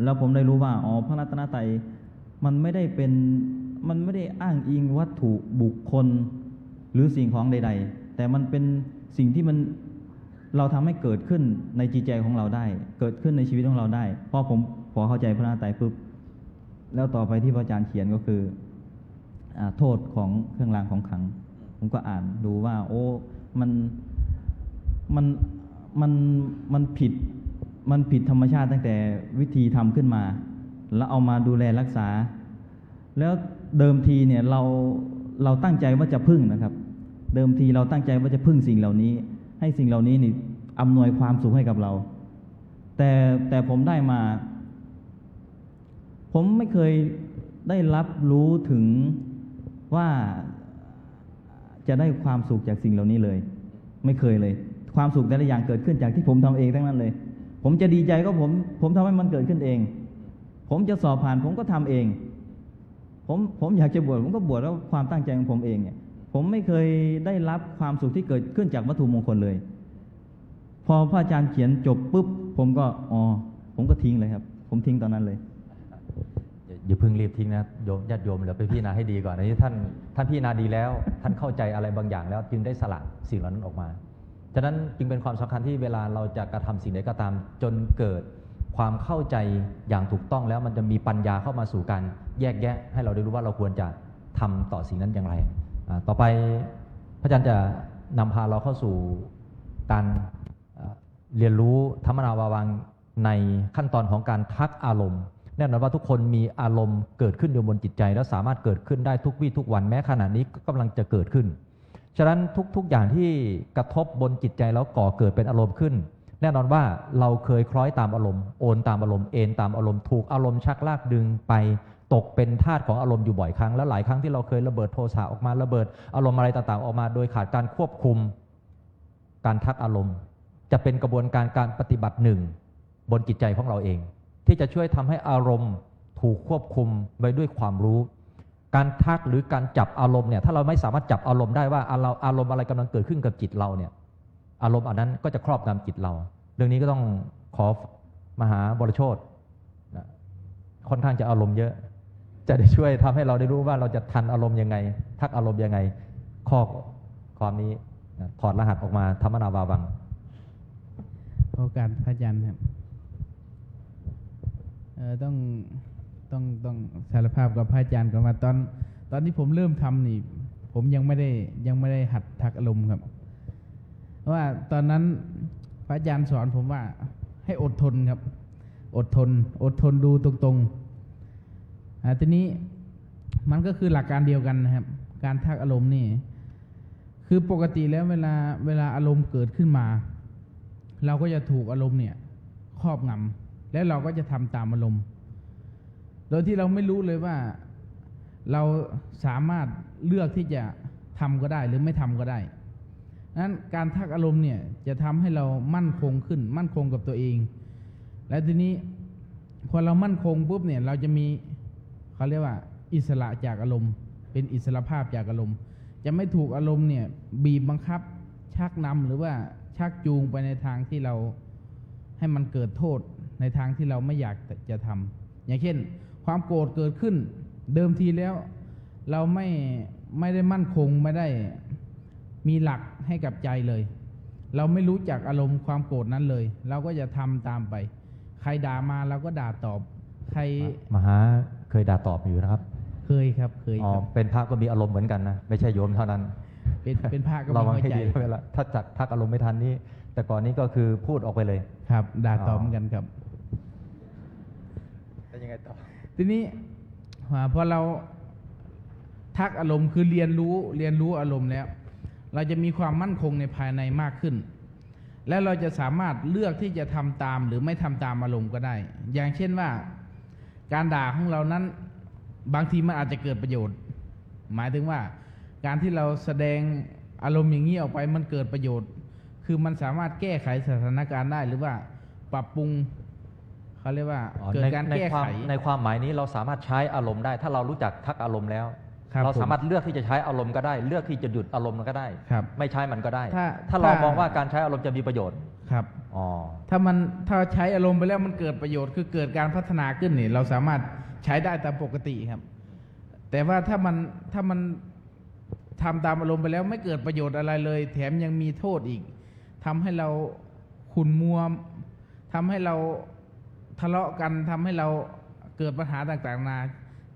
แล้วผมได้รู้ว่าพระรัตนตรัยมันไม่ได้อ้างอิงวัตถุบุคคลหรือสิ่งของใดๆแต่มันเป็นสิ่งที่เราทำให้เกิดขึ้นในจิตใจของเราได้เกิดขึ้นในชีวิตของเราได้พอเข้าใจพระรัตนตรัยปุ๊บแล้วต่อไปที่พระอาจารย์เขียนก็คือโทษของเครื่องรางของขลังผมก็อ่านดูว่ามันผิดธรรมชาติตั้งแต่วิธีทำขึ้นมาแล้วเอามาดูแลรักษาแล้วเดิมทีเนี่ยเราตั้งใจว่าจะพึ่งนะครับเดิมทีเราตั้งใจว่าจะพึ่งสิ่งเหล่านี้ให้สิ่งเหล่านี้นี่อำนวยความสุขให้กับเราแต่ผมได้มาผมไม่เคยได้รับรู้ถึงว่าจะได้ความสุขจากสิ่งเหล่านี้เลยไม่เคยเลยความสุขแต่ละอย่างเกิดขึ้นจากที่ผมทำเองทั้งนั้นเลยผมจะดีใจก็ผมทำให้มันเกิดขึ้นเองผมจะสอบผ่านผมก็ทำเองผมอยากจะบวชผมก็บวชแล้วความตั้งใจของผมเองเนี่ยผมไม่เคยได้รับความสุขที่เกิดขึ้นจากวัตถุมงคลเลยพอพระอาจารย์เขียนจบปุ๊บผมก็ทิ้งเลยครับผมทิ้งตอนนั้นเลยอย่าเพิ่งรีบทิ้งนะโยมญาติโยมเดี๋ยวไปพิจารณาให้ดีก่อนอันนี้ท่านพิจารณาดีแล้วท่านเข้าใจอะไรบางอย่างแล้วจึงได้สละสิ่งเหล่านั้นออกมา ฉะนั้นจึงเป็นความสำคัญที่เวลาเราจะกระทำสิ่งใดก็ตามจนเกิดความเข้าใจอย่างถูกต้องแล้วมันจะมีปัญญาเข้ามาสู่การแยกแยะให้เราได้รู้ว่าเราควรจะทำต่อสิ่งนั้นอย่างไรต่อไปพระอาจารย์จะนำพาเราเข้าสู่การเรียนรู้ธรรมนาวาวังในขั้นตอนของการทักอารมณ์แน่นอนว่าทุกคนมีอารมณ์เกิดขึ้นอยู่บนจิตใจแล้วสามารถเกิดขึ้นได้ทุกวี่ทุกวันแม้ขณะนี้ก็กำลังจะเกิดขึ้นฉะนั้นทุกอย่างที่กระทบบนจิตใจแล้วก่อเกิดเป็นอารมณ์ขึ้นแน่นอนว่าเราเคยคล้อยตามอารมณ์โอนตามอารมณ์เอ็นตามอารมณ์ถูกอารมณ์ชักลากดึงไปตกเป็นทาสของอารมณ์อยู่บ่อยครั้งและหลายครั้งที่เราเคยระเบิดโทสะออกมาระเบิดอารมณ์อะไรต่างๆออกมาโดยขาดการควบคุมการทักอารมณ์จะเป็นกระบวนการปฏิบัติหนึ่งบนจิตใจของเราเองที่จะช่วยทำให้อารมณ์ถูกควบคุมไว้ด้วยความรู้การทักหรือการจับอารมณ์เนี่ยถ้าเราไม่สามารถจับอารมณ์ได้ว่าอารมณ์อะไรกำลังเกิดขึ้นกับจิตเราเนี่ยอารมณ์อันนั้นก็จะครอบงำจิตเราเรื่องนี้ก็ต้องขอมหาบรโชติค่อนข้างจะอารมณ์เยอะจะได้ช่วยทำให้เราได้รู้ว่าเราจะทันอารมณ์ยังไงทักอารมณ์ยังไงข้อความนี้ถอดรหัสออกมาธรรมนาวาวังโอกาสพระอาจารย์ครับต้องสารภาพกับพระอาจารย์ก่อนว่าตอนที่ผมเริ่มทำนี่ผมยังไม่ได้หัดทักอารมณ์ครับเพราะว่าตอนนั้นพระอาจารย์สอนผมว่าให้อดทนครับอดทนดูตรงๆทีนี้มันก็คือหลักการเดียวกันนะครับการทักอารมณ์นี่คือปกติแล้วเวลาอารมณ์เกิดขึ้นมาเราก็จะถูกอารมณ์เนี่ยครอบงำแล้วเราก็จะทำตามอารมณ์โดยที่เราไม่รู้เลยว่าเราสามารถเลือกที่จะทำก็ได้หรือไม่ทำก็ได้นั้นการทักอารมณ์เนี่ยจะทำให้เรามั่นคงขึ้นมั่นคงกับตัวเองและทีนี้พอเรามั่นคงปุ๊บเนี่ยเราจะมีเขาเรียกว่าอิสระจากอารมณ์เป็นอิสระภาพจากอารมณ์จะไม่ถูกอารมณ์เนี่ยบีบบังคับชักนำหรือว่าชักจูงไปในทางที่เราให้มันเกิดโทษในทางที่เราไม่อยากจะทำอย่างเช่นความโกรธเกิดขึ้นเดิมทีแล้วเราไม่ได้มั่นคงไม่ได้มีหลักให้กับใจเลยเราไม่รู้จักอารมณ์ความโกรธนั้นเลยเราก็จะทำตามไปใครด่ามาเราก็ด่าตอบใครมหาเคยด่าตอบอยู่นะครับเคยครับเป็นพระก็มีอารมณ์เหมือนกันนะไม่ใช่โยมเท่านั้นเป็นพระก็มีหัวใจเวลาถ้าจักทักอารมณ์ไม่ทันนี้แต่ก่อนนี้ก็คือพูดออกไปเลยครับด่าตอบเหมือนกันครับแล้วยังไงต่อทีนี้พอเราทักอารมณ์คือเรียนรู้อารมณ์แล้วเราจะมีความมั่นคงในภายในมากขึ้นและเราจะสามารถเลือกที่จะทำตามหรือไม่ทำตามอารมณ์ก็ได้อย่างเช่นว่าการด่าของเรานั้นบางทีมันอาจจะเกิดประโยชน์หมายถึงว่าการที่เราแสดงอารมณ์อย่างนี้ออกไปมันเกิดประโยชน์คือมันสามารถแก้ไขสถานการณ์ได้หรือว่าปรับปรุงเขาเรียกว่าเกิดการแก้ไขในความหมายนี้เราสามารถใช้อารมณ์ได้ถ้าเรารู้จักทักอารมณ์แล้วเราสามารถเลือกที่จะใช้อารมณ์ก็ได้เลือกที่จะหยุดอารมณ์ก็ได้ไม่ใช้มันก็ได้ถ้าเรามองว่าการใช้อารมณ์จะมีประโยชน์ครับถ้าใช้อารมณ์ไปแล้วมันเกิดประโยชน์คือเกิดการพัฒนาขึ้นนี่เราสามารถใช้ได้ตามปกติครับแต่ว่าถ้ามันทำตามอารมณ์ไปแล้วไม่เกิดประโยชน์อะไรเลยแถมยังมีโทษอีกทำให้เราขุ่นมัวทำให้เราทะเลาะกันทำให้เราเกิดปัญหาต่างๆนา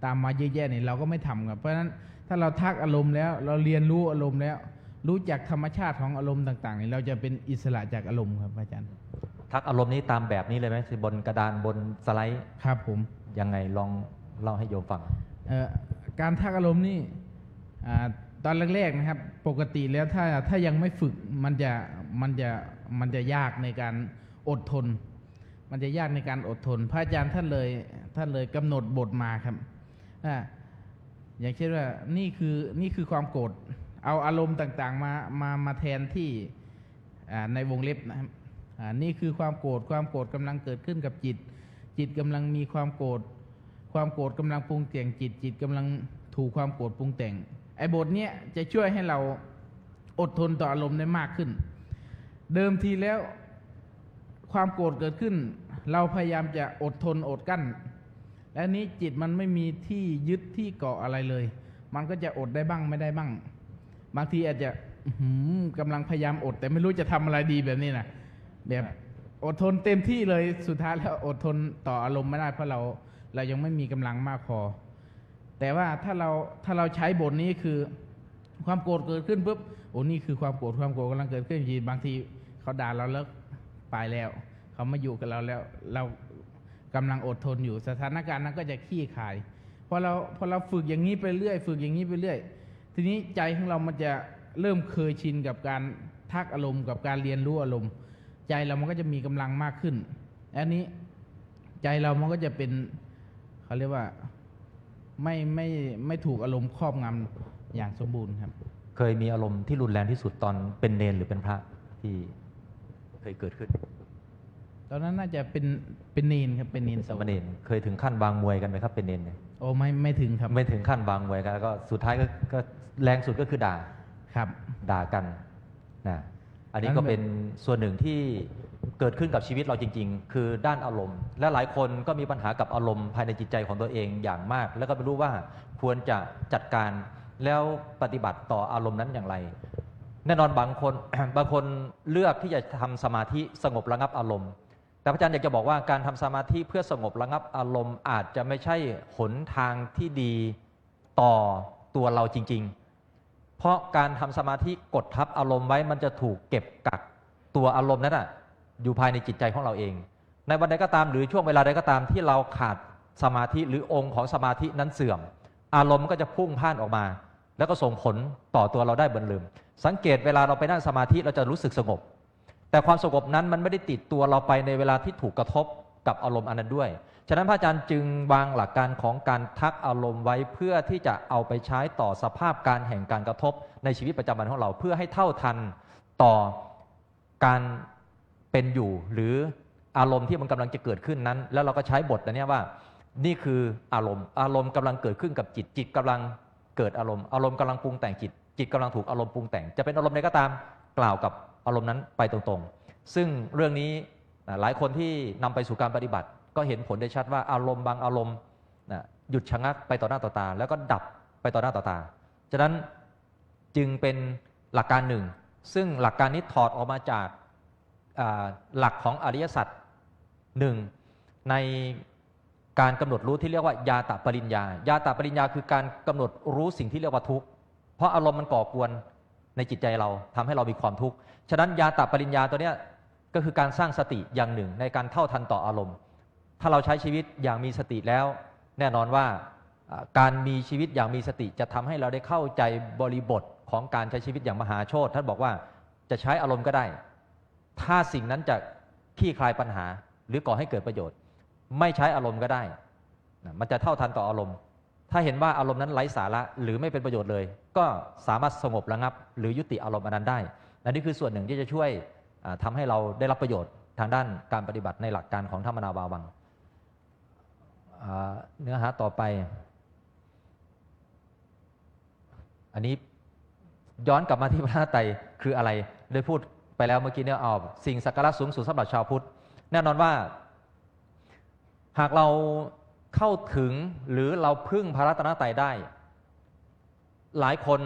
ตามมาเยอะแยะนี่เราก็ไม่ทำครับเพราะฉะนั้นถ้าเราทักอารมณ์แล้วเราเรียนรู้อารมณ์แล้วรู้จักธรรมชาติของอารมณ์ต่างๆนี่เราจะเป็นอิสระจากอารมณ์ครับอาจารย์ทักอารมณ์นี้ตามแบบนี้เลยไหมบนกระดานบนสไลด์ครับผมยังไงลองเล่าให้โยมฟังการทักอารมณ์นี่ตอนแรกๆนะครับปกติแล้วถ้ายังไม่ฝึกมันจะยากในการอดทนมันจะยากในการอดทนพระอาจารย์ท่านเลยกำหนดบทมาครับอย่างเช่นว่านี่คือความโกรธเอาอารมณ์ต่างๆมาแทนที่ในวงเล็บนะครับนี่คือความโกรธกำลังเกิดขึ้นกับจิตกำลังมีความโกรธกำลังปรุงแต่งจิตกำลังถูกความโกรธปรุงแต่งไอ้บทเนี้ยจะช่วยให้เราอดทนต่ออารมณ์ได้มากขึ้นเดิมทีแล้วความโกรธเกิดขึ้นเราพยายามจะอดทนอดกั้นและนี้จิตมันไม่มีที่ยึดที่เกาะอะไรเลยมันก็จะอดได้บ้างไม่ได้บ้างบางทีอาจจะ กำลังพยายามอด แต่ไม่รู้จะทำอะไรดีแบบนี้นะแบบอดทนเต็มที่เลยสุดท้ายแล้วอดทนต่ออารมณ์ไม่ได้เพราะเรายังไม่มีกำลังมากพอแต่ว่าถ้าเราใช้บทนี้คือความโกรธเกิดขึ้นปุ๊บโอ้นี่คือความโกรธกำลังเกิดขึ้นจริงบางทีเขาด่าเราแล้วไปแล้วเขาไม่อยู่กับเราแล้วเรากำลังอดทนอยู่สถานการณ์นั้นก็จะขี้คายพอเราฝึกอย่างนี้ไปเรื่อยฝึกอย่างนี้ไปเรื่อยทีนี้ใจของเรามันจะเริ่มเคยชินกับการทักอารมณ์กับการเรียนรู้อารมณ์ใจเรามันก็จะมีกำลังมากขึ้นอันนี้ใจเรามันก็จะเป็นเขาเรียกว่าไม่ถูกอารมณ์ครอบงำอย่างสมบูรณ์ครับเคยมีอารมณ์ที่รุนแรงที่สุดตอนเป็นเนรหรือเป็นพระที่เคยเกิดขึ้นตอนนั้นน่าจะเป็นเนรครับเป็นเนรสมณเณรเคยถึงขั้นวางมวยกันไหมครับเป็นเนรเนี่ยโอ้ไม่ถึงครับไม่ถึงขั้นวางมวยกันแล้วก็สุดท้ายก็แรงสุดก็คือด่าครับด่ากันนะอันนี้ก็เป็นส่วนหนึ่งที่เกิดขึ้นกับชีวิตเราจริงๆคือด้านอารมณ์และหลายคนก็มีปัญหากับอารมณ์ภายในจิตใจของตัวเองอย่างมากแล้วก็ไม่รู้ว่าควรจะจัดการแล้วปฏิบัติต่ออารมณ์นั้นอย่างไรแน่นอนบางคน บางคนเลือกที่จะทำสมาธิสงบระงับอารมณ์แต่พระอาจารย์อยากจะบอกว่าการทำสมาธิเพื่อสงบระงับอารมณ์อาจจะไม่ใช่หนทางที่ดีต่อตัวเราจริงๆเพราะการทำสมาธิกดทับอารมณ์ไว้มันจะถูกเก็บกักตัวอารมณ์นั้นอยู่ภายในจิตใจของเราเองในวันใดก็ตามหรือช่วงเวลาใดก็ตามที่เราขาดสมาธิหรือองค์ของสมาธินั้นเสื่อมอารมณ์ก็จะพุ่งพ่านออกมาแล้วก็ส่งผลต่อตัวเราได้เบิ่นลืมสังเกตเวลาเราไปนั่งสมาธิเราจะรู้สึกสงบแต่ความสงบนั้นมันไม่ได้ติดตัวเราไปในเวลาที่ถูกกระทบกับอารมณ์อันนั้นด้วยฉะนั้นพระอาจารย์จึงวางหลักการของการทักอารมณ์ไว้เพื่อที่จะเอาไปใช้ต่อสภาพการแห่งการกระทบในชีวิตประจำวันของเราเพื่อให้เท่าทันต่อการเป็นอยู่หรืออารมณ์ที่มันกำลังจะเกิดขึ้นนั้นแล้วเราก็ใช้บทอันนี้ว่านี่คืออารมณ์กำลังเกิดขึ้นกับจิตกำลังเกิดอารมณ์กำลังปรุงแต่งจิตกำลังถูกอารมณ์ปรุงแต่งจะเป็นอารมณ์ใดก็ตามกล่าวกับอารมณ์นั้นไปตรงๆซึ่งเรื่องนี้หลายคนที่นำไปสู่การปฏิบัติก็เห็นผลได้ชัดว่าอารมณ์บางอารมณ์หยุดชะงักไปต่อหน้าต่อตาแล้วก็ดับไปต่อหน้าต่อตาฉะนั้นจึงเป็นหลักการหนึ่งซึ่งหลักการนี้ถอดออกมาจากหลักของอริยสัจหนึ่งในการกำหนดรู้ที่เรียกว่ายาตปริญญายาตปริญญาคือการกำหนดรู้สิ่งที่เรียกว่าทุกข์เพราะอารมณ์มันก่อกวนในจิตใจเราทำให้เรามีความทุกข์ฉะนั้นยาตปริญญาตัวนี้ก็คือการสร้างสติอย่างหนึ่งในการเท่าทันต่ออารมณ์ถ้าเราใช้ชีวิตอย่างมีสติแล้วแน่นอนว่าการมีชีวิตอย่างมีสติจะทำให้เราได้เข้าใจบริบทของการใช้ชีวิตอย่างมหาโชติท่านบอกว่าจะใช้อารมณ์ก็ได้ถ้าสิ่งนั้นจะคลี่คลายปัญหาหรือก่อให้เกิดประโยชน์ไม่ใช้อารมณ์ก็ได้มันจะเท่าทันต่ออารมณ์ถ้าเห็นว่าอารมณ์นั้นไร้สาระหรือไม่เป็นประโยชน์เลยก็สามารถสงบระงับหรือยุติอารมณ์อันนั้นได้และนี่คือส่วนหนึ่งที่จะช่วยทำให้เราได้รับประโยชน์ทางด้านการปฏิบัติในหลักการของธรรมนาวาวังเนื้อหาต่อไปอันนี้ย้อนกลับมาที่พระไตรคืออะไรได้พูดไปแล้วเมื่อกี้เนี่ยสิ่งสักการะสูงสุดสำหรับชาวพุทธแน่นอนว่าหากเราเข้าถึงหรือเราพึ่งพระรัตนตรัยได้หลายคน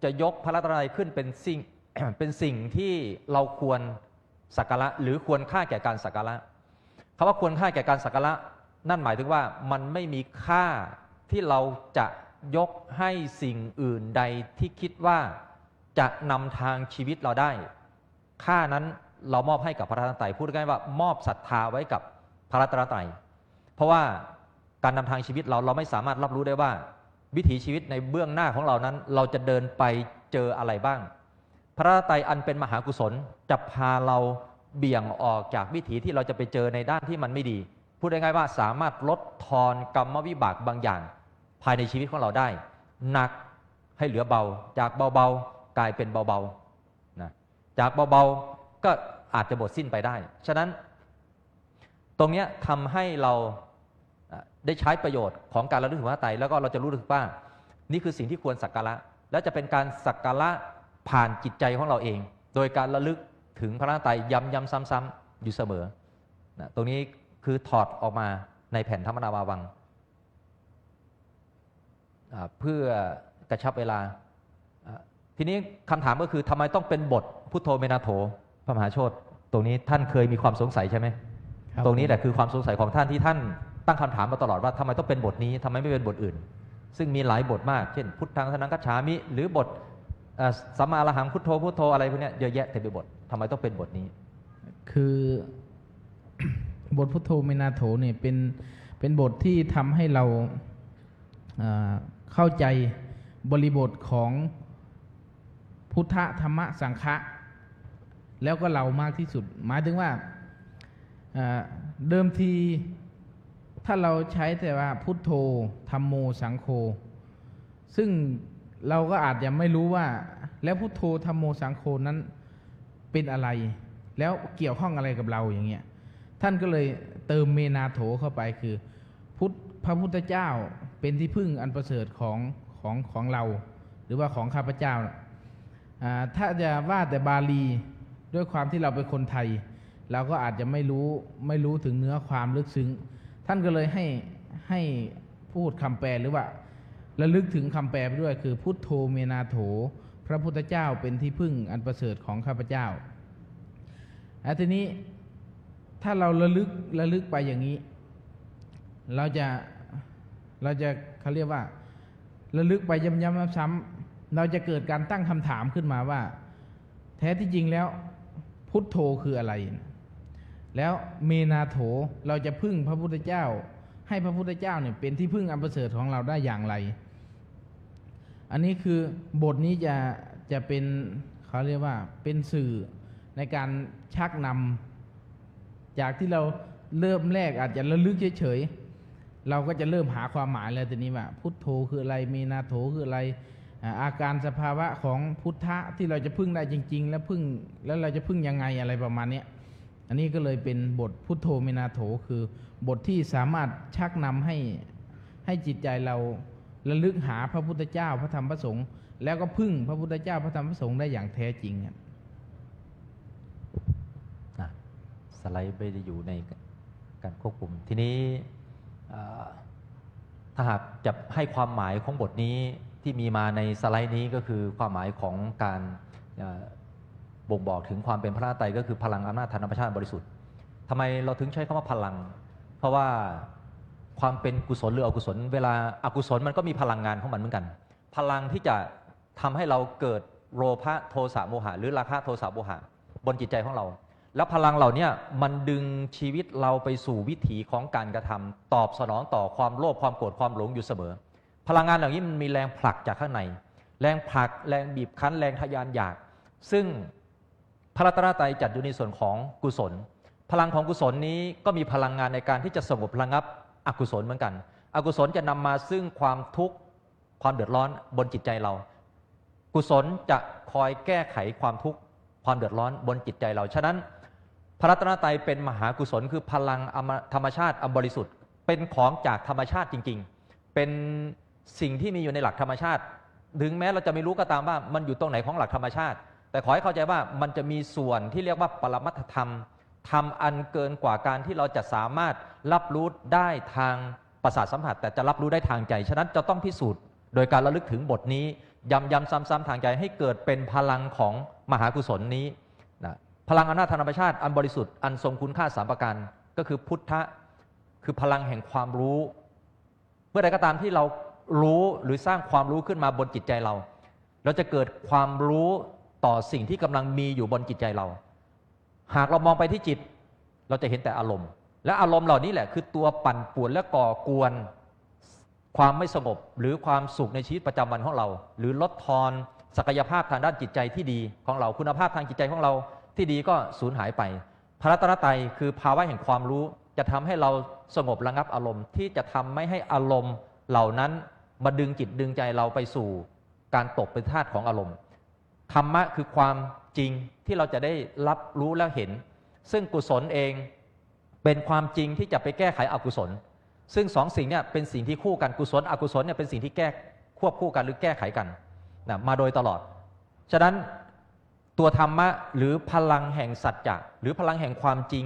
จะยกพระรัตนตรัยขึ้นเป็นสิ่ง เป็นสิ่งที่เราควรสักการะหรือควรค่าแก่การสักการะคำว่าควรค่าแก่การสักการะนั่นหมายถึงว่ามันไม่มีค่าที่เราจะยกให้สิ่งอื่นใดที่คิดว่าจะนำทางชีวิตเราได้ค่านั้นเรามอบให้กับพระรัตนตรัยพูดง่ายๆว่ามอบศรัทธาไว้กับพระรัตนตรัยเพราะว่าการนำทางชีวิตเราไม่สามารถรับรู้ได้ว่าวิถีชีวิตในเบื้องหน้าของเรานั้นเราจะเดินไปเจออะไรบ้างพระรัตนตรัยอันเป็นมหากุศลจะพาเราเบี่ยงออกจากวิถีที่เราจะไปเจอในด้านที่มันไม่ดีพูดง่ายๆว่าสามารถลดทอนกรรมวิบากบางอย่างภายในชีวิตของเราได้หนักให้เหลือเบาจากเบาๆกลายเป็นเบาๆนะจากเบาๆก็อาจจะหมดสิ้นไปได้ฉะนั้นตรงนี้ทำให้เราได้ใช้ประโยชน์ของการระลึกถึงพระไตรแล้วก็เราจะรู้สึกว่านี่คือสิ่งที่ควรสักการะและจะเป็นการสักการะผ่านจิตใจของเราเองโดยการระลึกถึงพระไตรย้ำๆซ้ำๆอยู่เสมอนะตรงนี้คือถอดออกมาในแผ่นธรรมนาวาวังเพื่อกระชับเวลา ทีนี้คำถามก็คือทำไมต้องเป็นบทพุทโธเมนาโถพระมหาโชติตรงนี้ท่านเคยมีความสงสัยใช่ไหม ครับ ตรงนี้แหละคือความสงสัยของท่านที่ท่านตั้งคำถามมาตลอดว่าทำไมต้องเป็นบทนี้ทำไมไม่เป็นบทอื่น ซึ่งมีหลายบทมากเช่นพุทธังสนังคัจฉามิหรือบทสัมมาอรหังพุทโธพุทโธอะไรพวกนี้เยอะแยะเต็มไปหมดทำไมต้องเป็นบทนี้ คือ บทพุทโธเมนาโถเนี่ยเป็นบทที่ทำให้เราเข้าใจบริบทของพุทธธรรมสังฆะแล้วก็เรามากที่สุด หมายถึงว่าเดิมทีถ้าเราใช้แต่ว่าพุทโธธัมโมสังโฆซึ่งเราก็อาจจะไม่รู้ว่าแล้วพุทโธธัมโมสังโฆนั้นเป็นอะไรแล้วเกี่ยวข้องอะไรกับเราอย่างเงี้ยท่านก็เลยเติมเมนาโถเข้าไปคือพระพุทธเจ้าเป็นที่พึ่งอันประเสริฐของเราหรือว่าของข้าพเจ้าถ้าจะว่าแต่บาลีด้วยความที่เราเป็นคนไทยเราก็อาจจะไม่รู้ถึงเนื้อความลึกซึ้งท่านก็เลยให้พูดคำแปลหรือว่าระลึกถึงคำแปลไปด้วยคือพุทโธเมนาโถพระพุทธเจ้าเป็นที่พึ่งอันประเสริฐของข้าพเจ้าทีนี้ถ้าเราระลึกไปอย่างนี้เราจะเขาเรียกว่าระลึกไปย้ำๆซ้ำๆเราจะเกิดการตั้งคำถามขึ้นมาว่าแท้ที่จริงแล้วพุทโธคืออะไรแล้วเมนาโถเราจะพึ่งพระพุทธเจ้าให้พระพุทธเจ้าเนี่ยเป็นที่พึ่งอันประเสริฐของเราได้อย่างไรอันนี้คือบทนี้จะเป็นเขาเรียกว่าเป็นสื่อในการชักนำจากที่เราเริ่มแรกอาจจะระลึกเฉยๆเราก็จะเริ่มหาความหมายแล้วทีนี้ว่าพุทโธคืออะไรเมนาโถคืออะไรอาการสภาวะของพุทธะที่เราจะพึ่งได้จริงๆแล้วเราจะพึ่งยังไงอะไรประมาณนี้อันนี้ก็เลยเป็นบทพุทโธเมนาโถคือบทที่สามารถชักนำให้จิตใจเราระลึกหาพระพุทธเจ้าพระธรรมพระสงฆ์แล้วก็พึ่งพระพุทธเจ้าพระธรรมพระสงฆ์ได้อย่างแท้จริงสไลด์ไม่ได้อยู่ในการควบคุมทีนี้ถ้าหากจะให้ความหมายของบทนี้ที่มีมาในสไลด์นี้ก็คือความหมายของการบ่งบอกถึงความเป็นพระไตรก็คือพลังอำนาจธรรมชาติบริสุทธิ์ทำไมเราถึงใช้คำว่าพลังเพราะว่าความเป็นกุศลหรืออกุศลเวลาอกุศลมันก็มีพลังงานของมันเหมือนกันพลังที่จะทำให้เราเกิดโลภะโทสะโมหะหรือราคะโทสะโมหะบนจิตใจของเราแล้วพลังเหล่านี้มันดึงชีวิตเราไปสู่วิถีของการกระทำตอบสนองต่อความโลภความโกรธความหลงอยู่เสมอพลังงานเหล่านี้มันมีแรงผลักจากข้างในแรงผลักแรงบีบคั้นแรงทะยานอยากซึ่งพระรัตนตรัยจัดอยู่ในส่วนของกุศลพลังของกุศลนี้ก็มีพลังงานในการที่จะสงบระงับอกุศลเหมือนกันอกุศลจะนำมาซึ่งความทุกข์ความเดือดร้อนบนจิตใจเรากุศลจะคอยแก้ไขความทุกข์ความเดือดร้อนบนจิตใจเราฉะนั้นพระรัตนตรัยเป็นมหากุศลคือพลังธรรมชาติอันบริสุทธิ์เป็นของจากธรรมชาติจริงๆเป็นสิ่งที่มีอยู่ในหลักธรรมชาติถึงแม้เราจะไม่รู้ก็ตามว่ามันอยู่ตรงไหนของหลักธรรมชาติแต่ขอให้เข้าใจว่ามันจะมีส่วนที่เรียกว่าปรมัตถธรรมธรรมอันเกินกว่าการที่เราจะสามารถรับรู้ได้ทางประสาทสัมผัสแต่จะรับรู้ได้ทางใจฉะนั้นจะต้องพิสูจน์โดยการระลึกถึงบทนี้ย้ำซ้ำๆทางใจให้เกิดเป็นพลังของมหากุศลนี้นะพลังอำนาจธรรมชาติอันบริสุทธิ์อันทรงคุณค่า3ประการก็คือพุทธะคือพลังแห่งความรู้เมื่อใดก็ตามที่เรารู้หรือสร้างความรู้ขึ้นมาบนจิตใจเราจะเกิดความรู้ต่อสิ่งที่กำลังมีอยู่บนจิตใจเราหากเรามองไปที่จิตเราจะเห็นแต่อารมณ์และอารมณ์เหล่านี้แหละคือตัวปั่นป่วนและก่อกวนความไม่สงบหรือความสุขในชีวิตประจำวันของเราหรือลดทอนศักยภาพทางด้านจิตใจที่ดีของเราคุณภาพทางจิตใจของเราที่ดีก็สูญหายไปพระรัตนตรัยคือภาวะแห่งความรู้จะทำให้เราสงบระงับอารมณ์ที่จะทำไม่ให้อารมณ์เหล่านั้นมาดึงจิตดึงใจเราไปสู่การตกเป็นทาสของอารมณ์ธรรมะคือความจริงที่เราจะได้รับรู้และเห็นซึ่งกุศลเองเป็นความจริงที่จะไปแก้ไขอกุศลซึ่งสองสิ่งนี้เป็นสิ่งที่คู่กันกุศลอกุศลเนี่ยเป็นสิ่งที่ควบคู่กันหรือแก้ไขกันนะมาโดยตลอดฉะนั้นตัวธรรมะหรือพลังแห่งสัจจะหรือพลังแห่งความจริง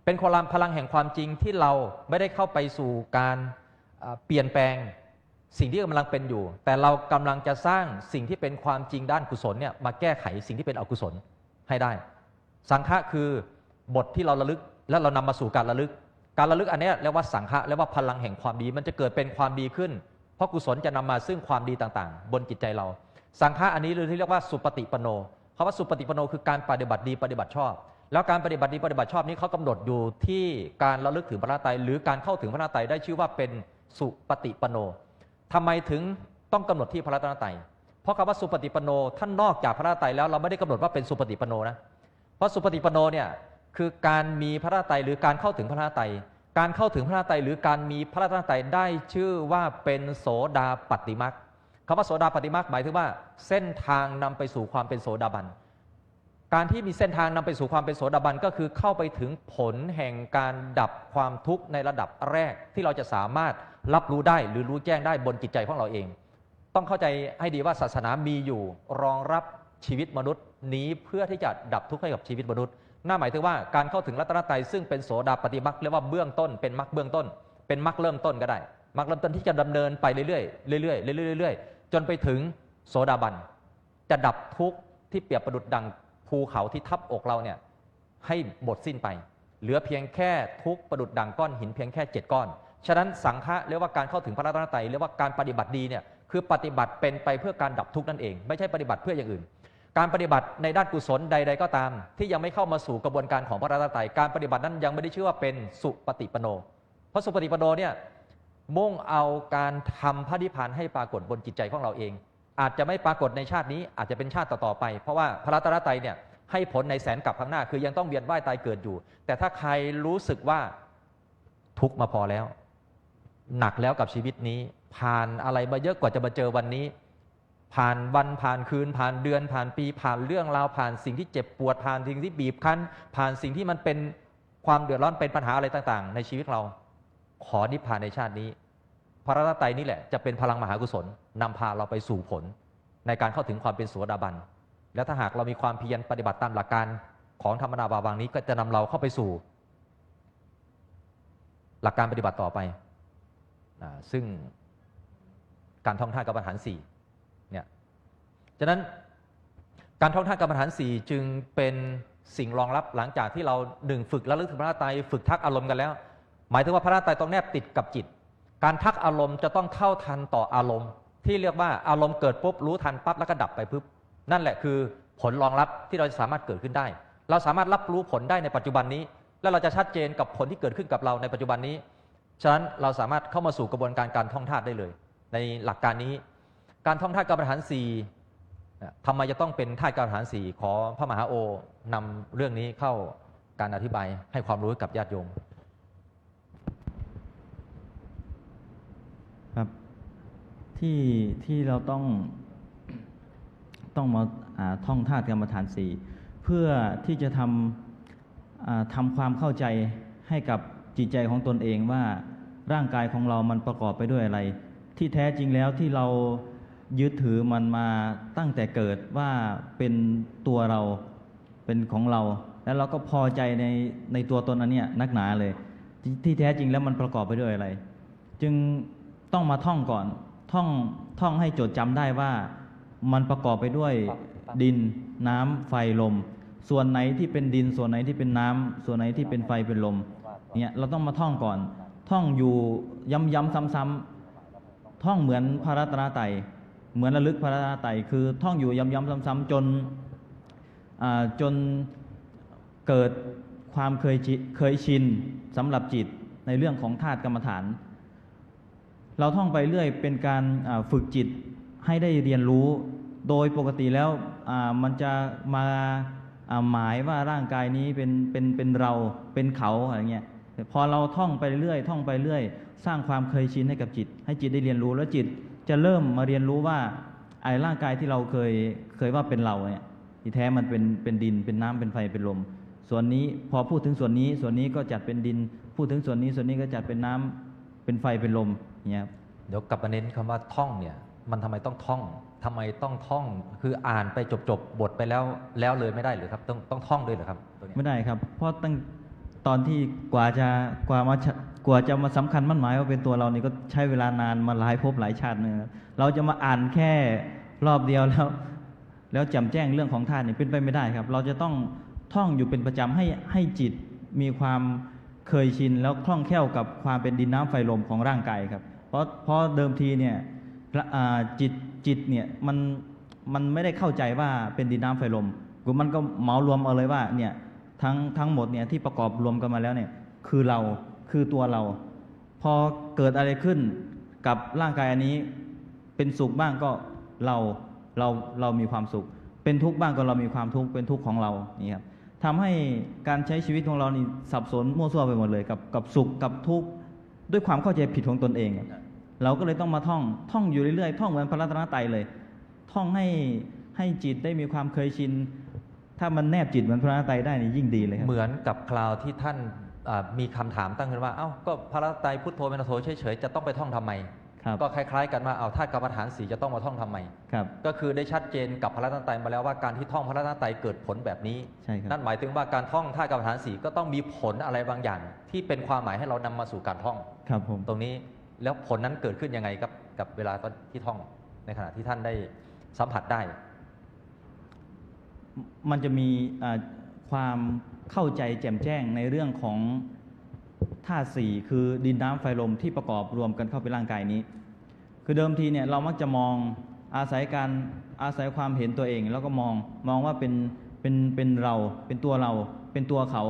เป็นพลังแห่งความจริงที่เราไม่ได้เข้าไปสู่การเปลี่ยนแปลง สิ่งที่กำลังเป็นอยู่ แต่เรากำลังจะสร้างสิ่งที่เป็นความจริงด้านกุศลเนี่ยมาแก้ไขสิ่งที่เป็นอกุศลให้ได้สังฆะคือบทที่เราระลึกและเรานำมาสู่การระลึกอันนี้เรียกว่าสังฆะเรียกว่าพลังแห่งความดีมันจะเกิดเป็นความดีขึ้นเพราะกุศลจะนำมาซึ่งความดีต่างๆบนจิตใจเราสังฆะอันนี้ที่เรียกว่าสุปฏิปันโนคำว่าสุปฏิปันโนคือการปฏิบัติดีปฏิบัติชอบแล้วการปฏิบัติดีปฏิบัติชอบนี้เขากำหนดอยู่ที่การระลึกถึงพระรัตนตรัยหรือการเข้าถึงพระรัตนตรัยได้ชื่อว่าเป็นสุปฏิปันโนทำไมถึงต้องกำหนดที่พระรัตนตรัยเพราะคำว่าสุปฏิปันโนท่านนอกจากพระรัตนตรัยแล้วเราไม่ได้กำหนดว่าเป็นสุปฏิปันโนนะเพราะสุปฏิปันโนเนี่ยคือการมีพระรัตนตรัยหรือการเข้าถึงพระรัตนตรัยการเข้าถึงพระรัตนตรัยหรือการมีพระรัตนตรัยได้ชื่อว่าเป็นโสดาปัตติมรรคคำว่าโสดาปัตติมรรคหมายถึงว่าเส้นทางนำไปสู่ความเป็นโสดาบันการที่มีเส้นทางนำไปสู่ความเป็นโสดาบันก็คือเข้าไปถึงผลแห่งการดับความทุกข์ในระดับแรกที่เราจะสามารถรับรู้ได้หรือรู้แจ้งได้บนจิตใจของเราเองต้องเข้าใจให้ดีว่าศาสนามีอยู่รองรับชีวิตมนุษย์นี้เพื่อที่จะดับทุกข์ให้กับชีวิตมนุษย์น่าหมายถึงว่าการเข้าถึงรัตนตรัยซึ่งเป็นโสดาปัตติมรรคเรียกว่าเบื้องต้นเป็นมรรคเบื้องต้นเป็นมรรคเริ่มต้นก็ได้มรรคเริ่มต้นที่จะดำเนินไปเรื่อยๆเรื่อยๆเรื่อยๆจนไปถึงโสดาบันจะดับทุกข์ที่เปรียบประดุจดังภูเขาที่ทับอกเราเนี่ยให้หมดสิ้นไปเหลือเพียงแค่ทุกข์ประดุจดังก้อนหินเพียงแค่7ก้อนฉะนั้นสังฆะเรียกว่าการเข้าถึงพระรัตนตรัยเรียกว่าการปฏิบัติดีเนี่ยคือปฏิบัติเป็นไปเพื่อการดับทุกข์นั่นเองไม่ใช่ปฏิบัติเพื่ออย่างอื่นการปฏิบัติในด้านกุศลใดๆก็ตามที่ยังไม่เข้ามาสู่กระบวนการของพระรัตนตรัยการปฏิบัตินั้นยังไม่ได้ชื่อว่าเป็นสุปฏิปันโนเพราะสุปฏิปันโนเนี่ยมุ่งเอาการทำพระนิพพานให้ปรากฏบนจิตใจของเราเองอาจจะไม่ปรากฏในชาตินี้อาจจะเป็นชาติต่อๆไปเพราะว่าพระรัตนตรัยเนี่ยให้ผลในแสนกลับข้างหน้าคือยังต้องเวียนว่ายตายเกิดอยู่แต่ถ้าใครรู้สึกว่าทุกข์มาพอแล้วหนักแล้วกับชีวิตนี้ผ่านอะไรมาเยอะกว่าจะมาเจอวันนี้ผ่านวันผ่านคืนผ่านเดือนผ่านปีผ่านเรื่องราวผ่านสิ่งที่เจ็บปวดผ่านสิ่งที่บีบคั้นผ่านสิ่งที่มันเป็นความเดือดร้อนเป็นปัญหาอะไรต่างๆในชีวิตเราขอนิพพานในชาตินี้พระรัตนตรัยนี่แหละจะเป็นพลังมหากุศลนำพาเราไปสู่ผลในการเข้าถึงความเป็นโสดาบันและถ้าหากเรามีความเพียรปฏิบัติตามหลักการของธรรมนาบาวังนี้ก็จะนำเราเข้าไปสู่หลักการปฏิบัติต่อไปซึ่งการท่องธาตุกรรมฐาน4เนี่ยฉะนั้นการท่องธาตุกรรมฐาน4จึงเป็นสิ่งรองรับหลังจากที่เราฝึกระลึกถึงพระรัตนตรัยฝึกทักอารมณ์กันแล้วหมายถึงว่าพระรัตนตรัยต้องแนบติดกับจิตการทักอารมณ์จะต้องเท่าทันต่ออารมณ์ที่เรียกว่าอารมณ์เกิดปุ๊บรู้ทันปั๊บแล้วก็ดับไปปุ๊บนั่นแหละคือผลรองรับที่เราจะสามารถเกิดขึ้นได้เราสามารถรับรู้ผลได้ในปัจจุบันนี้และเราจะชัดเจนกับผลที่เกิดขึ้นกับเราในปัจจุบันนี้ฉะนั้นเราสามารถเข้ามาสู่กระบวนการการท่องธาตุได้เลยในหลักการนี้การท่องธาตุกรรมฐาน4ทำไมจะต้องเป็นธาตุกรรมฐาน4ขอพระมหาโอนำเรื่องนี้เข้าการอธิบายให้ความรู้กับญาติโยมครับที่เราต้องมาท่องธาตุกรรมฐาน4เพื่อที่จะทำความเข้าใจให้กับจิตใจของตนเองว่าร่างกายของเรามันประกอบไปด้วยอะไรที่แท้จริงแล้วที่เรายึดถือมันมาตั้งแต่เกิดว่าเป็นตัวเราเป็นของเราแล้วเราก็พอใจในตัวตนอันเนี้ยนักหนาเลยที่แท้จริงแล้วมันประกอบไปด้วยอะไรจึงต้องมาท่องก่อนท่องให้จดจำได้ว่ามันประกอบไปด้วยดินน้ำไฟลมส่วนไหนที่เป็นดินส่วนไหนที่เป็นน้ำส่วนไหนที่เป็นไฟเป็นลมเนี่ยเราต้องมาท่องก่อนท่องอยู่ย้ำๆซ้ำๆท่องเหมือนพระรัตนตรัยเหมือนระลึกพระรัตนตรัยคือท่องอยู่ย้ำๆซ้ำๆจนเกิดความเคยชินสำหรับจิตในเรื่องของธาตุกรรมฐานเราท่องไปเรื่อยเป็นการฝึกจิตให้ได้เรียนรู้โดยปกติแล้วมันจะมาหมายว่าร่างกายนี้เป็นเราเป็นเขาอะไรเงี้ยพอเราท่องไปเรื่อยท่องไปเรื่อยสร้างความเคยชินให้กับจิตให้จิตได้เรียนรู้แล้วจิตจะเริ่มมาเรียนรู้ว่าไอ้ร่างกายที่เราเคยว่าเป็นเราเนี่ยที่แท้มันเป็นดินเป็นน้ำเป็นไฟเป็นลมส่วนนี้พอพูดถึงส่วนนี้ก็จัดเป็นดินพูดถึงส่วนนี้ก็จัดเป็นน้ำเป็นไฟเป็นลมเนี่ยเดี๋ยวกลับมาเน้นคำว่าท่องเนี่ยมันทำไมต้องท่องทำไมต้องท่องคืออ่านไปจบบทไปแล้วเลยไม่ได้หรือครับต้องท่องด้วยเหรอครับไม่ได้ครับเพราะตั้งตอนที่ก กว่าจะมาสำคัญมั่นหมายว่าเป็นตัวเรานี่ก็ใช้เวลานานมาหลายภพหลายชาตินะครับเราจะมาอ่านแค่รอบเดียวแล้วแจ่มแจ้งเรื่องของธาตุนี่เป็นไปไม่ได้ครับ เราจะต้องท่องอยู่เป็นประจำให้จิตมีความเคยชินแล้วคล่องแคล่วกับความเป็นดินน้ำไฟลมของร่างกายครับเพราะเดิมทีเนี่ยจิตเนี่ยมันไม่ได้เข้าใจว่าเป็นดินน้ำไฟลมมันก็เหมารวมเอาเลยว่าเนี่ยทั้งหมดเนี่ยที่ประกอบรวมกันมาแล้วเนี่ยคือเราคือตัวเราพอเกิดอะไรขึ้นกับร่างกายอันนี้เป็นสุขบ้างก็เรามีความสุขเป็นทุกข์บ้างก็เรามีความทุกข์เป็นทุกข์ของเรานี่ครับทำให้การใช้ชีวิตของเรานี่สับสนมั่วซั่วไปหมดเลยกับสุขกับทุกข์ด้วยความเข้าใจผิดของตนเองเราก็เลยต้องมาท่องอยู่เรื่อยๆท่องเหมือนพระรัตนตรัยเลยท่องให้จิตได้มีความเคยชินถ้ามันแนบจิตเหมือนพระรัตนตรัยได้นี่ยิ่งดีเลยครับเหมือนกับคราวที่ท่านมีคำถามตั้งขึ้นว่าเอ้าก็พระรัตนตรัยพุทโธเมตโธเฉยๆจะต้องไปท่องทำไมก็คล้ายๆกันว่าเอาธาตุกรรมฐาน4จะต้องมาท่องทำไมก็คือได้ชัดเจนกับพระรัตนตรัยมาแล้วว่าการที่ท่องพระรัตนตรัยเกิดผลแบบนี้นั่นหมายถึงว่าการท่องธาตุกรรมฐาน4ก็ต้องมีผลอะไรบางอย่างที่เป็นความหมายให้เรานำมาสู่การท่องครับผมตรงนี้แล้วผลนั้นเกิดขึ้นยังไงกับเวลาตอนที่ท่องในขณะที่ท่านได้สัมผัสได้มันจะมีความเข้าใจแจ่มแจ้งในเรื่องของธาตุสี่คือดินน้ำไฟลมที่ประกอบรวมกันเข้าเป็นร่างกายนี้คือเดิมทีเนี่ยเรามักจะมองอาศัยความเห็นตัวเองแล้วก็มองว่าเป็นเราเป็นตัวเราเป็นตัวเขา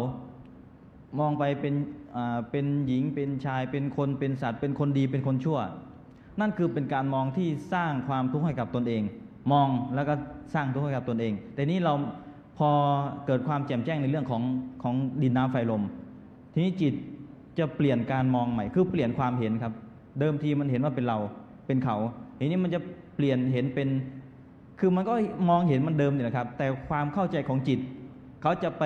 มองไปเป็นหญิงเป็นชายเป็นคนเป็นสัตว์เป็นคนดีเป็นคนชั่วนั่นคือเป็นการมองที่สร้างความทุกข์ให้กับตนเองมองแล้วก็สร้างทุกข์ให้กับตนเองแต่นี้เราพอเกิดความแจ่มแจ้งในเรื่องของดินน้ำไฟลมทีนี้จิตจะเปลี่ยนการมองใหม่คือเปลี่ยนความเห็นครับเดิมทีมันเห็นว่าเป็นเราเป็นเขาทีนี้มันจะเปลี่ยนเห็นเป็นคือมันก็มองเห็นมันเดิมนี่แหละครับแต่ความเข้าใจของจิตเขาจะไป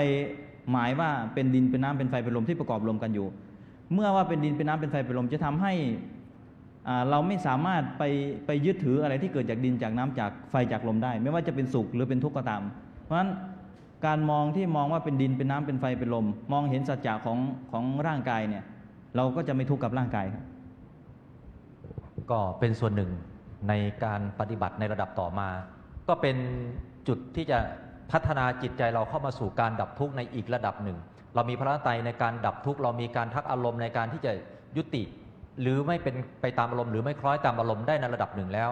หมายว่าเป็นดินเป็นน้ำเป็นไฟเป็นลมที่ประกอบรวมกันอยู่เมื่อว่าเป็นดินเป็นน้ำเป็นไฟเป็นลมจะทำให้เราไม่สามารถไปยึดถืออะไรที่เกิดจากดินจากน้ำจากไฟจากลมได้ไม่ว่าจะเป็นสุขหรือเป็นทุกข์ก็ตามเพราะฉะนั้นการมองว่าเป็นดินเป็นน้ำเป็นไฟเป็นลมมองเห็นสัจจะของร่างกายเนี่ยเราก็จะไม่ทุกข์กับร่างกายครับก็เป็นส่วนหนึ่งในการปฏิบัติในระดับต่อมาก็เป็นจุดที่จะพัฒนาจิตใจเราเข้ามาสู่การดับทุกข์ในอีกระดับหนึ่งเรามีพระรัตนตรัยในการดับทุกข์เรามีการทักอารมณ์ในการที่จะยุติหรือไม่เป็นไปตามอารมณ์หรือไม่คล้อยตามอารมณ์ได้ในระดับหนึ่งแล้ว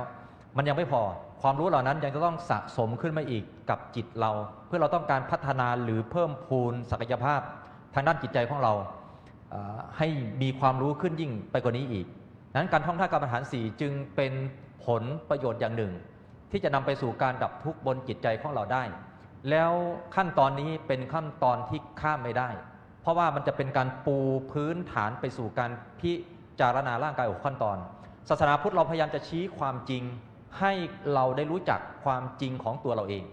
มันยังไม่พอความรู้เหล่านั้นยังจะต้องสะสมขึ้นมาอีกกับจิตเราเพื่อเราต้องการพัฒนาหรือเพิ่มพูนศักยภาพทางด้านจิตใจของเราให้มีความรู้ขึ้นยิ่งไปกว่านี้อีกนั้นการท่องธาตุกรรมฐาน4จึงเป็นผลประโยชน์อย่างหนึ่งที่จะนำไปสู่การดับทุกข์บนจิตใจของเราได้แล้วขั้นตอนนี้เป็นขั้นตอนที่ข้ามไม่ได้เพราะว่ามันจะเป็นการปูพื้นฐานไปสู่การพิจารณาร่างกาย6ขั้นตอนศาสนาพุทธเราพยายามจะชี้ความจริงให้เราได้รู้จักความจริงของตัวเราเอง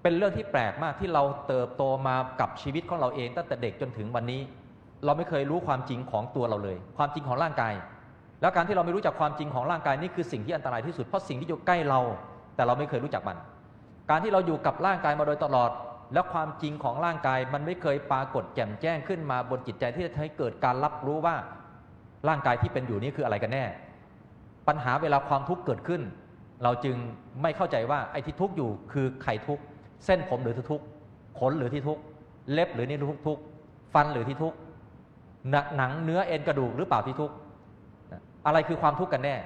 เป็นเรื่องที่แปลกมากที่เราเติบโตมากับชีวิตของเราเองตั้งแต่เด็กจนถึงวันนี้เราไม่เคยรู้ความจริงของตัวเราเลยความจริงของร่างกายแล้วการที่เราไม่รู้จักความจริงของร่างกายนี่คือสิ่งที่อันตรายที่สุดเพราะสิ่งที่อยู่ใกล้เราแต่เราไม่เคยรู้จักมันการที่เราอยู่กับร่างกายมาโดยตลอดแล้วความจริงของร่างกายมันไม่เคยปรากฏแจ่มแจ้งขึ้นมาบนจิตใจที่จะให้เกิดการรับรู้ว่าร่างกายที่เป็นอยู่นี้คืออะไรกันแน่ปัญหาเวลาความทุกข์เกิดขึ้นเราจึงไม่เข้าใจว่าไอ้ที่ทุกข์อยู่คือไขทุกข์เส้นผมหรือที่ทุกข์ขนหรือที่ทุกข์เล็บหรือนี่ทุกข์ฟันหรือที่ทุกข์หนังเนื้อเอ็นกระดูกหรือเปล่าที่ทุกข์อะไรคือความทุกข์กันแน่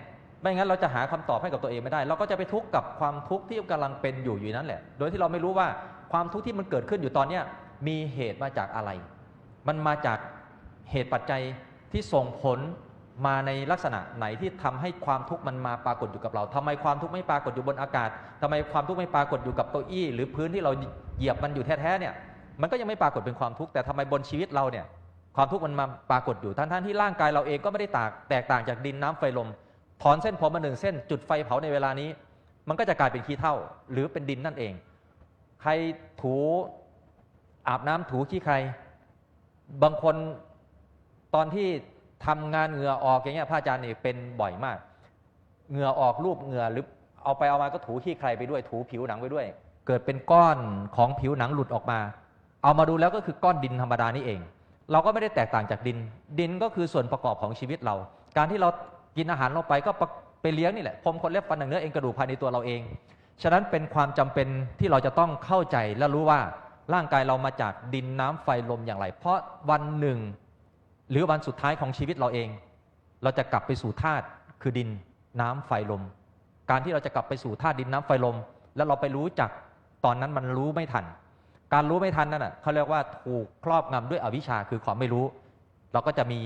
ไม่งั้นเราจะหาคำตอบให้กับตัวเองไม่ได้เราก็จะไปทุกข์กับความทุกข์ที่กำลังเป็นอยู่นั่นแหละโดยที่เราไม่รู้ว่าความทุกข์ที่มันเกิดขึ้นอยู่ตอนนี้มีเหตุมาจากอะไรมันมาจากเหตุปัจจัยที่ส่งผลมาในลักษณะไหนที่ทำให้ความทุกข์มันมาปรากฏอยู่กับเราทำไมความทุกข์ไม่ปรากฏอยู่บนอากาศทำไมความทุกข์ไม่ปรากฏอยู่กับเก้าอี้หรือพื้นที่เราเหยียบมันอยู่แท้ๆเนี่ยมันก็ยังไม่ปรากฏเป็นความทุกข์แต่ทำไมบนชีวิตเราเนี่ยความทุกข์มันมาปรากฏอยู่ทั้งที่ร่างกายเราเองก็ไม่ได้แตกต่างจากดินน้ำไฟลมถอนเส้นผมมา1 เส้นจุดไฟเผาในเวลานี้มันก็จะกลายเป็นขี้เถ้าหรือเป็นดินนั่นเองใครถูอาบน้ำถูขี้ใครบางคนตอนที่ทำงานเหงื่อออกอย่างเงี้ยพระอาจารย์นี่เป็นบ่อยมากเหงื่อออกรูปเหงื่อหรือเอาไปเอามาก็ถูขี้ใครไปด้วยถูผิวหนังไปด้วยเกิดเป็นก้อนของผิวหนังหลุดออกมาเอามาดูแล้วก็คือก้อนดินธรรมดานี่เอง เราก็ไม่ได้แตกต่างจากดิน ดินก็คือส่วนประกอบของชีวิตเรา การที่เรากินอาหารลงไปก็ไปเลี้ยงนี่แหละผมขนเล็บฟันหนังเนื้อเอ็นกระดูกภายในตัวเราเองฉะนั้นเป็นความจำเป็นที่เราจะต้องเข้าใจและรู้ว่าร่างกายเรามาจากดินน้ำไฟลมอย่างไรเพราะวันหนึ่งหรือวันสุดท้ายของชีวิตเราเองเราจะกลับไปสู่ธาตุคือดินน้ำไฟลมการที่เราจะกลับไปสู่ธาตุดินน้ำไฟลมแล้วเราไปรู้จักตอนนั้นมันรู้ไม่ทันการรู้ไม่ทันนั่นน่ะเขาเรียกว่าถูกครอบงำด้วยอวิชชาคือความไม่รู้เราก็จะมี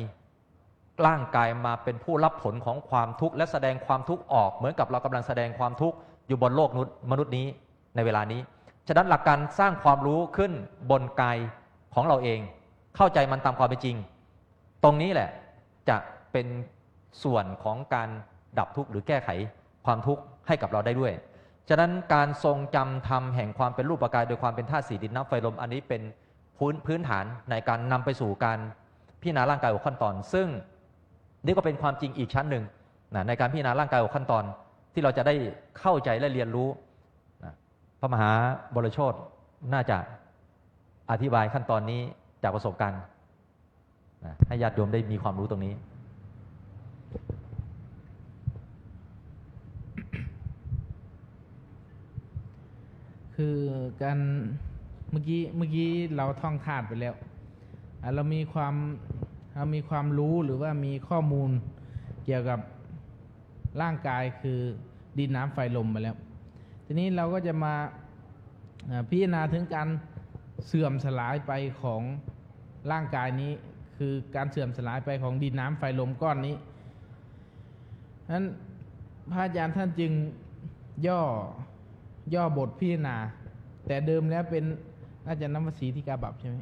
ร่างกายมาเป็นผู้รับผลของความทุกข์และแสดงความทุกข์ออกเหมือนกับเรากำลังแสดงความทุกข์อยู่บนโลกมนุษย์นี้ในเวลานี้ฉะนั้นหลักการสร้างความรู้ขึ้นบนกายของเราเองเข้าใจมันตามความเป็นจริงตรงนี้แหละจะเป็นส่วนของการดับทุกข์หรือแก้ไขความทุกข์ให้กับเราได้ด้วยฉะนั้นการทรงจำธรรมแห่งความเป็นรูปกายโดยความเป็นธาตุสี่ดินน้ำไฟลมอันนี้เป็นพื้นฐานในการนำไปสู่การพิจารณาร่างกายหัวขั้นตอนซึ่งนี่ก็เป็นความจริงอีกชั้นหนึ่งในการพิจารณาร่างกายหัวขั้นตอนที่เราจะได้เข้าใจและเรียนรู้พระมหาบรโชติน่าจะอธิบายขั้นตอนนี้จากประสบการณ์ให้ญาติโยมได้มีความรู้ตรงนี้คือการเมื่อกี้เราท่องธาตุไปแล้วเรามีความรู้หรือว่ามีข้อมูลเกี่ยวกับร่างกายคือดินน้ำไฟลมไปแล้วทีนี้เราก็จะมาพิจารณาถึงการเสื่อมสลายไปของร่างกายนี้คือการเสื่อมสลายไปของดินน้ำไฟลมก้อนนี้นั้นพระอาจารย์ท่านจึงย่อบทพิจารณาแต่เดิมแล้วเป็นน่าจะนวสีธิกาบัพใช่ไหม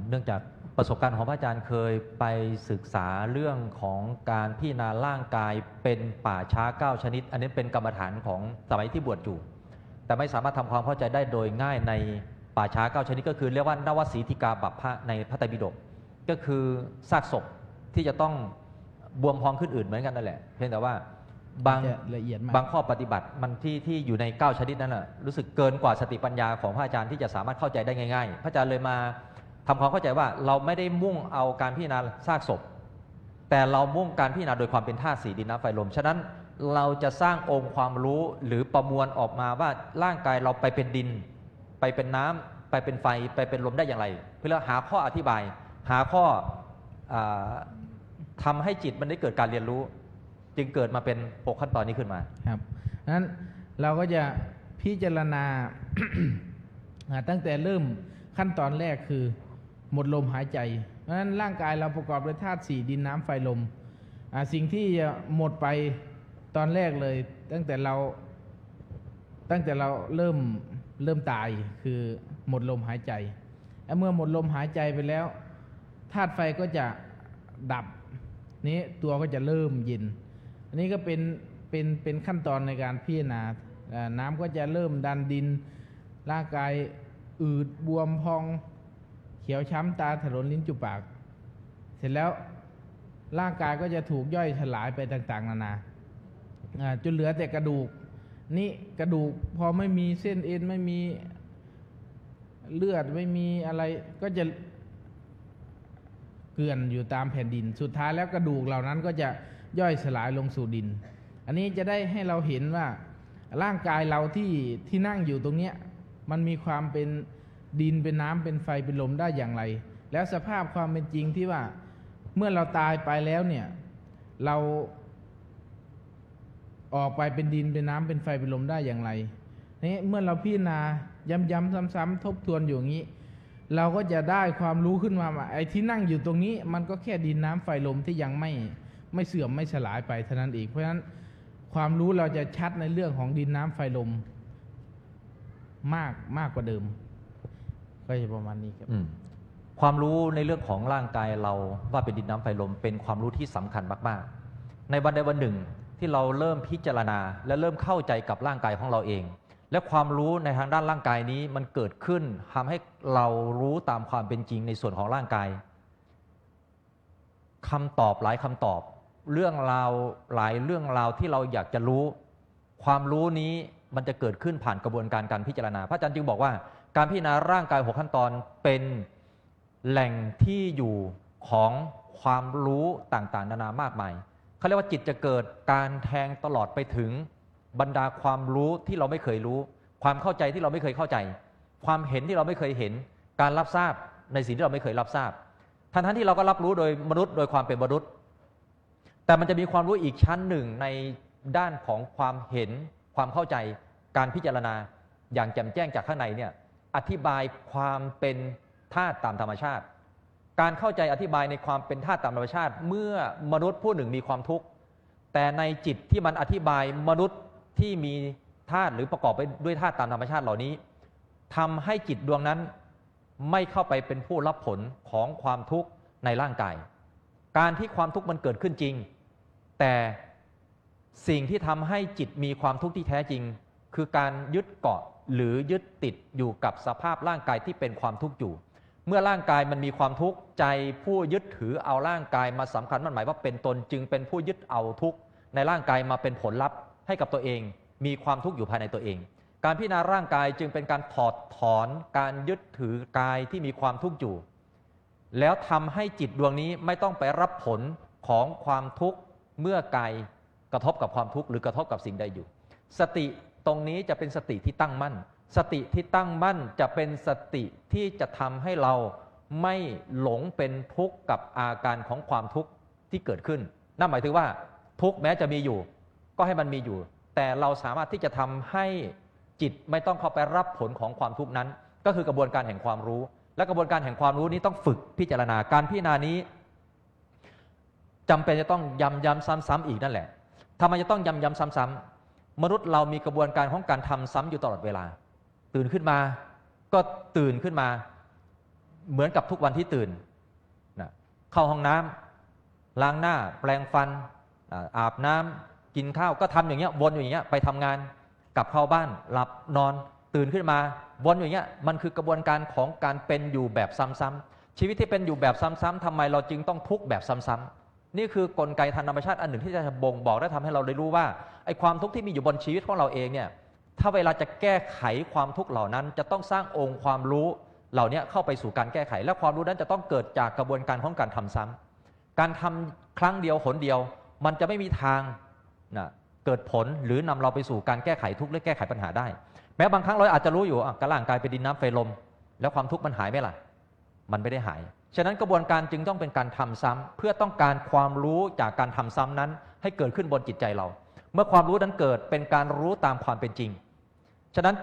เนื่องจากประสบการณ์ของพระอาจารย์เคยไปศึกษาเรื่องของการพิจารณาร่างกายเป็นป่าช้า9ชนิดอันนี้เป็นกรรมฐานของสมัยที่บวชอยู่แต่ไม่สามารถทำความเข้าใจได้โดยง่ายในป่าช้า9ชนิดก็คือเรียกว่านวสีธิกาบัพพะในพระไตรปิฎกก็คือซากศพที่จะต้องบวมพองขึ้นอื่นเหมือนกันนั่นแหละเพียงแต่ว่าบางข้อปฏิบัติมันที่อยู่ใน9ชนิดนั้นน่ะรู้สึกเกินกว่าสติปัญญาของพระอาจารย์ที่จะสามารถเข้าใจได้ง่ายๆพระอาจารย์เลยมาทำความเข้าใจว่าเราไม่ได้มุ่งเอาการพิจารณาซากศพแต่เรามุ่งการพิจารณาโดยความเป็นธาตุสี่ดินน้ำไฟลมฉะนั้นเราจะสร้างองค์ความรู้หรือประมวลออกมาว่าร่างกายเราไปเป็นดินไปเป็นน้ำไปเป็นไฟไปเป็นลมได้อย่างไรเพื่อหาข้ออธิบายหาข้อทำให้จิตมันได้เกิดการเรียนรู้จึงเกิดมาเป็น6ขั้นตอนนี้ขึ้นมาครับนั้นเราก็จะพิจารณา ตั้งแต่เริ่มขั้นตอนแรกคือหมดลมหายใจเพราะฉะนั้นร่างกายเราประกอบด้วยธาตุสี่ดินน้ำไฟลมสิ่งที่จะหมดไปตอนแรกเลยตั้งแต่เราเริ่มตายคือหมดลมหายใจเมื่อหมดลมหายใจไปแล้วธาตุไฟก็จะดับนี้ตัวก็จะเริ่มเย็นอันนี้ก็เป็นขั้นตอนในการพิจารณาน้ำก็จะเริ่มดันดินร่างกายอืดบวมพองเขียวช้ำตาถลนลิ้นจุปากเสร็จแล้วร่างกายก็จะถูกย่อยสลายไปต่างๆนานาจนเหลือแต่กระดูกนี่กระดูกพอไม่มีเส้นเอ็นไม่มีเลือดไม่มีอะไรก็จะเกลื่อนอยู่ตามแผ่นดินสุดท้ายแล้วกระดูกเหล่านั้นก็จะย่อยสลายลงสู่ดินอันนี้จะได้ให้เราเห็นว่าร่างกายเราที่นั่งอยู่ตรงเนี้ยมันมีความเป็นดินเป็นน้ำเป็นไฟเป็นลมได้อย่างไรแล้วสภาพความเป็นจริงที่ว่าเมื่อเราตายไปแล้วเนี่ยเราออกไปเป็นดินเป็นน้ำเป็นไฟเป็นลมได้อย่างไรนี่เมื่อเราพิจารณาย้ำๆซ้ำๆทบทวนอยู่อย่างนี้เราก็จะได้ความรู้ขึ้นมาว่าไอ้ที่นั่งอยู่ตรงนี้มันก็แค่ดินน้ำไฟลมที่ยังไม่เสื่อมไม่สลายไปเท่านั้นเองเพราะฉะนั้นความรู้เราจะชัดในเรื่องของดินน้ำไฟลมมากกว่าเดิมก็จะประมาณนี้ครับความรู้ในเรื่องของร่างกายเราว่าเป็นดินน้ำไฟลมเป็นความรู้ที่สำคัญมากๆในวันใดวันหนึ่งที่เราเริ่มพิจารณาและเริ่มเข้าใจกับร่างกายของเราเองและความรู้ในทางด้านร่างกายนี้มันเกิดขึ้นทำให้เรารู้ตามความเป็นจริงในส่วนของร่างกายคำตอบหลายคำตอบเรื่องราวหลายเรื่องราวที่เราอยากจะรู้ความรู้นี้มันจะเกิดขึ้นผ่านกระบวนการการพิจารณาพระอาจารย์จึงบอกว่าการพิจารณาร่างกาย6ขั้นตอนเป็น แหล่งที่อยู่ของความรู้ต่างๆนานามากมายเขาเรียกว่าจิตจะเกิดการแทงตลอดไปถึงบรรดาความรู้ที่เราไม่เคยรู้ความเข้าใจที่เราไม่เคยเข้าใจความเห็นที่เราไม่เคยเห็นการรับทราบในสิ่งที่เราไม่เคยรับทราบทั้งที่เราก็รับรู้โดยมนุษย์โดยความเป็นมนุษย์แต่มันจะมีความรู้อีกชั้นหนึ่งในด้านของความเห็นความเข้าใจการพิจารณาอย่างแจ่มแจ้งจากข้างในเนี่ยอธิบายความเป็นธาตุตามธรรมชาติการเข้าใจอธิบายในความเป็นธาตุตามธรรมชาติเมื่อมนุษย์ผู้หนึ่งมีความทุกข์แต่ในจิตที่มันอธิบายมนุษย์ที่มีธาตุหรือประกอบไปด้วยธาตุตามธรรมชาติเหล่านี้ทำให้จิตดวงนั้นไม่เข้าไปเป็นผู้รับผลของความทุกข์ในร่างกายการที่ความทุกข์มันเกิดขึ้นจริงแต่สิ่งที่ทำให้จิตมีความทุกข์ที่แท้จริงคือการยึดเกาะหรือยึดติดอยู่กับสภาพร่างกายที่เป็นความทุกข์อยู่เมื่อร่างกายมันมีความทุกข์ใจผู้ยึดถือเอาร่างกายมาสำคัญมั่นหมายว่าเป็นตนจึงเป็นผู้ยึดเอาทุกข์ในร่างกายมาเป็นผลลัพธ์ให้กับตัวเองมีความทุกข์อยู่ภายในตัวเองการพิจารณาร่างกายจึงเป็นการถอดถอนการยึดถือกายที่มีความทุกข์อยู่แล้วทำให้จิตดวงนี้ไม่ต้องไปรับผลของความทุกข์เมื่อกายกระทบกับความทุกข์หรือกระทบกับสิ่งใดอยู่สติตรงนี้จะเป็นสติที่ตั้งมั่นสติที่ตั้งมั่นจะเป็นสติที่จะทำให้เราไม่หลงเป็นทุกข์กับอาการของความทุกข์ที่เกิดขึ้นนั่นหมายถึงว่าทุกข์แม้จะมีอยู่ก็ให้มันมีอยู่แต่เราสามารถที่จะทำให้จิตไม่ต้องเข้าไปรับผลของความทุกข์นั้นก็คือกระบวนการแห่งความรู้และกระบวนการแห่งความรู้นี้ต้องฝึกพิจารณาการพิจารณานี้จำเป็นจะต้องย้ำซ้ำๆอีกนั่นแหละทำไมจะต้องย้ำซ้ำๆมนุษย์เรามีกระบวนการของการทำซ้ำอยู่ตลอดเวลาตื่นขึ้นมาก็ตื่นขึ้นมาเหมือนกับทุกวันที่ตื่นนะเข้าห้องน้ำล้างหน้าแปรงฟันอาบน้ำกินข้าวก็ทำอย่างเงี้ยวนอยู่อย่างเงี้ยไปทำงานกลับเข้าบ้านหลับนอนตื่นขึ้นมาวนอย่างเงี้ยมันคือกระบวนการของการเป็นอยู่แบบซ้ำๆชีวิตที่เป็นอยู่แบบซ้ำๆทำไมเราจึงต้องทุกข์แบบซ้ำๆนี่คือกลไกทางธรรมชาติอันหนึ่งที่จะบ่งบอกและทำให้เราได้รู้ว่าไอ้ความทุกข์ที่มีอยู่บนชีวิตของเราเองเนี่ยถ้าเวลาจะแก้ไขความทุกข์เหล่านั้นจะต้องสร้างองค์ความรู้เหล่านี้เข้าไปสู่การแก้ไขและความรู้นั้นจะต้องเกิดจากกระบวนการของการทำซ้ำการทำครั้งเดียวหนเดียวมันจะไม่มีทางเกิดผลหรือนำเราไปสู่การแก้ไขทุกข์หรือแก้ไขปัญหาได้แม้บางครั้งเราอาจจะรู้อยู่กร่างกายเป็นดินน้ำไฟลมแล้วความทุกข์มันหายไหมล่ะมันไม่ได้หายฉะนั้นกระบวนการจึงต้องเป็นการทำซ้ำเพื่อต้องการความรู้จากการทำซ้ำนั้นให้เกิดขึ้นบนจิตใจเราเมื่อความรู้นั้นเกิดเป็นการรู้ตามความเป็นจริงฉะนั้น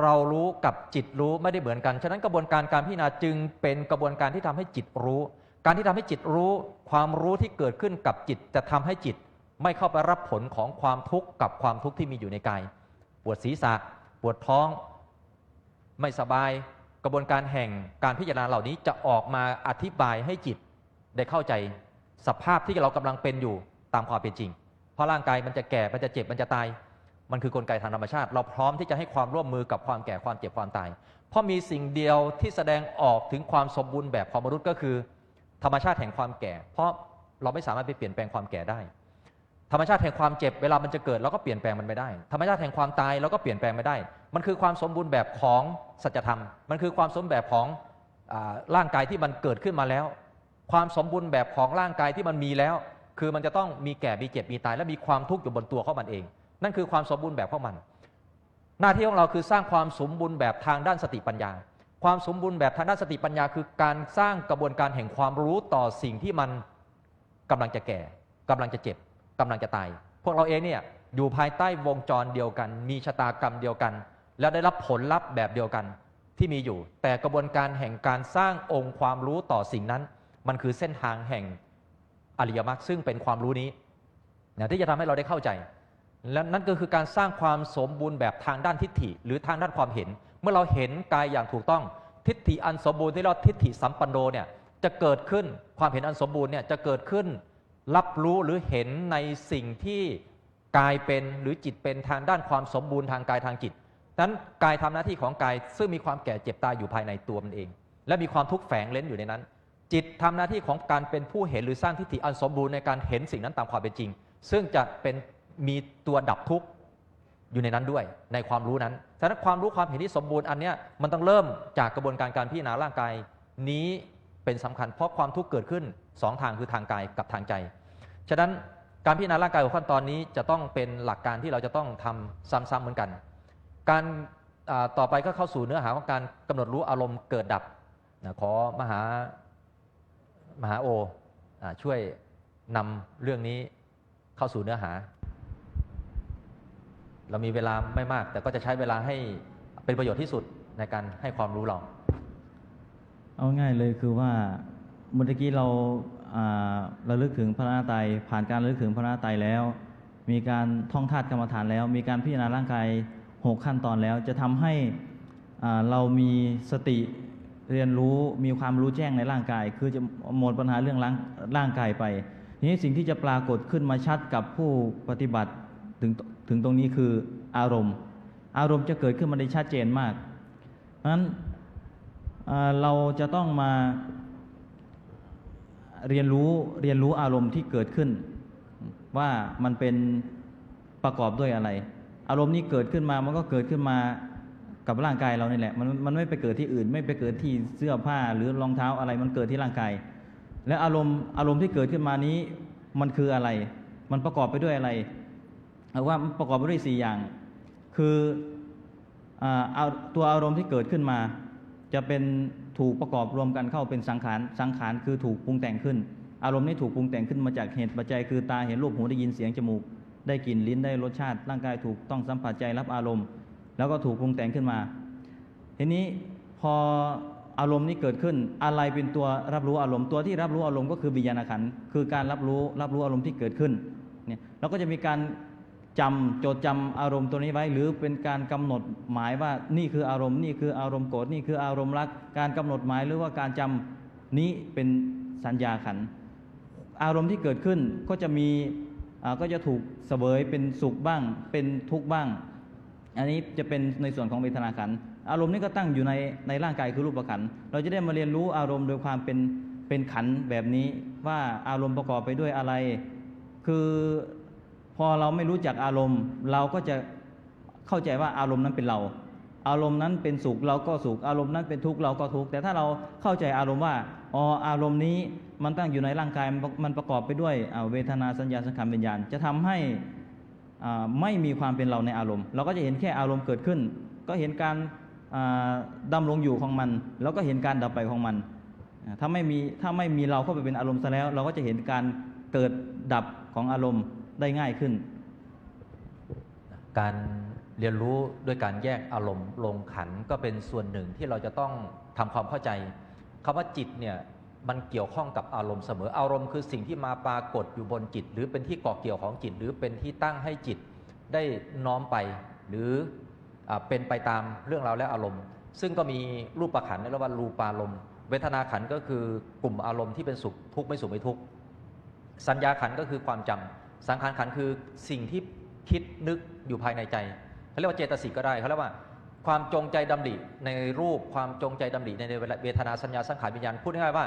เรารู้กับจิตรู้ไม่ได้เหมือนกันฉะนั้นกระบวนการการพิจารณาจึงเป็นกระบวนการที่ทำให้จิตรู้การที่ทำให้จิตรู้ความรู้ที่เกิดขึ้นกับจิตจะทำให้จิตไม่เข้าไปรับผลของความทุกข์กับความทุกข์ที่มีอยู่ในกายปวดศีรษะปวดท้องไม่สบายกระบวนการแห่งการพิจารณาเหล่านี้จะออกมาอธิบายให้จิตได้เข้าใจสภาพที่เรากำลังเป็นอยู่ตามความเป็นจริงเพราะร่างกายมันจะแก่มันจะเจ็บมันจะตายมันคือกลไกทางธรรมชาติเราพร้อมที่จะให้ความร่วมมือกับความแก่ความเจ็บความตายเพราะมีสิ่งเดียวที่แสดงออกถึงความสมบูรณ์แบบของมนุษย์ก็คือธรรมชาติแห่งความแก่เพราะเราไม่สามารถไปเปลี่ยนแปลงความแก่ได้ธรรมชาติแห่งความเจ็บเวลามันจะเกิดเราก็เปลี่ยนแปลงมันไม่ได้ธรรมชาติแห่งความตายเราก็เปลี่ยนแปลงไม่ได้มันคือความสมบูรณ์แบบของสัจธรรมมันคือความสมบูรณ์แบบของร่างกายที่มันเกิดขึ้นมาแล้วความสมบูรณ์แบบของร่างกายที่มันมีแล้วคือมันจะต้องมีแก่มีเจ็บมีตายและมีความทุกข์อยู่บนตัวของมันเองนั่นคือความสมบูรณ์แบบของมันหน้าที่ของเราคือสร้างความสมบูรณ์แบบทางด้านสติปัญญาความสมบูรณ์แบบทางด้านสติปัญญาคือการสร้างกระบวนการแห่งความรู้ต่อสิ่งที่มันกำลังจะแก่กำลังจะเจ็บกำลังจะตายพวกเราเองเนี่ยอยู่ภายใต้วงจรเดียวกันมีชะตากรรมเดียวกันแล้วได้รับผลลัพธ์แบบเดียวกันที่มีอยู่แต่กระบวนการแห่งการสร้างองค์ความรู้ต่อสิ่งนั้นมันคือเส้นทางแห่งอริยมรรคซึ่งเป็นความรู้นี้ที่จะทำให้เราได้เข้าใจและนั่นก็คือการสร้างความสมบูรณ์แบบทางด้านทิฏฐิหรือทางด้านความเห็นเมื่อเราเห็นกายอย่างถูกต้องทิฏฐิอันสมบูรณ์ที่เราทิฏฐิสัมปันโนเนี่ยจะเกิดขึ้นความเห็นอันสมบูรณ์เนี่ยจะเกิดขึ้นรับรู้หรือเห็นในสิ่งที่กายเป็นหรือจิตเป็นทางด้านความสมบูรณ์ทางกายทางจิตนั้นกายทำหน้าที่ของกายซึ่งมีความแก่เจ็บตายอยู่ภายในตัวมันเองและมีความทุกข์แฝงเร้นอยู่ในนั้นจิตทำหน้าที่ของการเป็นผู้เห็นหรือสร้างทิฏฐิอันสมบูรณ์ในการเห็นสิ่งนั้นตามความเป็นจริงซึ่งจะเป็นมีตัวดับทุกข์อยู่ในนั้นด้วยในความรู้นั้นฉะนั้นความรู้ความเห็นที่สมบูรณ์อันเนี้ยมันต้องเริ่มจากกระบวนการการพิจารณาร่างกายนี้ เป็นสำคัญเพราะความทุกข์เกิดขึ้น2ทางคือทางกายกับทางใจฉะนั้นการพิจารณาร่างกายของขั้นตอนนี้จะต้องเป็นหลักการที่เราจะต้องทำซ้ำๆเหมือนกันการต่อไปก็เข้าสู่เนื้อหาของการกำหนดรู้อารมณ์เกิดดับขอมหาโอช่วยนำเรื่องนี้เข้าสู่เนื้อหาเรามีเวลาไม่มากแต่ก็จะใช้เวลาให้เป็นประโยชน์ที่สุดในการให้ความรู้เราเอาง่ายเลยคือว่าเมื่อกี้เราระลึกถึงพระรัตนตรัยผ่านการระลึกถึงพระรัตนตรัยแล้วมีการท่องธาตุกรรมฐานแล้วมีการพิจารณาร่างกาย6 ขั้นตอนแล้วจะทำให้เรามีสติเรียนรู้มีความรู้แจ้งในร่างกายคือจะหมดปัญหาเรื่องร่างกายไปทีนี้สิ่งที่จะปรากฏขึ้นมาชัดกับผู้ปฏิบัติถึงตรงนี้คืออารมณ์จะเกิดขึ้นมาได้ชัดเจนมากเพราะฉะนั้นเราจะต้องมาเรียนรู้อารมณ์ที่เกิดขึ้นว่ามันเป็นประกอบด้วยอะไรอารมณ์นี้เกิดขึ้นมามันก็เกิดขึ้นมากับร่างกายเรานี่แหละมันไม่ไปเกิดที่อื่นไม่ไปเกิดที่เสื้อผ้าหรือรองเท้าอะไรมันเกิดที่ร่างกายและอารมณ์ที่เกิดขึ้นมานี้มันคืออะไรมันประกอบไปด้วยอะไรว่ามันประกอบไปด้วย4 อย่างคือตัวอารมณ์ที่เกิดขึ้นมาจะเป็นถูกประกอบรวมกันเข้าเป็นสังขารคือถูกปรุงแต่งขึ้นอารมณ์นี้ถูกปรุงแต่งขึ้นมาจากเหตุปัจจัยคือตาเห็นรูปหูได้ยินเสียงจมูกได้กลิ่นลิ้นได้รสชาติร่างกายถูกต้องสัมผัสใจรับอารมณ์แล้วก็ถูกปรุงแต่งขึ้นมาทีนี้พออารมณ์นี้เกิดขึ้นอะไรเป็นตัวรับรู้อารมณ์ตัวที่รับรู้อารมณ์ก็คือวิญญาณขันธ์คือการรับรู้อารมณ์ที่เกิดขึ้นเนี่ยเราก็จะมีการจดจำอารมณ์ตัวนี้ไว้หรือเป็นการกำหนดหมายว่านี่คืออารมณ์นี่คืออารมณ์โกรธนี่คืออารมณ์รักการกำหนดหมายหรือว่าการจำนี้เป็นสัญญาขันธ์อารมณ์ที่เกิดขึ้นก็จะถูกเสวยเป็นสุขบ้างเป็นทุกข์บ้างอันนี้จะเป็นในส่วนของเวทนาขันธ์อารมณ์นี้ก็ตั้งอยู่ในร่างกายคือรูปขันธ์เราจะได้มาเรียนรู้อารมณ์โดยความเป็นขันธ์แบบนี้ว่าอารมณ์ประกอบไปด้วยอะไรคือพอเราไม่รู้จักอารมณ์เราก็จะเข้าใจว่าอารมณ์นั้นเป็นเราอารมณ์นั้นเป็นสุขเราก็สุขอารมณ์นั้นเป็นทุกข์เราก็ทุกข์แต่ถ้าเราเข้าใจอารมณ์ว่าอารมณ์นี้มันตั้งอยู่ในร่างกายมันประกอบไปด้วยเวทนาสัญญาสังขารวิญญาณจะทำให้ไม่มีความเป็นเราในอารมณ์เราก็จะเห็นแค่อารมณ์เกิดขึ้นก็เห็นการดำรงอยู่ของมันแล้วก็เห็นการดับไปของมันถ้าไม่มีเราเข้าไปเป็นอารมณ์ซะแล้วเราก็จะเห็นการเกิดดับของอารมณ์ได้ง่ายขึ้นการเรียนรู้ด้วยการแยกอารมณ์ลงขันธ์ก็เป็นส่วนหนึ่งที่เราจะต้องทำความเข้าใจคำว่าจิตเนี่ยมันเกี่ยวข้องกับอารมณ์เสมออารมณ์คือสิ่งที่มาปรากฏอยู่บนจิตหรือเป็นที่เกาะเกี่ยวของจิตหรือเป็นที่ตั้งให้จิตได้น้อมไปหรือเป็นไปตามเรื่องราวและอารมณ์ซึ่งก็มีรูปขันธ์เรียกว่ารูปารมณ์เวทนาขันธ์ก็คือกลุ่มอารมณ์ที่เป็นสุขทุกข์ไม่สุขไม่ทุกข์สัญญาขันธ์ก็คือความจำสังขารขันธ์คือสิ่งที่คิดนึกอยู่ภายในใจเขาเรียกว่าเจตสิกก็ได้เขาเรียกว่าความจงใจดำริในรูปความจงใจดำริในเวทนาสัญญาสังขารวิญญาณพูดง่ายๆว่า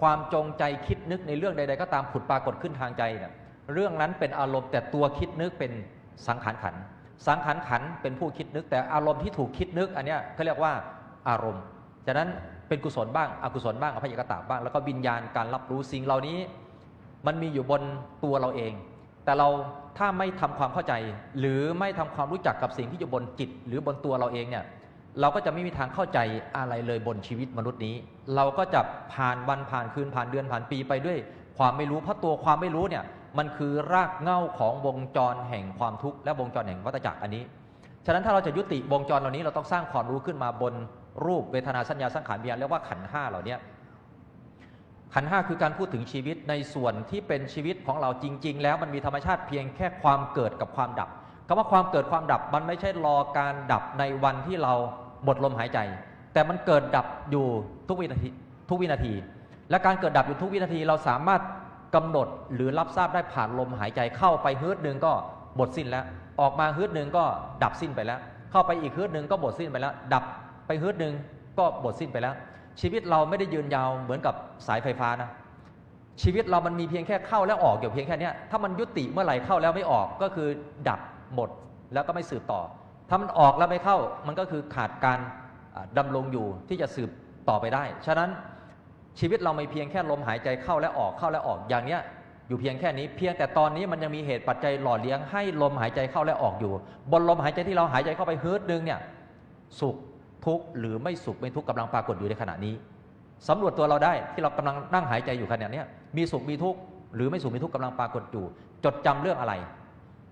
ความจงใจคิดนึกในเรื่องใดๆก็ตามผุดปรากฏขึ้นทางใจเนี่ยเรื่องนั้นเป็นอารมณ์แต่ตัวคิดนึกเป็นสังขารขันธ์สังขารขันธ์เป็นผู้คิดนึกแต่อารมณ์ที่ถูกคิดนึกอันเนี้ยเขาเรียกว่าอารมณ์ฉะนั้นเป็นกุศลบ้างอกุศลบ้างอภัยกตาบ้างแล้วก็วิญญาณการรับรู้สิ่งเหล่านี้มันมีอยู่บนตัวเราเองแต่เราถ้าไม่ทำความเข้าใจหรือไม่ทำความรู้จักกับสิ่งที่อยู่บนจิตหรือบนตัวเราเองเนี่ยเราก็จะไม่มีทางเข้าใจอะไรเลยบนชีวิตมนุษย์นี้เราก็จะผ่านวันผ่านคืนผ่านเดือนผ่านปีไปด้วยความไม่รู้เพราะตัวความไม่รู้เนี่ยมันคือรากเหง้าของวงจรแห่งความทุกข์และวงจรแห่งวัฏจักรอันนี้ฉะนั้นถ้าเราจะยุติวงจรเหล่านี้เราต้องสร้างความรู้ขึ้นมาบนรูปเวทนาสัญญาสังขารวิญญาณเรียกว่าขันธ์5เหล่านี้ขันธ์5คือการพูดถึงชีวิตในส่วนที่เป็นชีวิตของเราจริงๆแล้วมันมีธรรมชาติเพียงแค่ความเกิดกับความดับคำว่าความเกิดความดับมันไม่ใช่รอการดับในวันที่เราหมดลมหายใจแต่มันเกิดดับอยู่ทุกวินาทีและการเกิดดับอยู่ทุกวินาทีเราสามารถกำหนดหรือรับทราบได้ผ่านลมหายใจเข้าไปฮึดหนึ่งก็หมดสิ้นแล้วออกมาฮึดหนึ่งก็ดับสิ้นไปแล้วเข้าไปอีกฮึดหนึ่งก็หมดสิ้นไปแล้วดับไปฮึดหนึ่งก็หมดสิ้นไปแล้วชีวิตเราไม่ได้ยืนยาวเหมือนกับสายไฟฟ้านะชีวิตเรามันมีเพียงแค่เข้าและออกอยู่เพียงแค่นี้ถ้ามันยุติเมื่อไหร่เข้าแล้วไม่ออกก็คือดับหมดแล้วก็ไม่สืบต่อถ้ามันออกแล้วไม่เข้ามันก็คือขาดการดำรงอยู่ที่จะสืบต่อไปได้ฉะนั้น ชีวิตเราไม่เพียงแค่ลมหายใจเข้าและออกเข้าและออกอย่างเนี้ยอยู่เพียงแค่นี้เพียงแต่ตอนนี้มันยังมีเหตุปัจจัยหล่อเลี้ยงให้ลมหายใจเข้าและออกอยู่ บนลมหายใจที่เราหายใจเข้าไปฮึดนึงเนี่ยสุขทุกข์หรือไม่สุขไม่ทุกข์กำลังปรากฏอยู่ในขณะนี้สำรวจตัวเราได้ที่เรากำลังนั่งหายใจอยู่ขณะนี้มีสุขมีทุกข์หรือไม่สุขมีทุกข์กำลังปรากฏอยู่จดจำเรื่องอะไร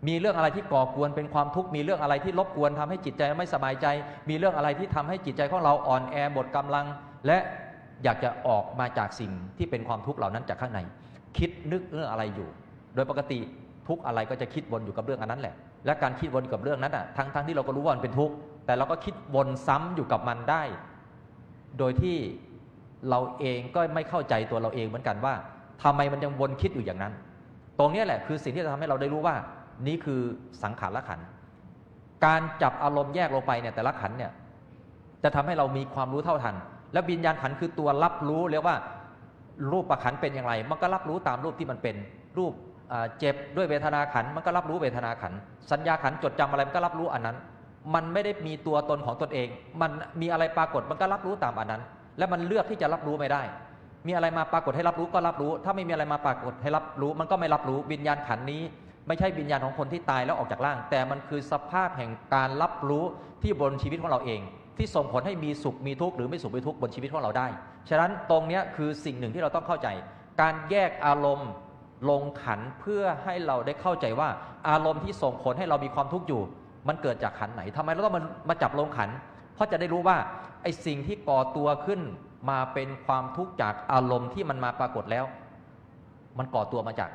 มีเรื่องอะไรที่ก่อกวนเป็นความทุกข์มีเรื่องอะไรที่รบกวนทำให้จิตใจไม่สบายใจมีเรื่องอะไรที่ทำให้จิตใจของเราอ่อนแอหมดกำลังและอยากจะออกมาจากสิ่งที่เป็นความทุกข์เหล่านั้นจากข้างในคิดนึกเรื่องอะไรอยู่โดยปกติทุกข์อะไรก็จะคิดวนอยู่กับเรื่องอันนั้นแหละและการคิดวนกับเรื่องนั้นทั้งที่เราก็รู้ว่ามันเป็นทุกข์แต่เราก็คิดวนซ้ำอยู่กับมันได้โดยที่เราเองก็ไม่เข้าใจตัวเราเองเหมือนกันว่าทำไมมันยังวนคิดอยู่อย่างนั้นตรงนี้แหละคือสิ่งที่จะทำให้เราได้รู้ว่านี่คือสังขารละขันธ์การจับอารมณ์แยกลงไปเนี่ยแต่ละขันธ์เนี่ยจะทำให้เรามีความรู้เท่าทันและวิญญาณขันธ์คือตัวรับรู้เรียกว่ารูปขันธ์เป็นอย่างไรมันก็รับรู้ตามรูปที่มันเป็นรูปเจ็บด้วยเวทนาขันธ์มันก็รับรู้เวทนาขันธ์สัญญาขันธ์จดจำอะไรมันก็รับรู้อันนั้นมันไม่ได้มีตัวตนของตนเองมันมีอะไรปรากฏมันก็รับรู้ตามอันนั้นและมันเลือกที่จะรับรู้ไม่ได้มีอะไรมาปรากฏให้รับรู้ก็รับรู้ถ้าไม่มีอะไรมาปรากฏให้รับรู้มันก็ไม่รับรู้วิญญาณขันธ์นี้ไม่ใช่วิญญาณของคนที่ตายแล้วออกจากร่างแต่มันคือสภาพแห่งการรับรู้ที่บนชีวิตของเราเองที่ส่งผลให้มีสุขมีทุกข์หรือไม่สุขไม่ทุกข์บนชีวิตของเราได้ฉะนั้นตรงนี้คือสิ่งหนึ่งที่เราต้องเข้าใจการแยกอารมณ์ลงขันธ์เพื่อให้เราได้เข้าใจว่าอารมณ์ที่ส่งผลให้เรามีความทุกข์อยู่มันเกิดจากขันธ์ไหนทำไมเราต้องมาจับลงขันธ์เพราะจะได้รู้ว่าไอ้สิ่งที่ก่อตัวขึ้นมาเป็นความทุกข์จากอารมณ์ที่มันมาปรากฏแล้วมันก่อตัวมาจาก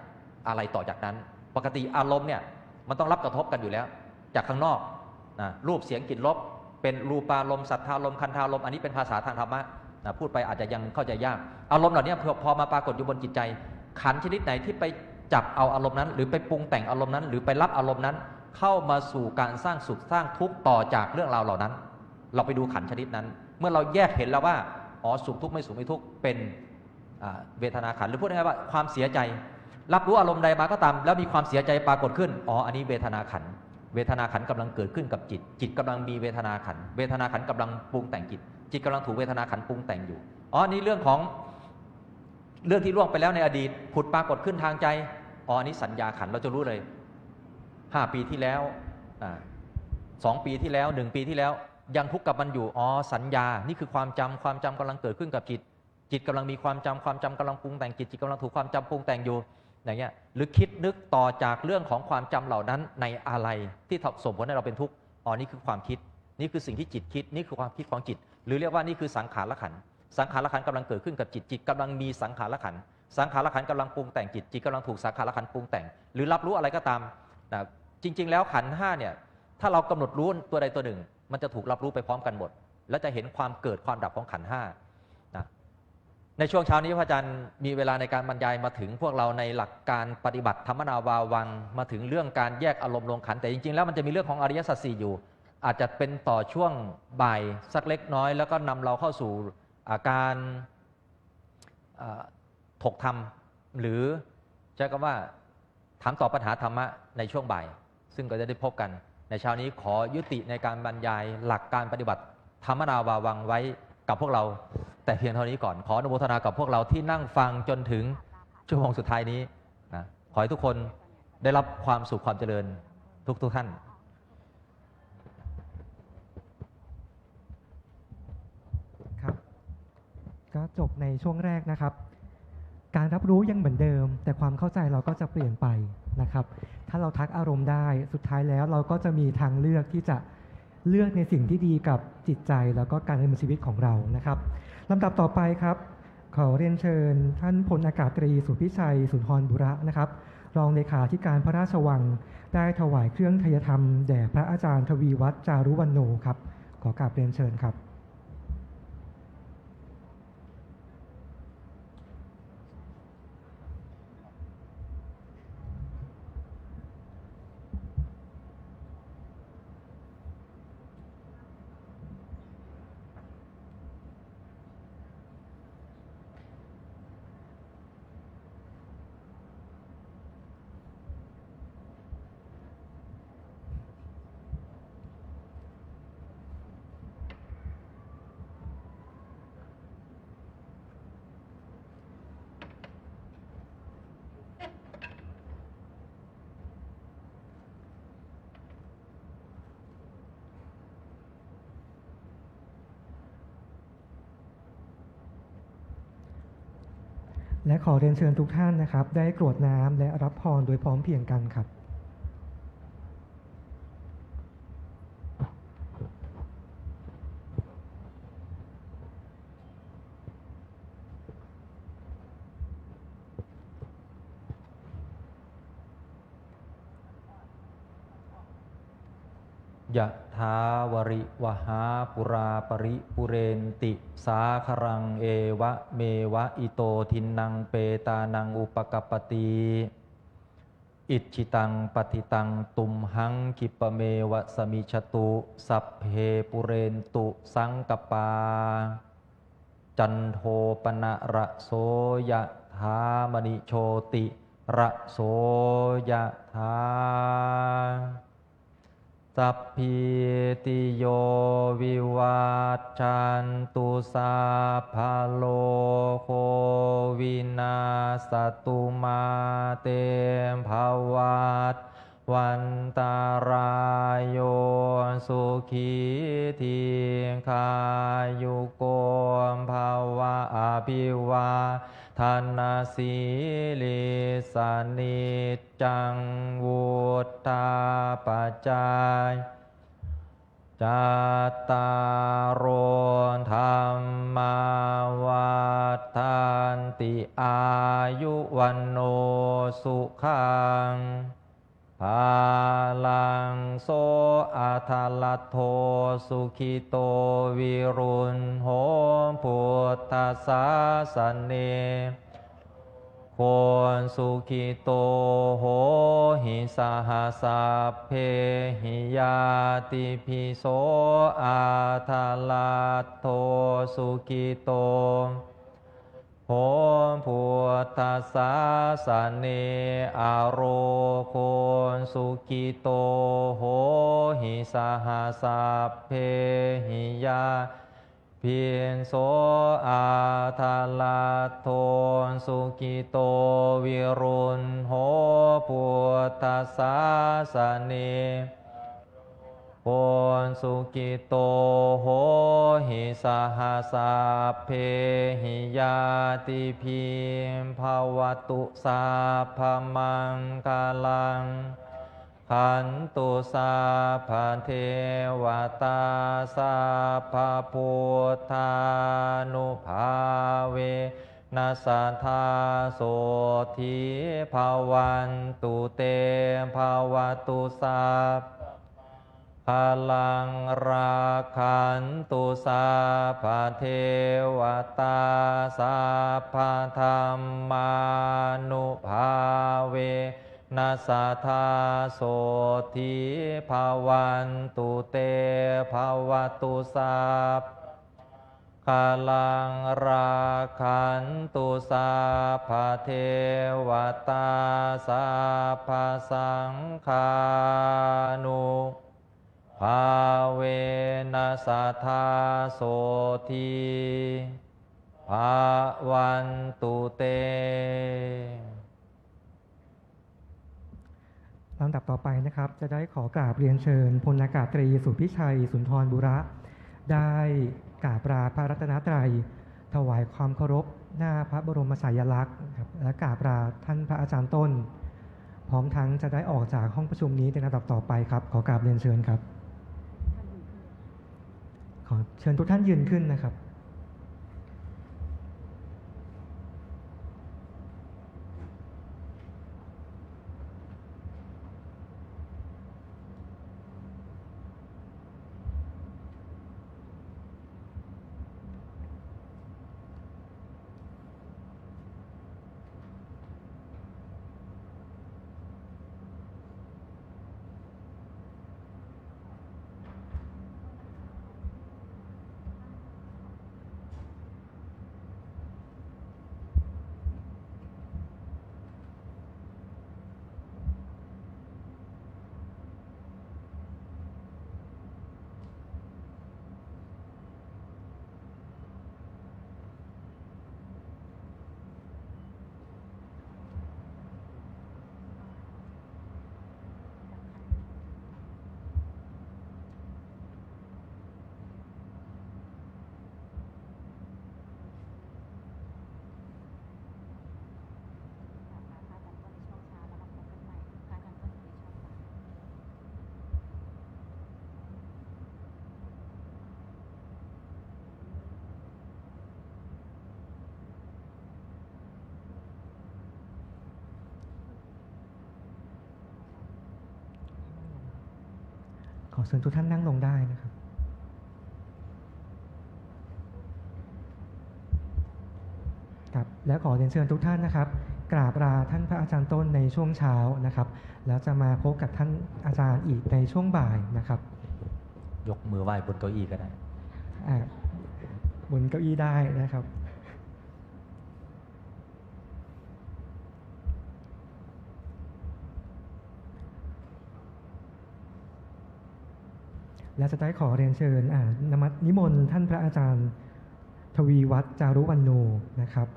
อะไรต่อจากนั้นปกติอารมณ์เนี่ยมันต้องรับกระทบกันอยู่แล้วจากข้างนอกนะรูปเสียงกลิ่นรสเป็นรูปารมณ์สัทธารมณ์คันธารมณ์อันนี้เป็นภาษาทางธรรมะนะพูดไปอาจจะยังเข้าใจยากอารมณ์เหล่านี้พอมาปรากฏอยู่บนจิตใจขันธ์ชนิดไหนที่ไปจับเอาอารมณ์นั้นหรือไปปรุงแต่งอารมณ์นั้นหรือไปรับอารมณ์นั้นเข้ามาสู่การสร้างสุขสร้างทุกข์ต่อจากเรื่องราวเหล่านั้นเราไปดูขันธ์ชนิดนั้นเมื่อเราแยกเห็นแล้วว่าอ๋อสุขทุกข์ไม่สุขไม่ทุกข์เป็นเวทนาขันธ์หรือพูดง่ายๆว่าความเสียใจรับรู้อารมณ์ใดมาก็ตามแล้วมีความเสียใจปรากฏขึ้นอ๋ออันนี้เวทนาขันธ์เวทนาขันธ์กำลังเกิดขึ้นกับจิตจิตกำลังมีเวทนาขันธ์เวทนาขันธ์กำลังปรุงแต่งจิตจิตกำลังถูกเวทนาขันธ์ปรุงแต่งอยู่อ๋อนี่เรื่องที่ล่วงไปแล้วในอดีตผุดปรากฏขึ้นทางใจอ๋ออันนี้สัญญาขันธ์เราจะรู้เลย5 ปีที่แล้ว2 ปีที่แล้ว1 ปีที่แล้วยังทุกข์กับมันอยู่อ๋อสัญญานี่คือความจำกำลังเกิดขึ้นกับจิตจิตกำลังมีความจำกำลังปรุงแต่งจิตกำลังถูกความจำปรุงแต่งอยู่อย่างเงี้ยหรือคิดนึกต่อจากเรื่องของความจำเหล่านั้นในอะไรที่ส่งผลให้เราเป็นทุกข์อ๋อนี่คือความคิดนี่คือสิ่งที่จิตคิดนี่คือความคิดของจิตหรือเรียกว่านี่คือสังขารละขันธ์สังขารละขันธ์กำลังเกิดขึ้นกับจิตจิตกำลังมีสังขารละขันธ์สังขารละขันธ์กำลังปรุงแต่งจิตจิตกำลังถูกสังขารละขันธ์ปรุงแต่งหรือรับรู้อะไรก็ตามนะจริงๆแล้วขันธ์5เนี่ยถ้าเรากำหนดรู้ตัวใดตัวหนึ่งมันจะถูกรับรู้ไปพร้อมกันหมดแล้วจะเห็นความเกิดความดับของขันธ์5นะในช่วงเช้านี้พระอาจารย์มีเวลาในการบรรยายมาถึงพวกเราในหลักการปฏิบัติธรรมนาวาวังมาถึงเรื่องการแยกอารมณ์ลงขันธ์แต่จริงๆแล้วมันจะมีเรื่องของอริยสัจ 4อยู่อาจจะเป็นต่อช่วงบ่ายสักเล็กน้อยแล้วก็นำเราเข้าสู่การถกธรรมหรือใช้คำว่าถามตอบปัญหาธรรมะในช่วงบ่ายซึ่งก็จะได้พบกันในเช้านี้ขอยุติในการบรรยายหลักการปฏิบัติธรรมนาวาวังไว้กับพวกเราแต่เพียงเท่านี้ก่อนขออนุโมทนากับพวกเราที่นั่งฟังจนถึงชั่วโมงสุดท้ายนี้นะขอให้ทุกคนได้รับความสุขความเจริญทุกท่านครับก็จบในช่วงแรกนะครับการรับรู้ยังเหมือนเดิมแต่ความเข้าใจเราก็จะเปลี่ยนไปนะครับถ้าเราทักอารมณ์ได้สุดท้ายแล้วเราก็จะมีทางเลือกที่จะเลือกในสิ่งที่ดีกับจิตใจแล้วก็การดำเนินชีวิตของเรานะครับลำดับต่อไปครับขอเรียนเชิญท่านพลอากาศตรีสุพิชัยสุนทรบุระนะครับรองเลขาธิการพระราชวังได้ถวายเครื่องไทยธรรมแด่พระอาจารย์ทวีวัฒน์จารุวรรณโนครับขอกราบเรียนเชิญครับ และขอเรียนเชิญทุกท่านนะครับ ได้กรวดน้ำและรับพรโดยพร้อมเพรียงกันครับ ยะถาวริวหาปุราปริปุเรนติสาครังเอวะเมวะอิโตทินังเปตานังอุปกัปปติอิจิตังปฏิตังตุมหังคิปะเมวะสมิชตุสัพเพปุเรนตุสังกปาจันโทปนะระโสยะถามณิโชติระโสยะถาสัพพิติโยวิวัชชันตุสัพพะโลกวินาศตุมาเตภวัตวันตารายโยสุขีทีขายุโกภวะอภิวาทานาสีลิสานิจจังวุฒาปัจจายจัตตารโอธรรมาวัฏันติอายุวันโนสุขังภาลังโสอัทลัตโธสุขิโตวิรุณโหพุทธศาสเนโคนสุขิโตโหหิสหสัพเพหิยาติภิโสอัทลัตโธสุขิโตโหพุทธศาสเนอโรโคนสุขิโตโหหิสหสัพเพหิยาเพียนโสอาทาลาโทสุขิโตวิรุณโหพุทธศาสเนโคนสุขิโตโหหิสหสัพเพหิยาติพิมภวตุสัพพมังคลังขันตุสัพพเทวตาสัพพพุทธานุภาเวนัสสัทธาโสทิภวันตุเตภวตุสัพพลังราคันตุสัพพเทวตาสัพพธรรมานุภาเวนัสสัทธาโสทิภวันตุเตภวตุสัพพลังราคันตุสัพพเทวตาสัพพสังฆานุภาเวนัสสัทธาโสทิภวันตุเตลำดับต่อไปนะครับจะได้ขอกราบเรียนเชิญพลอากาศตรีสุพิชัยสุนทรบุระ ได้กราบลาพระรัตนตรัยถวายความเคารพหน้าพระบรมฉายาลักษณ์และกราบลาท่านพระอาจารย์ต้น พร้อมทั้งจะได้ออกจากห้องประชุมนี้ในลำดับต่อไปครับขอกราบเรียนเชิญครับขอเชิญทุกท่านยืนขึ้นนะครับ ขอเชิญทุกท่านนั่งลงได้นะครับครับและขอเรียนเชิญทุกท่านนะครับกราบลาท่านพระอาจารย์ต้นในช่วงเช้านะครับแล้วจะมาพบกับท่านอาจารย์อีกในช่วงบ่ายนะครับยกมือไหว้บนเก้าอี้ก็ได้ บนเก้าอี้ได้นะครับและจะได้ขอเรียนเชิญนิมนต์ท่านพระอาจารย์ทวีวัฒน์จารุวรรณโนนะครับ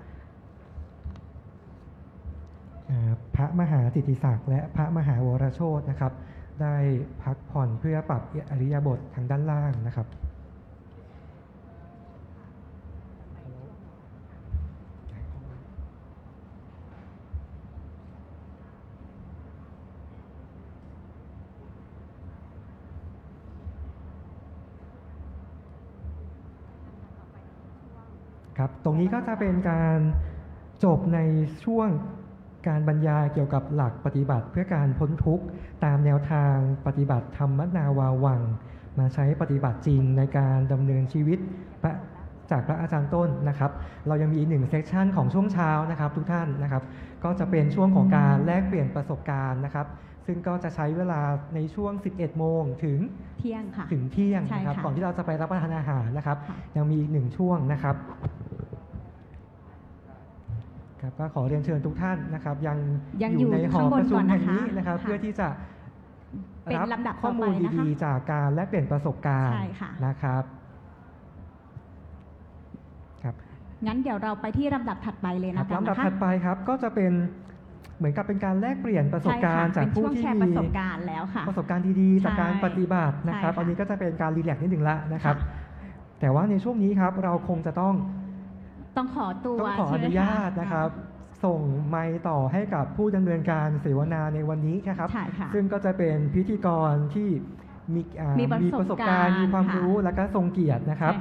พระมหาติติศักดิ์และพระมหาวรโชตินะครับได้พักผ่อนเพื่อปรับอริยบททางด้านล่างนะครับครับตรงนี้ก็จะเป็นการจบในช่วงการบรรยายเกี่ยวกับหลักปฏิบัติเพื่อการพ้นทุกข์ตามแนวทางปฏิบัติธรรมนาวาวังมาใช้ปฏิบัติจริงในการดำเนินชีวิตจากพระอาจารย์ต้นนะครับเรายังมีอีกหนึ่งเซสชันของช่วงเช้านะครับทุกท่านนะครับก็จะเป็นช่วงของการแลกเปลี่ยนประสบการณ์นะครับซึ่งก็จะใช้เวลาในช่วง 11 โมงถึงเที่ยงค่ะถึงเที่ยงนะครับก่อนที่เราจะไปรับประทานอาหารนะครับยังมีอีกหนึ่งช่วงนะครับครับก็ขอเรียนเชิญทุกท่านนะครับยังอยู่ในหอประชุมแห่งนี้นะครับเพื่อที่จะรับข้อมูลดีๆจากการแลกเปลี่ยนประสบการณ์นะครับครับงั้นเดี๋ยวเราไปที่ลำดับถัดไปเลยนะคะลำดับถัดไปครับก็จะเป็นเหมือนกับเป็นการแลกเปลี่ยนประสบการณ์จากผู้ที่มีประสบการณ์แล้วค่ะประสบการณ์ดีๆจากการปฏิบัตินะครับอันนี้ก็จะเป็นการรีแลกซ์นิดหนึ่งละนะครับแต่ว่าในช่วงนี้ครับเราคงจะต้องขออนุญาตนะครับส่งไมค์ต่อให้กับผู้ดำเนินการเสวนาในวันนี้นะครับซึ่งก็จะเป็นพิธีกรที่มีประสบการณ์มีความรู้และก็ทรงเกียรตินะครับ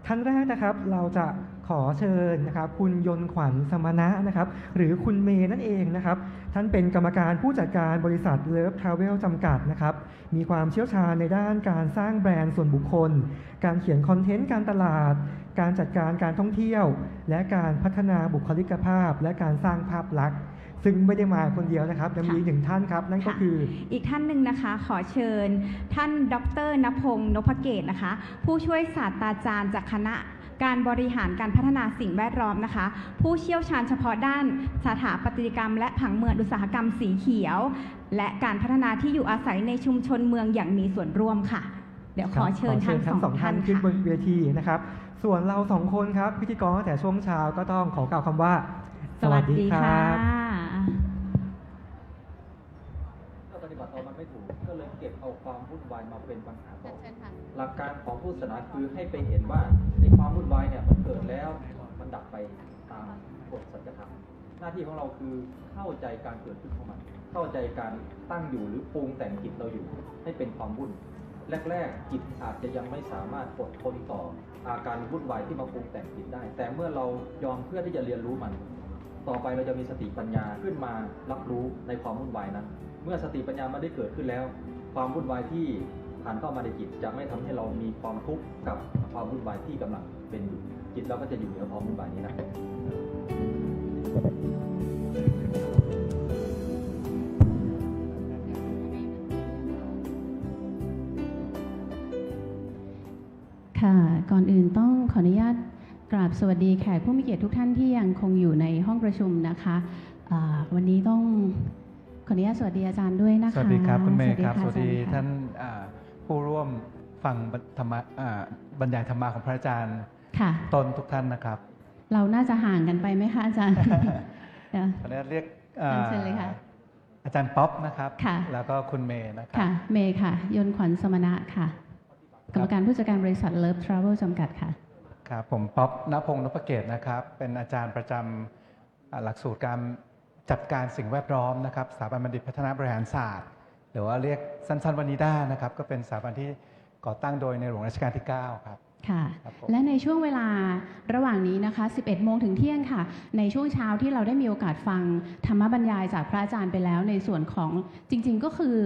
ท่านแรกนะครับเราจะขอเชิญนะครับคุณยนต์ขวัญสมณะนะครับหรือคุณเมย์นั่นเองนะครับท่านเป็นกรรมการผู้จัดการบริษัทเลิฟทราเวลจำกัดนะครับมีความเชี่ยวชาญในด้านการสร้างแบรนด์ส่วนบุคคลการเขียนคอนเทนต์การตลาดการจัดการการท่องเที่ยวและการพัฒนาบุคลิกภาพและการสร้างภาพลักษณ์ซึ่งไม่ได้มาคนเดียวนะครับยังมีอีกหนึ่งท่านครับนั่นก็คืออีกท่านหนึ่งนะคะขอเชิญท่านดร.ณพงษ์ นพเกตนะคะผู้ช่วยศาสตราจารย์จากคณะการบริหารการพัฒนาสิ่งแวดล้อมนะคะผู้เชี่ยวชาญเฉพาะด้านสถาปัตยกรรมและผังเมืองอุตสาหกรรมสีเขียวและการพัฒนาที่อยู่อาศัยในชุมชนเมืองอย่างมีส่วนร่วมค่ะเดี๋ยวขอเชิญทั้งสองท่านขึ้นบนเวทีนะครับส่วนเราสองคนครับพิธีกรตั้งแต่ช่วงเช้าก็ต้องขอกล่าวคำว่าสวัสดีครับปฏิบัติต่อมันไม่ถูกก็เลยเก็บเอาความวุ่นวายมาเป็นปัญหาต่อหลักการของพุทธศาสนาคือให้ไปเห็นว่าในความวุ่นวายเนี่ยมันเกิดแล้วมันดับไปตามกฎสัจธรรมหน้าที่ของเราคือเข้าใจการเกิดขึ้นของมันเข้าใจการตั้งอยู่หรือปรุงแต่งจิตเราอยู่ให้เป็นความวุ่นแรกๆจิตอาจจะยังไม่สามารถอดทนต่ออาการวุ่นวายที่มาปรุงแต่งจิตได้แต่เมื่อเรายอมเพื่อที่จะเรียนรู้มันต่อไปเราจะมีสติปัญญาขึ้นมารับรู้ในความวุ่นวายนั้นเมื่อสติปัญญามันได้เกิดขึ้นแล้วความวุ่นวายที่ผ่านเข้ามาในจิตจะไม่ทำให้เรามีความทุกข์กับความวุ่นวายที่กำลังเป็นอยู่จิตเราก็จะอยู่เหนือความวุ่นวายนี้นะค่ะก่อนอื่นต้องขออนุญาตกราบสวัสดีแขกผู้มีเกียรติทุกท่านที่ยังคงอยู่ในห้องประชุมนะคะวันนี้ต้องขออนุญาตสวัสดีอาจารย์ด้วยนะคะสวัสดีครับคุณเมย์ครับสวัสดีท่านผู้ร่วมฟังธรรมะบรรยายธรรมะของพระอาจารย์ต้นทุกท่านนะครับเราน่าจะห่างกันไปไหมคะอาจารย์ขออนุญาตเรียกเชิญเลยค่ะอาจารย์ป๊อปนะครับแล้วก็คุณเมย์นะครับค่ะเมย์ค่ะยนต์ขวัญสมณะค่ะกรรมการผู้จัดการบริษัทเลิฟทราเวลจำกัดค่ะครับผมป๊อป ณพงษ์ นพเกตนะครับเป็นอาจารย์ประจำหลักสูตรการจัดการสิ่งแวดล้อมนะครับสถาบันบัณฑิตพัฒนาบริหารศาสตร์หรือว่าเรียกสั้นๆวานิด้านะครับก็เป็นสถาบันที่ก่อตั้งโดยในหลวงรัชกาลที่9ครับค่ะและในช่วงเวลาระหว่างนี้นะคะ 11 โมงถึงเที่ยงค่ะในช่วงเช้าที่เราได้มีโอกาสฟังธรรมบรรยายจากพระอาจารย์ไปแล้วในส่วนของจริงๆก็คือ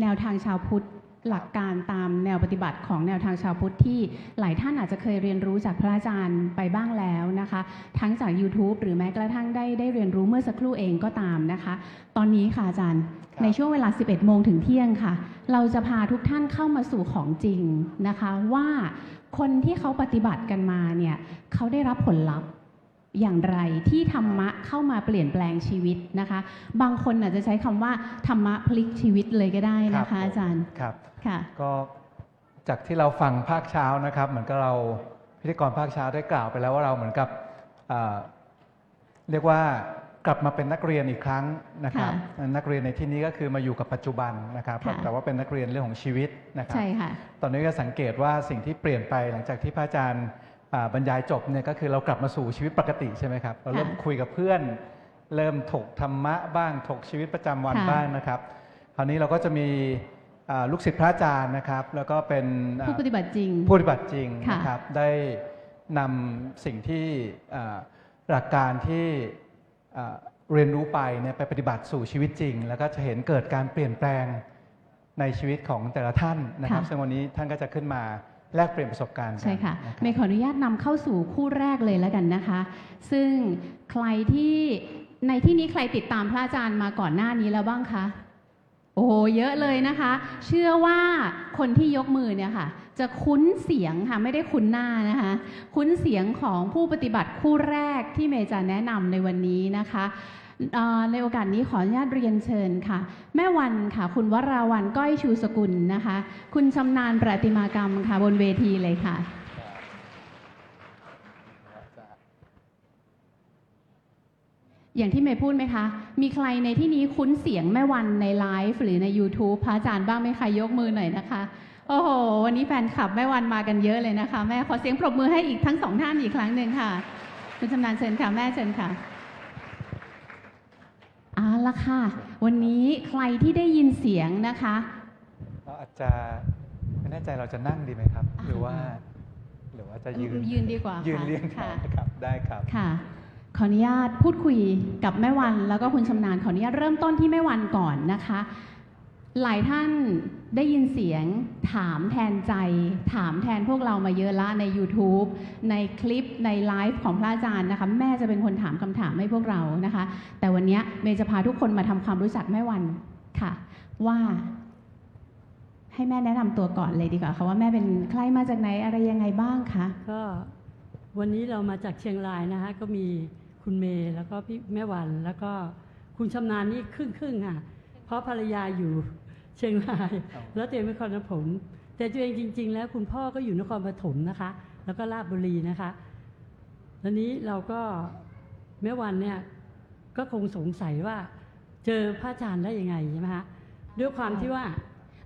แนวทางชาวพุทธ หลักการตามแนวปฏิบัติของแนวทางชาวพุทธที่หลายท่านอาจจะเคยเรียนรู้จากพระอาจารย์ไปบ้างแล้วนะคะทั้งจาก YouTube หรือแม้กระทั่งได้เรียนรู้เมื่อสักครู่เองก็ตามนะคะตอนนี้ค่ะอาจารย์ในช่วงเวลา 11 โมงถึงเที่ยงค่ะเราจะพาทุกท่านเข้ามาสู่ของจริงนะคะว่าคนที่เขาปฏิบัติกันมาเนี่ยเขาได้รับผลลัพธ์อย่างไรที่ธรรมะเข้ามาเปลี่ยนแปลงชีวิตนะคะบางคนอาจจะใช้คำว่าธรรมะพลิกชีวิตเลยก็ได้นะคะอาจารย์ครับ ค่ะ ก็จากที่เราฟังภาคเช้านะครับเหมือนกับเราพิธีกรภาคเช้าได้กล่าวไปแล้วว่าเราเหมือนกับเรียกว่ากลับมาเป็นนักเรียนอีกครั้งนะครับนักเรียนในที่นี้ก็คือมาอยู่กับปัจจุบันนะครับแต่ว่าเป็นนักเรียนเรื่องของชีวิตนะครับใช่ค่ะตอนนี้ก็สังเกตว่าสิ่งที่เปลี่ยนไปหลังจากที่พระอาจารย์บรรยายจบเนี่ยก็คือเรากลับมาสู่ชีวิตปกติใช่ไหมครับเราเริ่มคุยกับเพื่อนเริ่มถกธรรมะบ้างถกชีวิตประจำวันบ้างนะครับคราวนี้เราก็จะมีลูกศิษย์พระอาจารย์นะครับแล้วก็เป็นผู้ปฏิบัติจริงนะครับได้นำสิ่งที่หลักการที่เรียนรู้ไปเนี่ยไปปฏิบัติสู่ชีวิตจริงแล้วก็จะเห็นเกิดการเปลี่ยนแปลงในชีวิตของแต่ละท่านนะครับซึ่งวันนี้ท่านก็จะขึ้นมาแลกเปลี่ยนประสบการณ์กันใช่ค่ะเมย์ขออนุญาตนำเข้าสู่คู่แรกเลยแล้วกันนะคะซึ่งใครที่ในที่นี้ใครติดตามพระอาจารย์มาก่อนหน้านี้แล้วบ้างคะโอ้เยอะเลยนะคะเชื่อว่าคนที่ยกมือเนี่ยค่ะจะคุ้นเสียงค่ะไม่ได้คุ้นหน้านะคะคุ้นเสียงของผู้ปฏิบัติคู่แรกที่เมย์จะแนะนำในวันนี้นะคะในโอกาสนี้ขออนุญาตเรียนเชิญค่ะแม่วันค่ะคุณวราวรรณก้อยชูสกุลนะคะคุณชำนาญประติมากรรมค่ะบนเวทีเลยค่ะอย่างที่เมย์พูดไหมคะมีใครในที่นี้คุ้นเสียงแม่วันในไลฟ์หรือใน YouTube พระอาจารย์บ้างไหมคะยกมือหน่อยนะคะโอ้โหวันนี้แฟนคลับแม่วันมากันเยอะเลยนะคะแม่ขอเสียงปรบมือให้อีกทั้งสองท่านอีกครั้งหนึ่งค่ะคุณชำนาญเชิญค่ะแม่เชิญค่ะละค่ะวันนี้ใครที่ได้ยินเสียงนะคะเราอาจจะไม่แน่ใจเราจะนั่งดีไหมครับหรือว่าจะยืนดีกว่ายืนเรียงค่ะครับได้ครับค่ะขออนุญาตพูดคุยกับแม่วันแล้วก็คุณชำนาญขออนุญาตเริ่มต้นที่แม่วันก่อนนะคะหลายท่านได้ยินเสียงถามแทนใจถามแทนพวกเรามาเยอะละใน YouTube ในคลิปในไลฟ์ของพระอาจารย์นะคะแม่จะเป็นคนถามคำถามให้พวกเรานะคะแต่วันนี้เมย์จะพาทุกคนมาทำความรู้จักแม่วันค่ะว่าให้แม่แนะนำตัวก่อนเลยดีกว่าค่ะว่าแม่เป็นใครมาจากไหนอะไรยังไงบ้างคะก็วันนี้เรามาจากเชียงรายนะคะก็มีคุณเมย์แล้วก็พี่แม่วันแล้วก็คุณชำนาญนี่ครึ่งค่ะเพราะภรรยาอยู่เชียงรายแล้วตัวเองเป็นนครปฐมแต่ตัวเองจริงๆแล้วคุณพ่อก็อยู่นครปฐมนะคะแล้วก็ราชบุรีนะคะแล้วนี้เราก็แม่วันเนี่ยก็คงสงสัยว่าเจอพระอาจารย์ได้ยังไงใช่ไหมคะด้วยความที่ว่า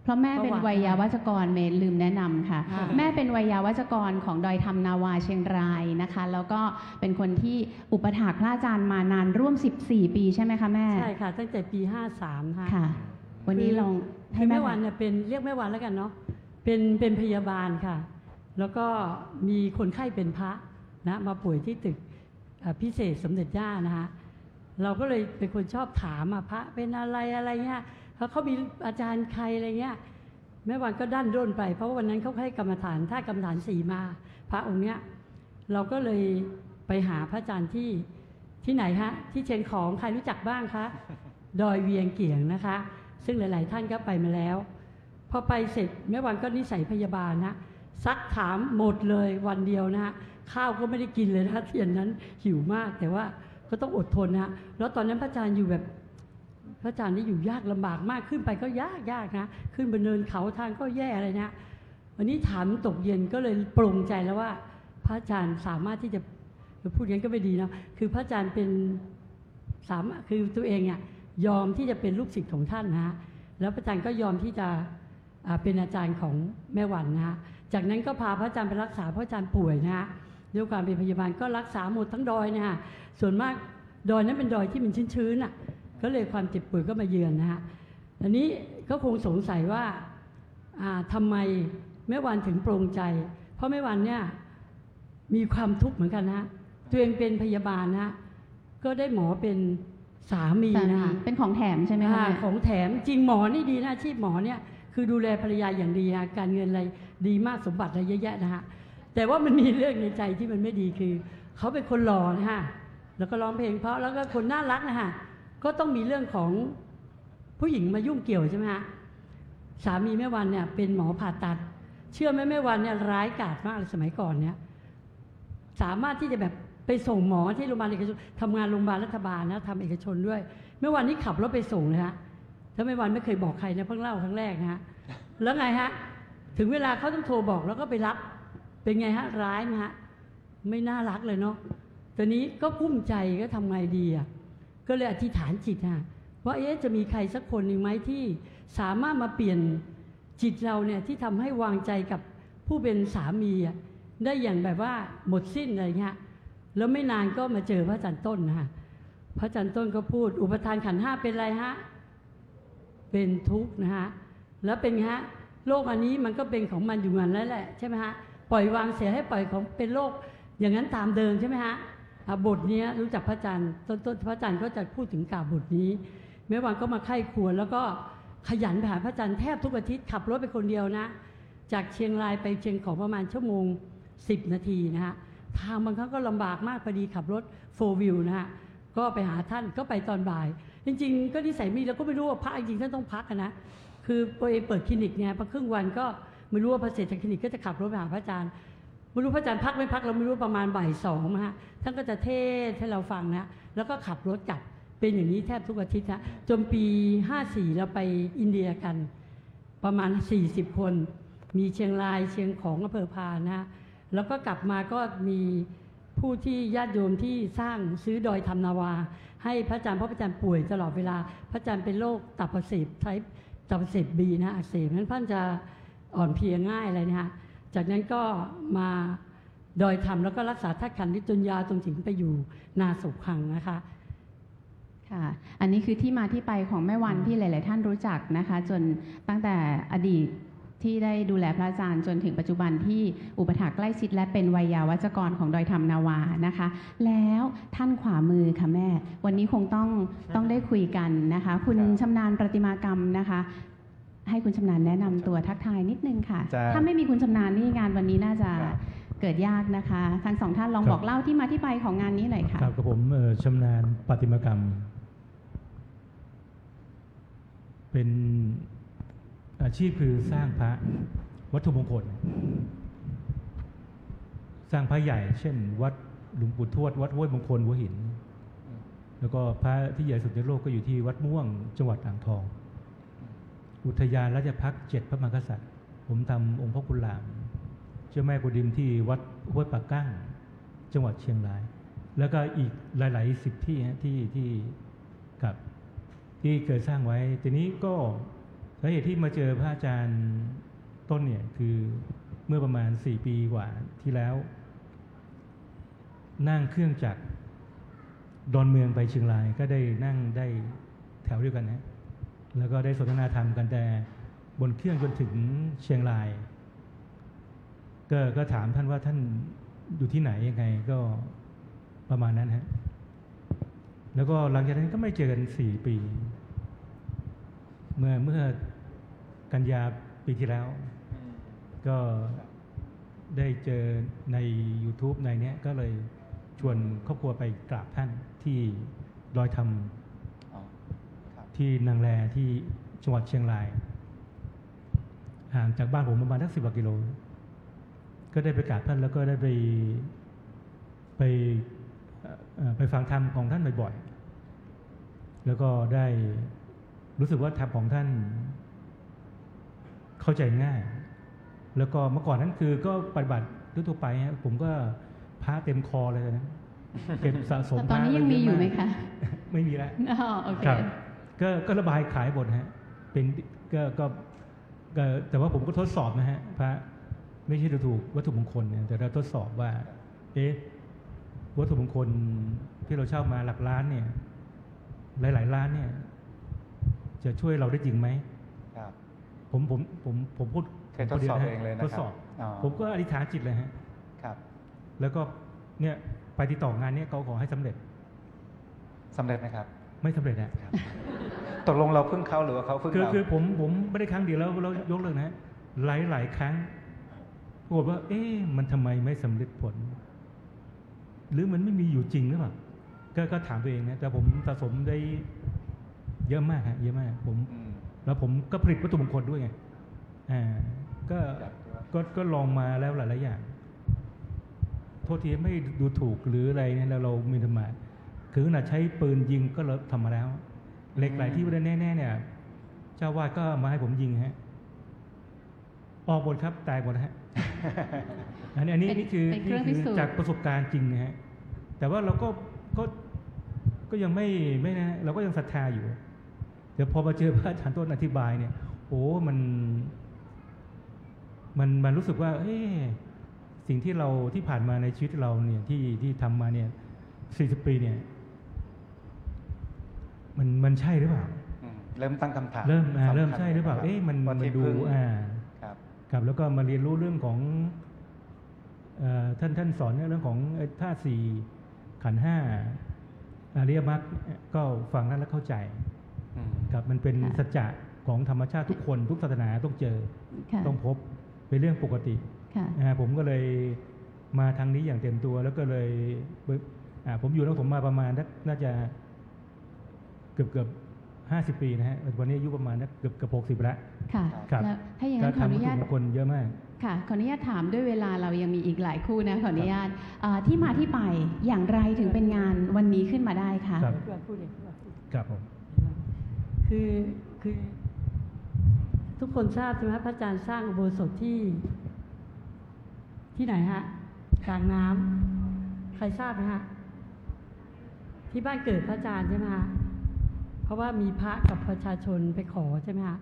เพราะแม่เป็นวัยวัจกรเมย์ลืมแนะนำค่ะแม่เป็นวัยวัจกรของดอยธรรมนาวาเชียงรายนะคะแล้วก็เป็นคนที่อุปถากพระอาจารย์มานานร่วม14 ปีใช่ไหมคะแม่ใช่ค่ะตั้งแต่ปี53ค่ะวันนี้ลองให้แม่วันเนี่ยเป็นเรียกแม่วันแล้วกันเนาะเป็นพยาบาลค่ะแล้วก็มีคนไข้เป็นพระนะมาป่วยที่ตึกพิเศษสมเด็จย่านะคะเราก็เลยเป็นคนชอบถามพระเป็นอะไรเงี้ยเขามีอาจารย์ใครอะไรเงี้ยแม่วันก็ดันด้นไปเพราะว่าวันนั้นเขาให้กรรมฐานถ้ากรรมฐาน4มาพระองค์เนี้ยเราก็เลยไปหาพระอาจารย์ที่ไหนฮะที่เชียงของใครรู้จักบ้างคะดอยเวียงเกี่ยงนะคะซึ่งหลายๆท่านก็ไปมาแล้วพอไปเสร็จแม่วันก็นิสัยพยาบาลนะซักถามหมดเลยวันเดียวนะข้าวก็ไม่ได้กินเลยนะเที่ยงนั้นหิวมากแต่ว่าก็ต้องอดทนนะแล้วตอนนั้นพระอาจารย์อยู่แบบพระอาจารย์นี่อยู่ยากลำบากมากขึ้นไปก็ยากนะขึ้นบนเนินเขาทางก็แย่อะไรนะวันนี้ถามตกเย็นก็เลยปรงใจแล้วว่าพระอาจารย์สามารถที่จะพูดอย่างนั้นก็ไม่ดีนะคือพระอาจารย์เป็นสามารถคือตัวเองยอมที่จะเป็นลูกศิษย์ของท่านนะแล้วพระอาจารย์ก็ยอมที่จะเป็นอาจารย์ของแม่วันนะจากนั้นก็พาพระอาจารย์ไปรักษาพระอาจารย์ป่วยนะด้วยความเป็นพยาบาลก็รักษาหมดทั้งดอยนะส่วนมากดอยนั้นเป็นดอยที่มันชื้นๆก็เลยความเจ็บป่วยก็มาเยือนนะฮะอันนี้ก็คงสงสัยว่าทำไมแม่วันถึงโปร่งใจเพราะแม่วันเนี่ยมีความทุกข์เหมือนกันนะตัวเองเป็นพยาบาลนะก็ได้หมอเป็นสามีนะคะเป็นของแถมใช่ไหมคะของแถมจริงหมอนี่ดีนะอาชีพหมอเนี่ย คือดูแลภรรยาอย่างดีฮะการเงินอะไรดีมากสมบัติอะไรเยอะแยะนะฮะแต่ว่ามันมีเรื่องในใจที่มันไม่ดีคือเขาเป็นคนหล่อนะฮะแล้วก็ร้องเพลงเพราะแล้วก็คนน่ารักนะฮะก็ต้องมีเรื่องของผู้หญิงมายุ่งเกี่ยวใช่ไหมฮะสามีแม่วันเนี่ยเป็นหมอผ่าตัดเชื่อไหมแม่วันเนี่ยร้ายกาจมากเลยสมัยก่อนเนี่ยสามารถที่จะแบบไปส่งหมอที่โรงพยาบาลเอกชนทำงานโรงพยาบาลรัฐบาลนะทำเอกชนด้วยแม่วันนี้ขับรถไปส่งเลยฮะถ้าแม่วันไม่เคยบอกใครนะเพิ่งเล่าครั้งแรกนะฮะแล้วไงฮะถึงเวลาเขาต้องโทรบอกแล้วก็ไปรับเป็นไงฮะร้ายไหมฮะไม่น่ารักเลยเนาะตอนนี้ก็กุ้มใจก็ทำไงดีอ่ะก็เลยอธิษฐานจิตฮะว่าจะมีใครสักคนหนึ่งไหมที่สามารถมาเปลี่ยนจิตเราเนี่ยที่ทำให้วางใจกับผู้เป็นสามีได้อย่างแบบว่าหมดสิ้นอะไรเงี้ยแล้วไม่นานก็มาเจอพระอาจารย์ต้นนะฮะพระอาจารย์ต้นก็พูดอุปทานขันธ์ห้าเป็นอะไรฮะเป็นทุกข์นะฮะแล้วเป็นฮะโลกอันนี้มันก็เป็นของมันอยู่งั้นแล้วแหละใช่ไหมฮะปล่อยวางเสียให้ปล่อยของเป็นโลกอย่างนั้นตามเดิมใช่ไหมฮะบทนี้รู้จักพระอาจารย์ต้นพระอาจารย์ก็จะพูดถึงกาบบทนี้แม้วันก็มาไข้ควรแล้วก็ขยันไปหาพระอาจารย์แทบทุกอาทิตย์ขับรถไปคนเดียวนะจากเชียงรายไปเชียงของประมาณชั่วโมง10 นาทีนะฮะทางบางครั้งก็ลำบากมากพอดีขับรถ4 วิวนะฮะก็ไปหาท่านก็ไปตอนบ่ายจริงๆก็นิสัยมีแล้วก็ไม่รู้ว่าพักจริงๆท่านต้องพักนะคือตัวเองเปิดคลินิกเนี่ยพอครึ่งวันก็ไม่รู้ว่าพอเสร็จจากคลินิกก็จะขับรถไปหาพระอาจารย์ไม่รู้พระอาจารย์พักไม่พักเราไม่รู้ประมาณบ่าย2นะฮะท่านก็จะเทศให้เราฟังนะแล้วก็ขับรถกลับเป็นอย่างนี้แทบทุกอาทิตย์นะจนปี54เราไปอินเดียกันประมาณ40 คนมีเชียงรายเชียงของอำเภอพานนะแล้วก็กลับมาก็มีผู้ที่ญาติโยมที่สร้างซื้อดอยธรรมนาวาให้พระอาจารย์เพราะพระอาจารย์ป่วยตลอดเวลาพระอาจารย์เป็นโรคตับอักเสบไทป์ตับอักเสบบีนะอักเสบนั้นท่านจะอ่อนเพลียง่ายอะไรนะฮะจากนั้นก็มาดอยธรรมแล้วก็รักษาธาตุขันธ์จนยาจนถึงไปอยู่นาสุขังนะคะค่ะอันนี้คือที่มาที่ไปของแม่วันที่หลายๆท่านรู้จักนะคะจนตั้งแต่อดีตที่ได้ดูแลพระอาจารย์จนถึงปัจจุบันที่อุปถากใกล้ชิดและเป็นไวยาวัจกรของดอยธรรมนาวานะคะแล้วท่านขวามือค่ะแม่วันนี้คงต้องได้คุยกันนะคะคุณชำนาญประติมากรรมนะคะให้คุณชำนาญแนะนำตัวทักทายนิดนึงค่ะถ้าไม่มีคุณชำนาญนี่งานวันนี้น่าจะเกิดยากนะคะทั้งสองท่านลองบอกเล่าที่มาที่ไปของงานนี้หน่อยค่ะครับกับผมชำนาญประติมากรรมเป็นอาชีพคือสร้างพระวัตถุมงคลสร้างพระใหญ่เช่นวัดหลวงปู่ทวดวัดห้วยมงคลหัวหินแล้วก็พระที่ใหญ่สุดในโลกก็อยู่ที่วัดม่วงจังหวัดอ่างทองอุทยานราชภัฏ7พระมหากษัตริย์ผมทำองค์พ่อกุลามเจ้าแม่กุดิมที่วัดห้วยปากกั้งจังหวัดเชียงรายแล้วก็อีกหลายๆ10ที่ที่เคยสร้างไว้ทีนี้ก็สาเหตุที่มาเจอพระอาจารย์ต้นเนี่ยคือเมื่อประมาณ4 ปีกว่าที่แล้วนั่งเครื่องจากดอนเมืองไปเชียงรายก็ได้นั่งได้แถวเดียวกันนะแล้วก็ได้สนทนาธรรมกันแต่บนเครื่องจนถึงเชียงรายก็ถามท่านว่าท่านอยู่ที่ไหนยังไงก็ประมาณนั้นฮะแล้วก็หลังจากนั้นก็ไม่เจอกัน4 ปีเมื่อกันยาปีที่แล้วก็ได้เจอใน YouTube ในนี้ก็เลยชวนครอบครัวไปกราบท่านที่ดอยธรรมที่นางแลที่จังหวัดเชียงรายห่างจากบ้านผมประมาณสัก10 กว่ากิโลก็ได้ไปกราบท่านแล้วก็ได้ไปฟังธรรมของท่านบ่อยๆแล้วก็ได้รู้สึกว่าธรรมของท่านเข้าใจง่ายแล้วก็เมื่อก่อนนั้นคือก็ปฏิบัติทั่วไปฮะผมก็พระเต็มคอเลยนะเก็บสะสมตอนนี้ยังมีอยู่ไหมคะไม่มีแล้วโอเคก็ระบายขายหมดฮะเป็นก็แต่ว่าผมก็ทดสอบนะฮะพระไม่ใช่ถูกวัตถุมงคลเนี่ยแต่เราทดสอบว่าวัตถุมงคลที่เราเช่ามาหลักล้านเนี่ยหลายๆล้านเนี่ยจะช่วยเราได้จริงไหมครับผมพูดทดสอบเองเลยนะครับทดสอบผมก็อธิษฐานจิตเลยฮะครับแล้วก็เนี่ยไปติดต่องานนี้เขาขอให้สำเร็จไหมครับ ไม่สำเร็จอะ ตกลงเราพึ่งเขาหรือว่าเขาพึ่งเรา คือผมไม่ได้ครั้งเดียวแล้วยกเลิกนะหลายครั้งปรากฏว่า มันทำไมไม่สำเร็จผล หรือมันไม่มีอยู่จริงหรือเปล่าก็ถามตัวเองนะแต่ผมสะสมได้เยอะมากฮะเยอะมากแล้วผมก็ผลิตวัตถุมงคลด้วยไงก็ลองมาแล้วหลายๆอย่างโทษทีไม่ดูถูกหรืออะไรเนี่ยเรามีธรรมะคือขนาดใช้ปืนยิงก็เราทำมาแล้วเหล็กไหลที่ว่าแน่ๆเนี่ยเจ้าวาดก็มาให้ผมยิงฮะออกหมดครับตายหมดฮะ อันนี้นี่คือจากประสบการณ์จริงนะฮะแต่ว่าเราก็ยังไม่นะเราก็ยังศรัทธาอยู่เดี๋ยวพอมาเจอพระอาจารย์ต้นอธิบายเนี่ยโอ้มันรู้สึกว่าสิ่งที่เราที่ผ่านมาในชีวิตเราเนี่ยที่ทำมาเนี่ย40 ปีเนี่ยมันใช่หรือเปล่าเริ่มตั้งคำถามเริ่มใช่หรือเปล่ามันดูครับแล้วก็มาเรียนรู้เรื่องของท่านสอนเรื่องของธาตุสี่ขันธ์ห้าอริยมรรคก็ฟังแล้วเข้าใจครับมันเป็นสัจจะของธรรมชาติทุกคนทุกศาสนาต้องเจอต้องพบเป็นเรื่องปกติผมก็เลยมาทางนี้อย่างเต็มตัวแล้วก็เลยผมอยู่แล้วผมมาประมาณน่าจะเกือบ50 ปีนะฮะวันนี้อายุประมาณเกือบ60แล้วค่ะแล้วถ้าอย่างนั้นขออนุญาตคนเยอะมากค่ะขออนุญาตถามด้วยเวลาเรายังมีอีกหลายคู่นะขออนุญาตที่มาที่ไปอย่างไรถึงเป็นงานวันนี้ขึ้นมาได้คะครับผมคือทุกคนทราบใช่ไหมพระอาจารย์สร้างอุโบสถที่ไหนฮะกลางน้ำใครทราบไหมฮะที่บ้านเกิดพระอาจารย์ใช่ไหมฮะเพราะว่ามีพระกับประชาชนไปขอใช่ไหมฮะ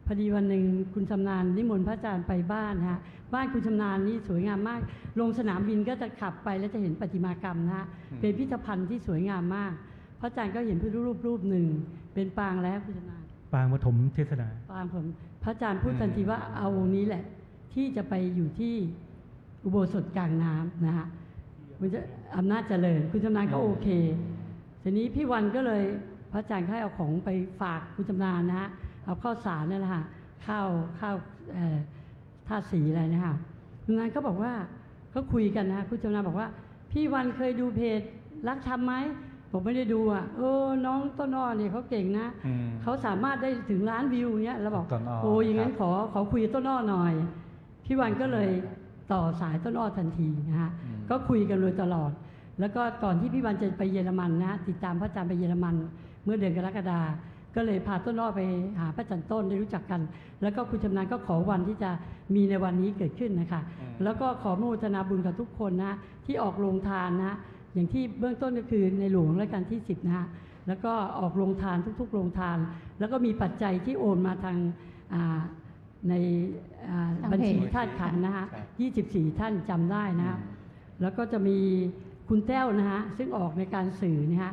พอดีวันหนึ่งคุณชำนาญนิมนต์พระอาจารย์ไปบ้านฮะบ้านคุณชำนาญนี่สวยงามมากลงสนามบินก็จะขับไปแล้วจะเห็นประติมากรรมนะฮะเป็นพิพิธภัณฑ์ที่สวยงามมากพระอาจารย์ก็เห็นพระรูปหนึ่งเป็นปางแล้วคุณชำนาญปางปฐมเทศนาปางผมพระอาจารย์พูดทันทีว่าเอาองค์นี้แหละที่จะไปอยู่ที่อุโบสถกลางน้ำนะฮะมันจะอำนาจเจริญคุณชำนาญก็โอเคทีนี้พี่วันก็เลยพระอาจารย์ให้เอาของไปฝากคุณชำนาญนะฮะเอาข้าวสารนั่นแหละค่ะข้าวธาตุสีอะไรนะฮะคุณชำนาญก็บอกว่าก็คุยกันนะคุณชำนาญบอกว่าพี่วันเคยดูเพจรักธรรมไหมผมไม่ได้ดูน้องต้นอ้อเนี่ยเขาเก่งนะเขาสามารถได้ถึงล้านวิวเนี้ยเราบอกอย่างนั้นขอคุยต้นอ้อหน่อยพี่วันก็เลยต่อสายต้นอ้อทันทีนะฮะก็คุยกันเลยตลอดแล้วก็ก่อนที่พี่วันจะไปเยอรมันนะติดตามพระอาจารย์ไปเยอรมันเมื่อเดือนกรกฎาคมก็เลยพาต้นอ้อไปหาพระอาจารย์ต้นได้รู้จักกันแล้วก็คุณชำนาญก็ขอวันที่จะมีในวันนี้เกิดขึ้นนะคะแล้วก็ขออนุโมทนาบุญกับทุกคนนะที่ออกโรงทานนะอย่างที่เบื้องต้นก็คือในหลวงรัชกาลที่10นะฮะแล้วก็ออกโรงทานทุกๆโรงทานแล้วก็มีปัจจัยที่โอนมาทางในบัญชีธาตุขันธ์นะฮะ24ท่านจำได้นะฮะแล้วก็จะมีคุณแต้วนะฮะซึ่งออกในการสื่อนะฮะ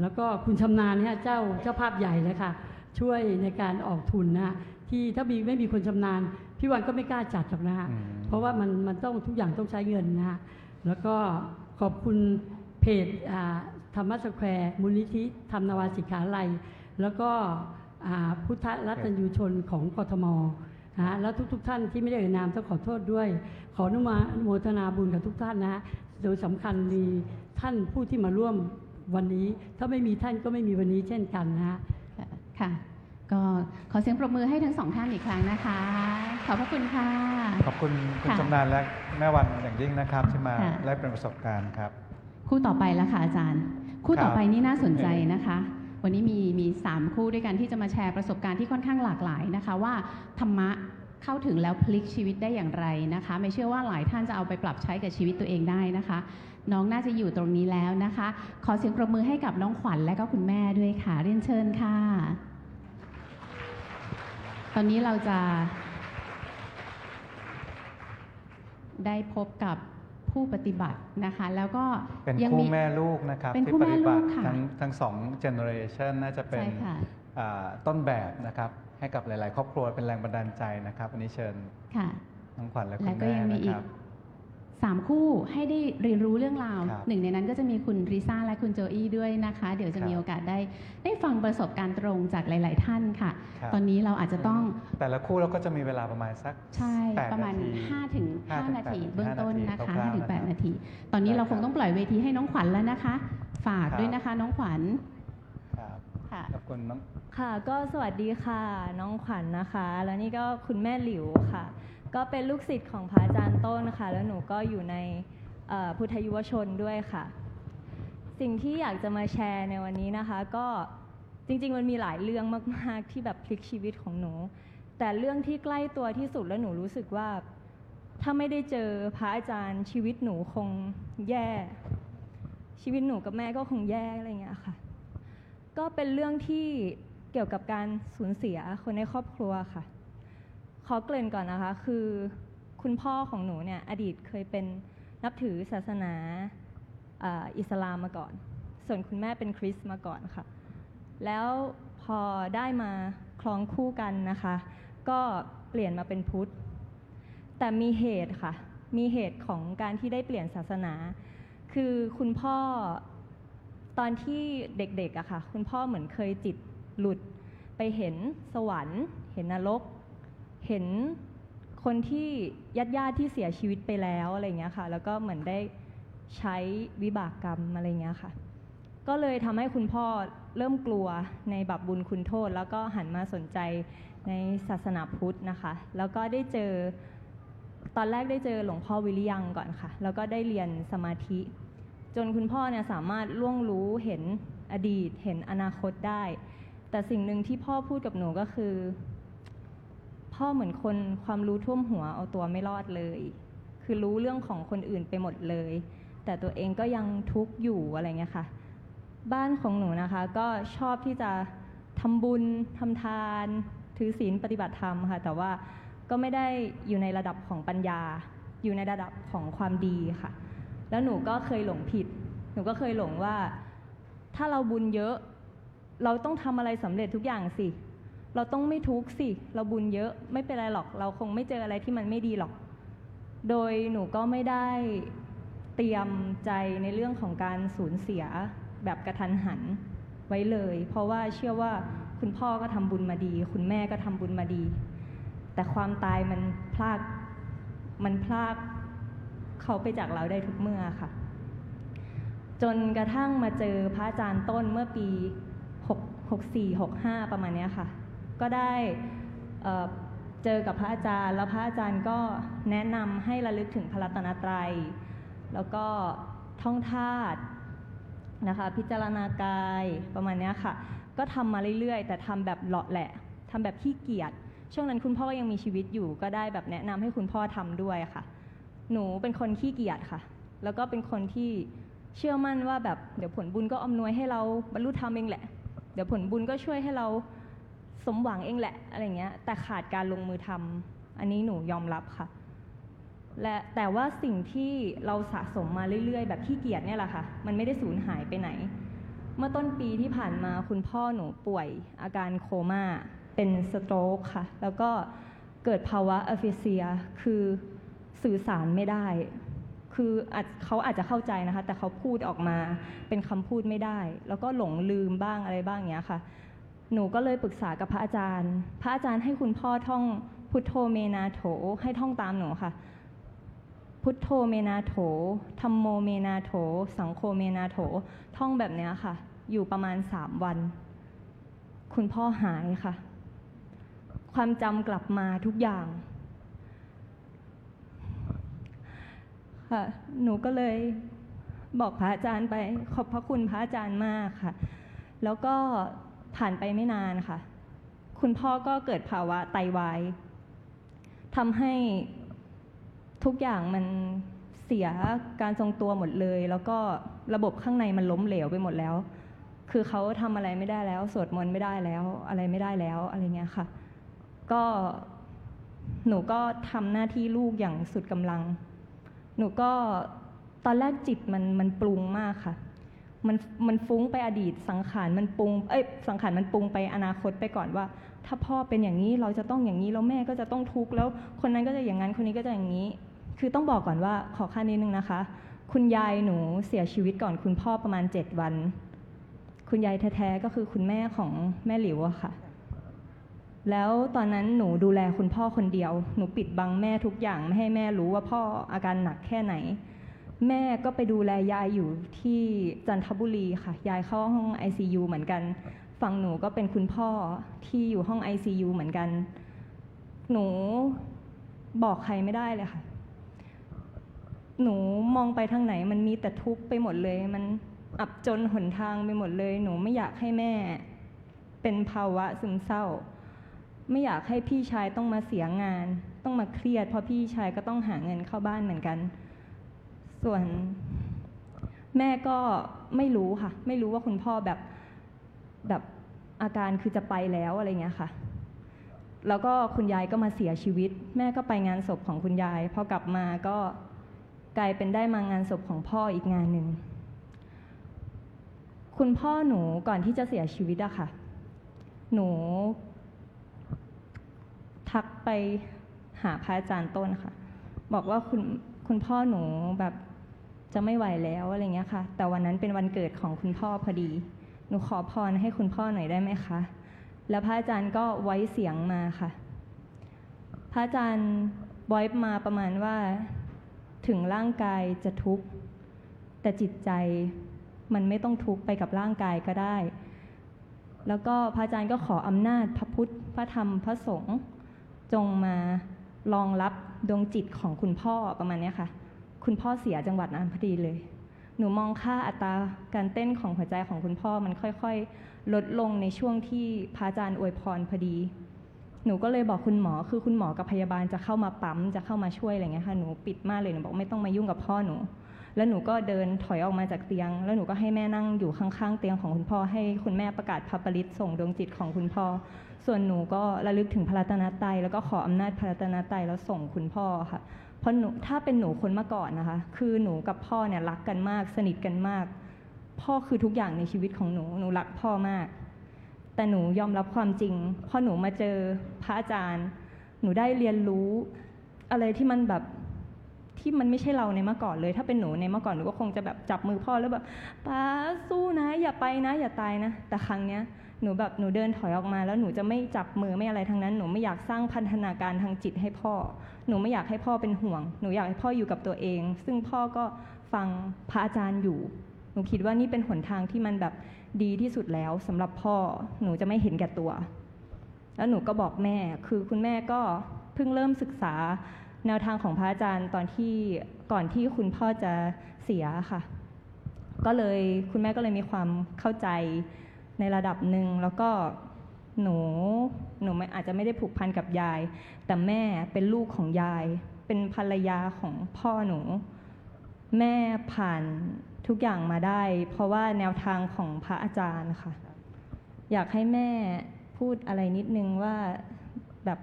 แล้วก็คุณชำนาญเนี่ยเจ้าภาพใหญ่เลยค่ะช่วยในการออกทุนนะฮะที่ถ้าไม่มีคนชำนาญพี่วันก็ไม่กล้าจัดหรอกนะฮะเพราะว่ามันต้องทุกอย่างต้องใช้เงินนะฮะแล้วก็ขอบคุณเพจธรรมสแควร์มูลนิธิธรรมนวาสิกขาลัยแล้วก็พุทธรัตยูชนของกทมนะแล้วทุกท่านที่ไม่ได้เอ่ยนามต้องขอโทษด้วยขออนุโมทนาบุญกับทุกท่านนะโดยสำคัญมีท่านผู้ที่มาร่วมวันนี้ถ้าไม่มีท่านก็ไม่มีวันนี้เช่นกันนะค่ะก็ขอเสียงปรบมือให้ทั้งสองท่านอีกครั้งนะคะขอบพระคุณค่ะขอบคุณคุณชำนาญและแม่วันอย่างยิ่งนะครับที่มาแลกเปลี่ยนประสบการณ์ครับคู่ต่อไปแล้วค่ะอาจารย์คู่ต่อไปนี่น่าสนใจนะคะวันนี้มี3คู่ด้วยกันที่จะมาแชร์ประสบการณ์ที่ค่อนข้างหลากหลายนะคะว่าธรรมะเข้าถึงแล้วพลิกชีวิตได้อย่างไรนะคะไม่เชื่อว่าหลายท่านจะเอาไปปรับใช้กับชีวิตตัวเองได้นะคะน้องน่าจะอยู่ตรงนี้แล้วนะคะขอเสียงปรบมือให้กับน้องขวัญและก็คุณแม่ด้วยค่ะเรียนเชิญค่ะตอนนี้เราจะได้พบกับผู้ปฏิบัตินะคะแล้วก็เป็นคู่แม่ลูกนะครับที่ปฏิบัติทั้ง2 generation น่าจะเป็นต้นแบบนะครับให้กับหลายๆครอบครัวเป็นแรงบันดาลใจนะครับวันนี้เชิญน้องขวัญและคุณแม่นะครับ 3 คู่ให้ได้เรียนรู้เรื่องราว ครับ หนึ่งในนั้นก็จะมีคุณริซ่าและคุณโจอี้ด้วยนะคะ เดี๋ยวจะมีโอกาสได้ฟังประสบการณ์ตรงจากหลาย ๆ ท่านค่ะ ครับ ตอนนี้เราอาจจะต้อง แต่ละคู่เราก็จะมีเวลาประมาณสัก ใช่ 8 ประมาณ นาที 5 ถึง 5 นาที 5 เบื้องต้นนะคะ 5 5 ถึง นาที 8 นาที ตอนนี้เรา ได้ คงต้องปล่อยเวทีให้น้องขวัญแล้วนะคะ ฝาก ครับ ด้วยนะคะน้องขวัญ ครับ ค่ะ ขอบคุณน้อง ค่ะก็สวัสดีค่ะน้องขวัญนะคะ แล้วนี่ก็คุณแม่หลิวค่ะ ก็เป็นลูกศิษย์ของพระอาจารย์ต้นค่ะ แล้วหนูก็อยู่ในพุทธยุวชนด้วยค่ะ สิ่งที่อยากจะมาแชร์ในวันนี้นะคะ ก็จริงๆมันมีหลายเรื่องมากๆที่แบบพลิกชีวิตของหนู แต่เรื่องที่ใกล้ตัวที่สุดแล้วหนูรู้สึกว่า ถ้าไม่ได้เจอพระอาจารย์ชีวิตหนูคงแย่ ชีวิตหนูกับแม่ก็คงแย่อะไรอย่างเงี้ยค่ะ ก็เป็นเรื่องที่เกี่ยวกับการสูญเสียคนในครอบครัวค่ะ ขอเกริ่นก่อนนะคะ คือคุณพ่อของหนูเนี่ยอดีตเคยเป็นนับถือศาสนาอิสลามมาก่อน ส่วนคุณแม่เป็นคริสต์มาก่อนค่ะ แล้วพอได้มาครองคู่กันนะคะ ก็เปลี่ยนมาเป็นพุทธ แต่มีเหตุค่ะ มีเหตุของการที่ได้เปลี่ยนศาสนา คือคุณพ่อตอนที่เด็กๆอะค่ะ คุณพ่อเหมือนเคยจิตหลุดไปเห็นสวรรค์ เห็นนรก เห็นคนที่ญาติที่เสียชีวิตไปแล้วอะไรเงี้ยค่ะ แล้วก็เหมือนได้ใช้วิบากกรรมอะไรเงี้ยค่ะ ก็เลยทำให้คุณพ่อเริ่มกลัวในบาปบุญคุณโทษ แล้วก็หันมาสนใจในศาสนาพุทธนะคะ แล้วก็ได้เจอตอนแรกได้เจอหลวงพ่อวิริยังก่อนค่ะ แล้วก็ได้เรียนสมาธิ จนคุณพ่อเนี่ยสามารถล่วงรู้เห็นอดีต เห็นอนาคตได้ แต่สิ่งหนึ่งที่พ่อพูดกับหนูก็คือ พ่อเหมือนคนความรู้ท่วมหัวเอาตัวไม่รอดเลย คือรู้เรื่องของคนอื่นไปหมดเลย แต่ตัวเองก็ยังทุกข์อยู่อะไรเงี้ยค่ะ บ้านของหนูนะคะ ก็ชอบที่จะทำบุญทำทานถือศีลปฏิบัติธรรมค่ะ แต่ว่าก็ไม่ได้อยู่ในระดับของปัญญา อยู่ในระดับของความดีค่ะ แล้วหนูก็เคยหลงผิด หนูก็เคยหลงว่า ถ้าเราบุญเยอะ เราต้องทำอะไรสำเร็จทุกอย่างสิ เราต้องไม่ทุกข์สิ เราบุญเยอะไม่เป็นไรหรอก เราคงไม่เจออะไรที่มันไม่ดีหรอก โดยหนูก็ไม่ได้เตรียมใจในเรื่องของการสูญเสียแบบกระทันหันไว้เลย เพราะว่าเชื่อว่าคุณพ่อก็ทำบุญมาดี คุณแม่ก็ทำบุญมาดี แต่ความตายมันพรากเขาไปจากเราได้ทุกเมื่อค่ะ จนกระทั่งมาเจอพระอาจารย์ต้นเมื่อปี64-65ประมาณนี้ค่ะ ก็ได้เจอกับพระอาจารย์ แล้วพระอาจารย์ก็แนะนำให้ระลึกถึงพระรัตนตรัย แล้วก็ท่องธาตุนะคะ พิจารณากายประมาณนี้ค่ะ ก็ทำมาเรื่อยๆ แต่ทำแบบเลาะแหละทำแบบขี้เกียจ ช่วงนั้นคุณพ่อก็ยังมีชีวิตอยู่ก็ได้แบบแนะนำให้คุณพ่อทำด้วยค่ะ หนูเป็นคนขี้เกียจค่ะ แล้วก็เป็นคนที่เชื่อมั่นว่าแบบเดี๋ยวผลบุญก็อำนวยให้เราบรรลุธรรมเองแหละ เดี๋ยวผลบุญก็ช่วยให้เราสมหวังเองแหละอะไรเงี้ย แต่ขาดการลงมือทำอันนี้หนูยอมรับค่ะ และแต่ว่าสิ่งที่เราสะสมมาเรื่อยๆแบบขี้เกียจเนี่ยแหละค่ะ มันไม่ได้สูญหายไปไหน เมื่อต้นปีที่ผ่านมาคุณพ่อหนูป่วยอาการโคม่าเป็นสโตรกค่ะ แล้วก็เกิดภาวะอะฟิเซียคือสื่อสารไม่ได้ คือเขาอาจจะเข้าใจนะคะ แต่เขาพูดออกมาเป็นคำพูดไม่ได้ แล้วก็หลงลืมบ้างอะไรบ้างอย่างเงี้ยค่ะ หนูก็เลยปรึกษากับพระอาจารย์ พระอาจารย์ให้คุณพ่อท่องพุทโธเมนาโถให้ท่องตามหนูค่ะ พุทโธเมนาโถธัมโมเมนาโถสังโฆเมนาโถท่องแบบเนี้ยค่ะ อยู่ประมาณ3 วัน คุณพ่อหายค่ะ ความจำกลับมาทุกอย่างค่ะ หนูก็เลยบอกพระอาจารย์ไปขอบพระคุณพระอาจารย์มากค่ะ แล้วก็ผ่านไปไม่นานค่ะ คุณพ่อก็เกิดภาวะไตวายทำให้ทุกอย่างมันเสียการทรงตัวหมดเลย แล้วก็ระบบข้างในมันล้มเหลวไปหมดแล้ว คือเขาทำอะไรไม่ได้แล้วสวดมนต์ไม่ได้แล้วอะไรไม่ได้แล้วอะไรเงี้ยค่ะ ก็หนูก็ทำหน้าที่ลูกอย่างสุดกำลัง หนูก็ตอนแรกจิตมันปรุงมากค่ะ มันฟุ้งไปอดีตสังขารมันปรุงสังขารมันปรุงไปอนาคตไปก่อนว่า ถ้าพ่อเป็นอย่างนี้เราจะต้องอย่างนี้แล้วแม่ก็จะต้องทุกข์แล้วคนนั้นก็จะอย่างนั้นคนนี้ก็จะอย่างนี้ คือต้องบอกก่อนว่าขอขั้นนิดนึงนะคะคุณยายหนูเสียชีวิตก่อนคุณพ่อประมาณ7 วันคุณยายแท้ๆก็คือคุณแม่ของแม่หลิวอะค่ะแล้วตอนนั้นหนูดูแลคุณพ่อคนเดียวหนูปิดบังแม่ทุกอย่างไม่ให้แม่รู้ว่าพ่ออาการหนักแค่ไหนแม่ก็ไปดูแลยายอยู่ที่จันทบุรีค่ะยายเข้าห้อง ICU เหมือนกันฝั่งหนูก็เป็นคุณพ่อที่อยู่ห้อง ICU เหมือนกันหนูบอกใครไม่ได้เลยค่ะหนูมองไปทางไหนมันมีแต่ทุกข์ไปหมดเลยมันอับจนหนทางไปหมดเลยหนูไม่อยากให้แม่เป็นภาวะซึมเศร้าไม่อยากให้พี่ชายต้องมาเสียงานต้องมาเครียดเพราะพี่ชายก็ต้องหาเงินเข้าบ้านเหมือนกันส่วนแม่ก็ไม่รู้ค่ะไม่รู้ว่าคุณพ่อแบบอาการคือจะไปแล้วอะไรเงี้ยค่ะแล้วก็คุณยายก็มาเสียชีวิตแม่ก็ไปงานศพของคุณยายพอกลับมาก็กลายเป็นได้มางานศพของพ่ออีกงานหนึ่งคุณพ่อหนูก่อนที่จะเสียชีวิตอะค่ะหนูทักไปหาพระอาจารย์ต้นค่ะบอกว่าคุณพ่อหนูแบบจะไม่ไหวแล้วอะไรเงี้ยค่ะแต่วันนั้นเป็นวันเกิดของคุณพ่อพอดีหนูขอพรให้คุณพ่อหน่อยได้ไหมคะแล้วพระอาจารย์ก็ไว้เสียงมาค่ะพระอาจารย์ไว้มาประมาณว่าถึงร่างกายจะทุกข์แต่จิตใจมันไม่ต้องทุกข์ไปกับร่างกายก็ได้แล้วก็พระอาจารย์ก็ขออำนาจพระพุทธพระธรรมพระสงฆ์จงมารองรับดวงจิตของคุณพ่อประมาณนี้ค่ะคุณพ่อเสียจังหวัดนั้นพอดีเลยหนูมองค่าอัตราการเต้นของหัวใจของคุณพ่อมันค่อยๆลดลงในช่วงที่พระอาจารย์อวยพรพอดีหนูก็เลยบอกคุณหมอคือคุณหมอกับพยาบาลจะเข้ามาปั๊มจะเข้ามาช่วยอะไรเงี้ยค่ะหนูปิดมากเลยหนูบอกไม่ต้องมายุ่งกับพ่อหนูแล้วหนูก็เดินถอยออกมาจากเตียงแล้วหนูก็ให้แม่นั่งอยู่ข้างๆเตียงของคุณพ่อให้คุณแม่ประกาศพระปริตส่งดวงจิตของคุณพ่อส่วนหนูก็ระลึกถึงพระรัตนตรัยแล้วก็ขออำนาจพระรัตนตรัยแล้วส่งคุณพ่อค่ะเพราะหนูถ้าเป็นหนูคนเมื่อก่อนนะคะคือหนูกับพ่อเนี่ยรักกันมากสนิทกันมากพ่อคือทุกอย่างในชีวิตของหนูรักพ่อมากแต่หนูยอมรับความจริงพอหนูมาเจอพระอาจารย์หนูได้เรียนรู้อะไรที่มันแบบที่มันไม่ใช่เราในเมื่อก่อนเลยถ้าเป็นหนูในเมื่อก่อนหนูก็คงจะแบบจับมือพ่อแล้วแบบป้าสู้นะอย่าไปนะอย่าตายนะแต่ครั้งเนี้ยหนูเดินถอยออกมาแล้วหนูจะไม่จับมือไม่อะไรทั้งนั้นหนูไม่อยากสร้างพันธนาการทางจิตให้พ่อหนูไม่อยากให้พ่อเป็นห่วงหนูอยากให้พ่ออยู่กับตัวเองซึ่งพ่อก็ฟังพระอาจารย์อยู่หนูคิดว่านี่เป็นหนทางที่มันแบบดีที่สุดแล้วสำหรับพ่อหนูจะไม่เห็นแก่ตัวแล้วหนูก็บอกแม่คือคุณแม่ก็เพิ่งเริ่มศึกษาแนวทางของพระอาจารย์ตอนที่ก่อนที่คุณพ่อจะเสียค่ะก็เลยคุณแม่ก็เลยมีความเข้าใจในระดับหนึ่งแล้วก็หนูอาจจะไม่ได้ผูกพันกับยายแต่แม่เป็นลูกของยายเป็นภรรยาของพ่อหนูแม่ผ่านทุกอย่างมาได้เพราะว่าแนวทางของพระอาจารย์ค่ะอยากให้แม่พูดอะไรนิดนึงว่าแบบ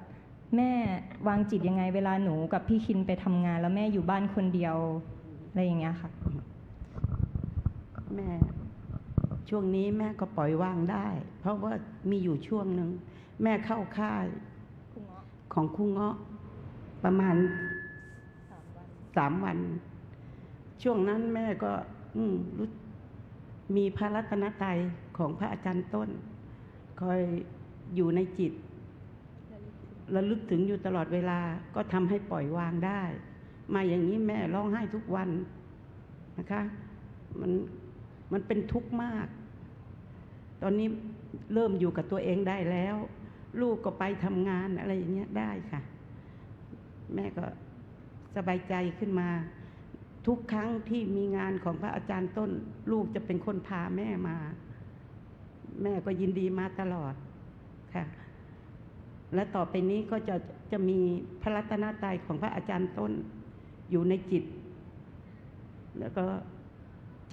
แม่วางจิตยังไงเวลาหนูกับพี่คินไปทำงานแล้วแม่อยู่บ้านคนเดียวอะไรอย่างเงี้ยค่ะแม่ช่วงนี้แม่ก็ปล่อยวางได้ เพราะว่ามีอยู่ช่วงหนึ่งแม่เข้าค่ายของครูเงาะประมาณ3 วันช่วงนั้นแม่ก็มีพระรัตนตรัยของพระอาจารย์ต้นคอยอยู่ในจิตระลึกถึงอยู่ตลอดเวลาก็ทำให้ปล่อยวางได้มาอย่างนี้แม่ร้องไห้ทุกวันนะคะมันเป็นทุกข์มากตอนนี้เริ่มอยู่กับตัวเองได้แล้วลูกก็ไปทำงานอะไรอย่างเงี้ยได้ค่ะแม่ก็สบายใจขึ้นมาทุกครั้งที่มีงานของพระอาจารย์ต้นลูกจะเป็นคนพาแม่มาแม่ก็ยินดีมาตลอดค่ะและต่อไปนี้ก็จะมีพระรัตนตรัยของพระอาจารย์ต้นอยู่ในจิตแล้วก็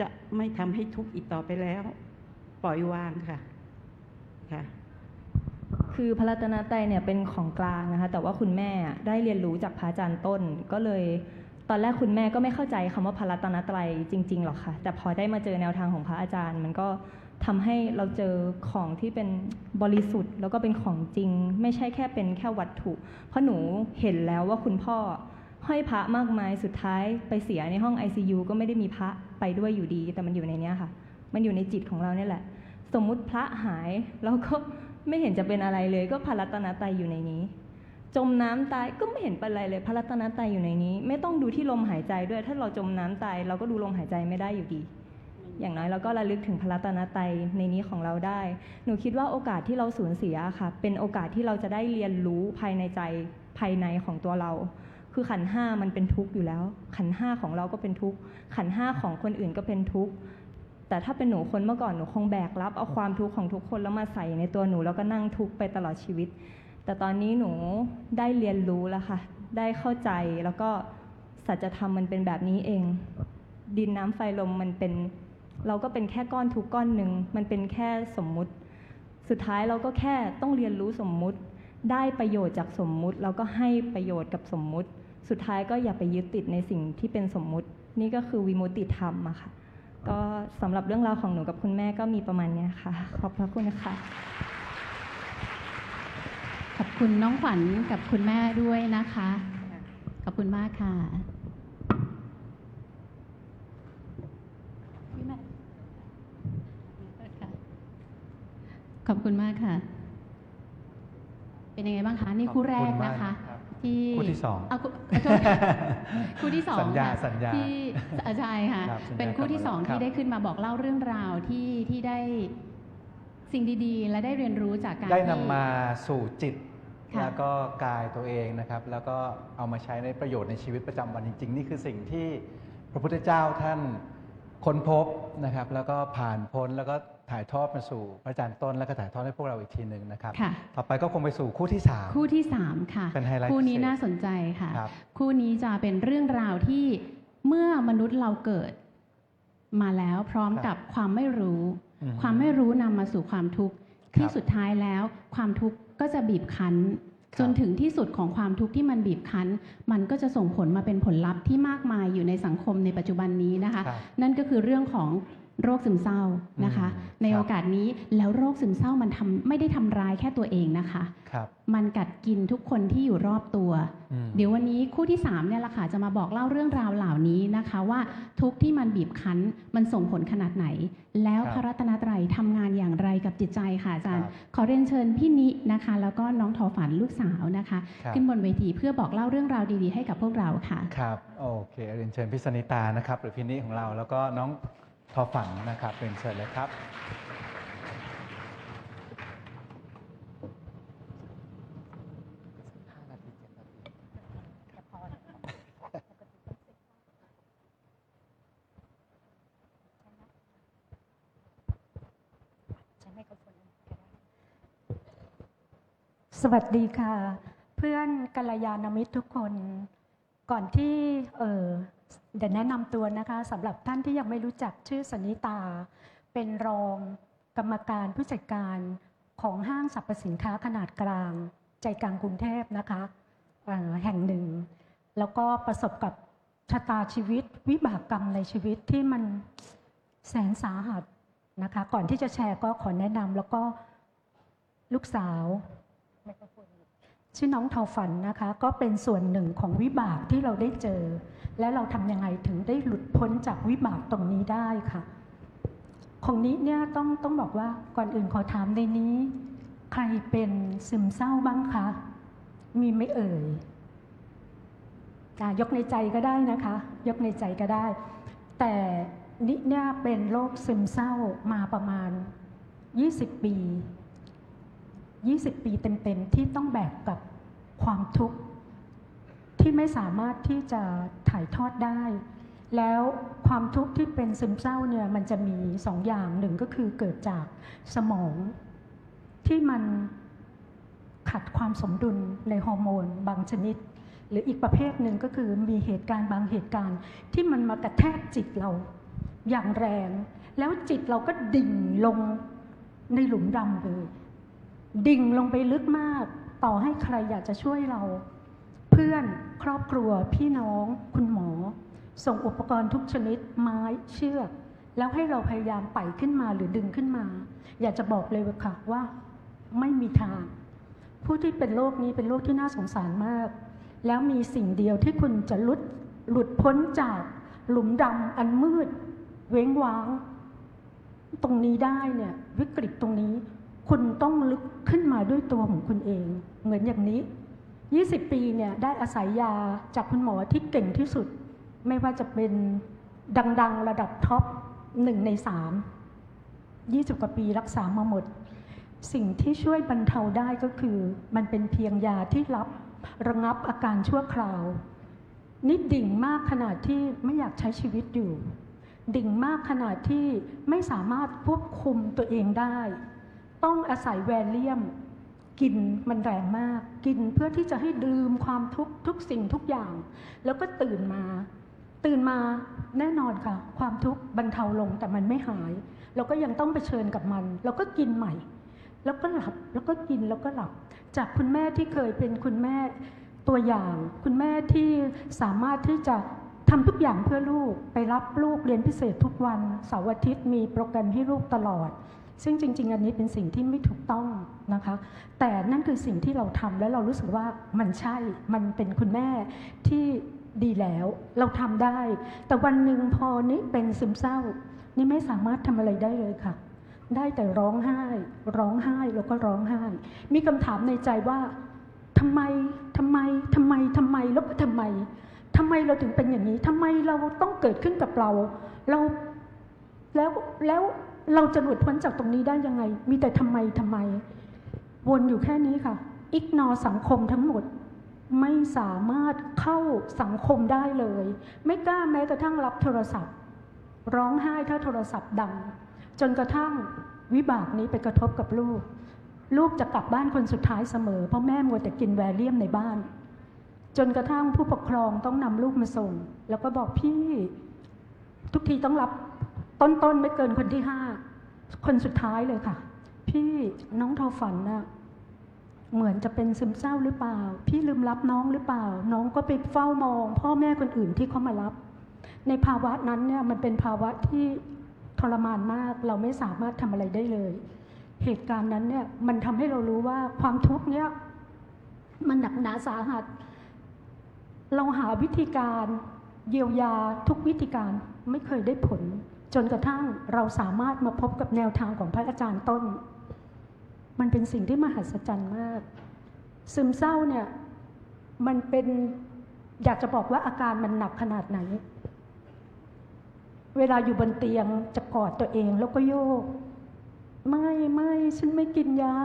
จะไม่ทำให้ทุกข์อีกต่อไปแล้วปล่อยวางค่ะค่ะคือพระรัตนตรัยเนี่ยเป็นของกลางนะคะแต่ว่าคุณแม่ได้เรียนรู้จากพระอาจารย์ต้นก็เลยตอนแรกคุณแม่ก็ไม่เข้าใจคำว่าพระรัตนตรัยจริงๆหรอกค่ะแต่พอได้มาเจอแนวทางของพระอาจารย์มันก็ทำให้เราเจอของที่เป็นบริสุทธิ์แล้วก็เป็นของจริงไม่ใช่แค่เป็นแค่วัตถุเพราะหนูเห็นแล้วว่าคุณพ่อ ห้อยพระมากมายสุดท้ายไปเสียในห้อง ICU ก็ไม่ได้มีพระไปด้วยอยู่ดีแต่มันอยู่ในเนี้ยค่ะมันอยู่ในจิตของเราเนี่ยแหละสมมุติพระหายเราก็ไม่เห็นจะเป็นอะไรเลยก็พระรัตนตรัยอยู่ในนี้จมน้ำตายก็ไม่เห็นเป็นอะไรเลยพระรัตนตรัยอยู่ในนี้ไม่ต้องดูที่ลมหายใจด้วยถ้าเราจมน้ำตายเราก็ดูลมหายใจไม่ได้อยู่ดีอย่างน้อยเราก็ระลึกถึงพระรัตนตรัยในนี้ของเราได้หนูคิดว่าโอกาสที่เราสูญเสียค่ะเป็นโอกาสที่เราจะได้เรียนรู้ภายในใจภายในของตัวเราคือขันธ์ห้ามันเป็นทุกข์อยู่แล้วขันธ์ห้าของเราก็เป็นทุกข์ขันธ์ห้าของคนอื่นก็เป็นทุกข์แต่ถ้าเป็นหนูคนเมื่อก่อนหนูคงแบกรับเอาความทุกข์ของทุกคนแล้วมาใส่ในตัวหนูแล้วก็นั่งทุกข์ไปตลอดชีวิตแต่ตอนนี้หนูได้เรียนรู้แล้วค่ะได้เข้าใจแล้วก็สัจธรรมมันเป็นแบบนี้เองดินน้ำไฟลมมันเป็นเราก็เป็นแค่ก้อนทุกก้อนหนึ่งมันเป็นแค่สมมุติสุดท้ายเราก็แค่ต้องเรียนรู้สมมุติได้ประโยชน์จากสมมุติแล้วก็ให้ประโยชน์กับสมมุติสุดท้ายก็อย่าไปยึดติดในสิ่งที่เป็นสมมุตินี่ก็คือวิมุตติธรรมอะค่ะก็สำหรับเรื่องราวของหนูกับคุณแม่ก็มีประมาณนี้ค่ะขอบพระคุณนะคะขอบคุณน้องขวัญกับคุณแม่ด้วยนะคะขอบคุณมากค่ะขอบคุณมากค่ะเป็นยังไงบ้างคะนี่คู่แรกนะคะที่คู่ที่สองคู่ที่สอง สัญญาที่ใช่ค่ะเป็นคู่ที่สองที่ได้ขึ้นมาบอกเล่าเรื่องราวที่ได้สิ่งดีๆและได้เรียนรู้จากการได้นำมาสู่จิตแล้วก็กายตัวเองนะครับแล้วก็เอามาใช้ในประโยชน์ในชีวิตประจำวันจริงๆนี่คือสิ่งที่พระพุทธเจ้าท่านค้นพบนะครับแล้วก็ผ่านพ้นแล้วก็ถ่ายทอดมาสู่พระอาจารย์ต้นแล้วก็ถ่ายทอดให้พวกเราอีกทีหนึ่งนะครับต่อไปก็คงไปสู่คู่ที่3คู่ที่3ค่ะเป็นไฮไลท์คู่นี้น่าสนใจค่ะคู่นี้จะเป็นเรื่องราวที่เมื่อมนุษย์เราเกิดมาแล้วพร้อมกับความไม่รู้ความไม่รู้นำมาสู่ความทุกข์ที่สุดท้ายแล้วความทุกข์ก็จะบีบคั้นจนถึงที่สุดของความทุกข์ที่มันบีบคั้นมันก็จะส่งผลมาเป็นผลลัพธ์ที่มากมายอยู่ในสังคมในปัจจุบันนี้นะคะนั่นก็คือเรื่องของโรคซึมเศร้านะคะในโอกาสนี้แล้วโรคซึมเศร้ามันไม่ได้ทำร้ายแค่ตัวเองนะคะมันกัดกินทุกคนที่อยู่รอบตัวเดี๋ยววันนี้คู่ที่3เนี่ยแหละค่ะจะมาบอกเล่าเรื่องราวเหล่านี้นะคะว่าทุกที่มันบีบคั้นมันส่งผลขนาดไหนแล้วพระรัตนตรัยทำงานอย่างไรกับจิตใจค่ะอาจารย์ขอเรียนเชิญพี่นินะคะแล้วก็น้องทอฝันลูกสาวนะคะขึ้นบนเวทีเพื่อบอกเล่าเรื่องราวดีๆให้กับพวกเราค่ะครับโอเคเรียนเชิญพี่สนิตานะครับหรือพี่นิของเราแล้วก็น้องทอฝันนะครับเป็นเชิญเลยครับสวัสดีค่ะเพื่อนกัลยาณมิตรทุกคนก่อนที่เดี๋ยวแนะนำตัวนะคะสำหรับท่านที่ยังไม่รู้จักชื่อสนิตาเป็นรองกรรมการผู้จัดการของห้างสรรพสินค้าขนาดกลางใจกลางกรุงเทพนะคะแห่งหนึ่งแล้วก็ประสบกับชะตาชีวิตวิบากกรรมในชีวิตที่มันแสนสาหัสนะคะก่อนที่จะแชร์ก็ขอแนะนำแล้วก็ลูกสาวชื่อน้องทอฝันนะคะก็เป็นส่วนหนึ่งของวิบากที่เราได้เจอและเราทำยังไงถึงได้หลุดพ้นจากวิบากตรงนี้ได้ค่ะของนี้เนี่ยต้องบอกว่าก่อนอื่นขอถามในนี้ใครเป็นซึมเศร้าบ้างคะมีไหมเอ่ยยกในใจก็ได้นะคะยกในใจก็ได้แต่นี่เนี่ยเป็นโรคซึมเศร้ามาประมาณ20 ปีเต็มๆที่ต้องแบกกับความทุกข์ที่ไม่สามารถที่จะถ่ายทอดได้แล้วความทุกข์ที่เป็นซึมเศร้าเนี่ยมันจะมี2 อย่างหนึ่งก็คือเกิดจากสมองที่มันขัดความสมดุลในฮอร์โมนบางชนิดหรืออีกประเภทหนึ่งก็คือมีเหตุการณ์บางเหตุการณ์ที่มันมากระแทกจิตเราอย่างแรงแล้วจิตเราก็ดิ่งลงในหลุมดำเลยดิ่งลงไปลึกมากต่อให้ใครอยากจะช่วยเราเพื่อนครอบครัวพี่น้องคุณหมอส่งอุปกรณ์ทุกชนิดไม้เชือกแล้วให้เราพยายามไต่ขึ้นมาหรือดึงขึ้นมาอยากจะบอกเลยค่ะว่าไม่มีทางผู้ที่เป็นโรคนี้เป็นโรคที่น่าสงสารมาก แล้วมีสิ่งเดียวที่คุณจะหลุดพ้นจากหลุมดำอันมืดเว้งว้างตรงนี้ได้เนี่ยวิกฤตตรงนี้คุณต้องลุกขึ้นมาด้วยตัวของคุณเองเหมือนอย่างนี้20 ปีเนี่ยได้อาศัยยาจากคุณหมอที่เก่งที่สุดไม่ว่าจะเป็นดังๆระดับท็อป1 ใน 3 20 กว่าปีรักษามาหมดสิ่งที่ช่วยบรรเทาได้ก็คือมันเป็นเพียงยาที่ระงับอาการชั่วคราวนิดดิ่งมากขนาดที่ไม่อยากใช้ชีวิตอยู่ดิ่งมากขนาดที่ไม่สามารถควบคุมตัวเองได้ต้องอาศัยแวลเลียมกินมันแรงมากกินเพื่อที่จะให้ลืมความทุกข์ทุกสิ่งทุกอย่างแล้วก็ตื่นมาแน่นอนค่ะความทุกข์บรรเทาลงแต่มันไม่หายเราก็ยังต้องเผชิญกับมันแล้วก็กินใหม่แล้วก็หลับแล้วก็กินแล้วก็หลับจากคุณแม่ที่เคยเป็นคุณแม่ตัวอย่างคุณแม่ที่สามารถที่จะทำทุกอย่างเพื่อลูกไปรับลูกเรียนพิเศษทุกวันเสาร์อาทิตย์มีโปรแกรมให้ลูกตลอดซึ่งจริงๆอันนี้เป็นสิ่งที่ไม่ถูกต้องนะคะแต่นั่นคือสิ่งที่เราทำแล้วเรารู้สึกว่ามันใช่มันเป็นคุณแม่ที่ดีแล้วเราทำได้แต่วันหนึ่งพอนี้เป็นซึมเศร้านี่ไม่สามารถทำอะไรได้เลยค่ะได้แต่ร้องไห้แล้วก็ร้องไห้มีคำถามในใจว่าทำไมแล้วก็ทำไมเราถึงเป็นอย่างนี้ทำไมเราต้องเกิดขึ้นกับเราแล้วเราจะหลุดพ้นจากตรงนี้ได้ยังไงมีแต่ทำไมวนอยู่แค่นี้ค่ะอิกนอสังคมทั้งหมดไม่สามารถเข้าสังคมได้เลยไม่กล้าแม้กระทั่งรับโทรศัพท์ร้องไห้ถ้าโทรศัพท์ดังจนกระทั่งวิบากนี้ไปกระทบกับลูกจะกลับบ้านคนสุดท้ายเสมอเพราะแม่มัวแต่กินแวลเลียมในบ้านจนกระทั่งผู้ปกครองต้องนำลูกมาส่งแล้วก็บอกพี่ทุกทีต้องรับต้นไม่เกินคนที่5คนสุดท้ายเลยค่ะพี่น้องทอฝันน่ะเหมือนจะเป็นซึมเศร้าหรือเปล่าพี่ลืมรับน้องหรือเปล่าน้องก็ไปเฝ้ามองพ่อแม่คนอื่นที่เขามารับในภาวะนั้นเนี่ยมันเป็นภาวะที่ทรมานมากเราไม่สามารถทำอะไรได้เลยเหตุการณ์นั้นเนี่ยมันทำให้เรารู้ว่าความทุกข์เนี่ยมันหนักหนาสาหัสเราหาวิธีการเยียวยาทุกวิธีการไม่เคยได้ผลจนกระทั่งเราสามารถมาพบกับแนวทางของพระอาจารย์ต้นมันเป็นสิ่งที่มหัศจรรย์มากซึมเศร้าเนี่ยมันเป็นอยากจะบอกว่าอาการมันหนักขนาดไหนเวลาอยู่บนเตียงจะกอดตัวเองแล้วก็โยกไม่ฉันไม่กินยา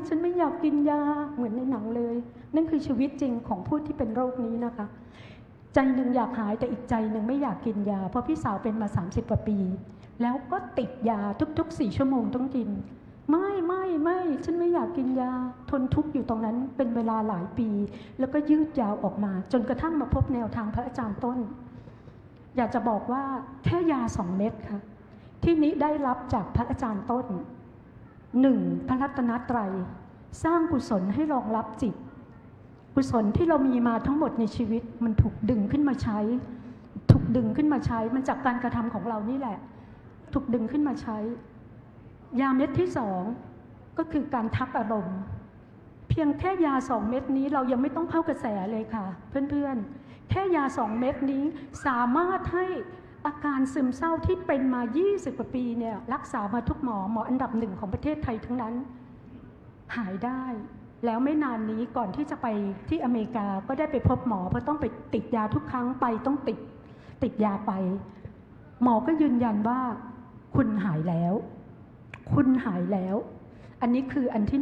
ฉันไม่อยากกินยาเหมือนในหนังเลยนั่นคือชีวิตจริงของผู้ที่เป็นโรคนี้นะคะใจหนึ่งอยากหายแต่อีกใจหนึ่งไม่อยากกินยาเพราะพี่สาวเป็นมา30 กว่าปีแล้วก็ติดยาทุกๆ4 ชั่วโมงต้องกินไม่ฉันไม่อยากกินยาทนทุกข์อยู่ตรงนั้นเป็นเวลาหลายปีแล้วก็ยืดยาวออกมาจนกระทั่งมาพบแนวทางพระอาจารย์ต้นอยากจะบอกว่าแค่ยา2 เม็ดค่ะที่นี้ได้รับจากพระอาจารย์ต้น 1. พระรัตนตรัยสร้างกุศลให้รองรับจิตกุศลที่เรามีมาทั้งหมดในชีวิตมันถูกดึงขึ้นมาใช้มันจากการกระทำของเรานี่แหละถูกดึงขึ้นมาใช้ยาเม็ดที่2ก็คือการทักอารมณ์เพียงแค่ยา2 เม็ดนี้เรายังไม่ต้องเข้ากระแสเลยค่ะเพื่อนๆแค่ยา2 เม็ดนี้สามารถให้อาการซึมเศร้าที่เป็นมา20 กว่าปีเนี่ยรักษามาทุกหมออันดับ1ของประเทศไทยทั้งนั้นหายได้แล้วไม่นานนี้ก่อนที่จะไปที่อเมริกาก็ได้ไปพบหมอเพราะต้องไปติดยาทุกครั้งไปต้องติดยาไปหมอก็ยืนยันว่าคุณหายแล้วอันนี้คืออันที่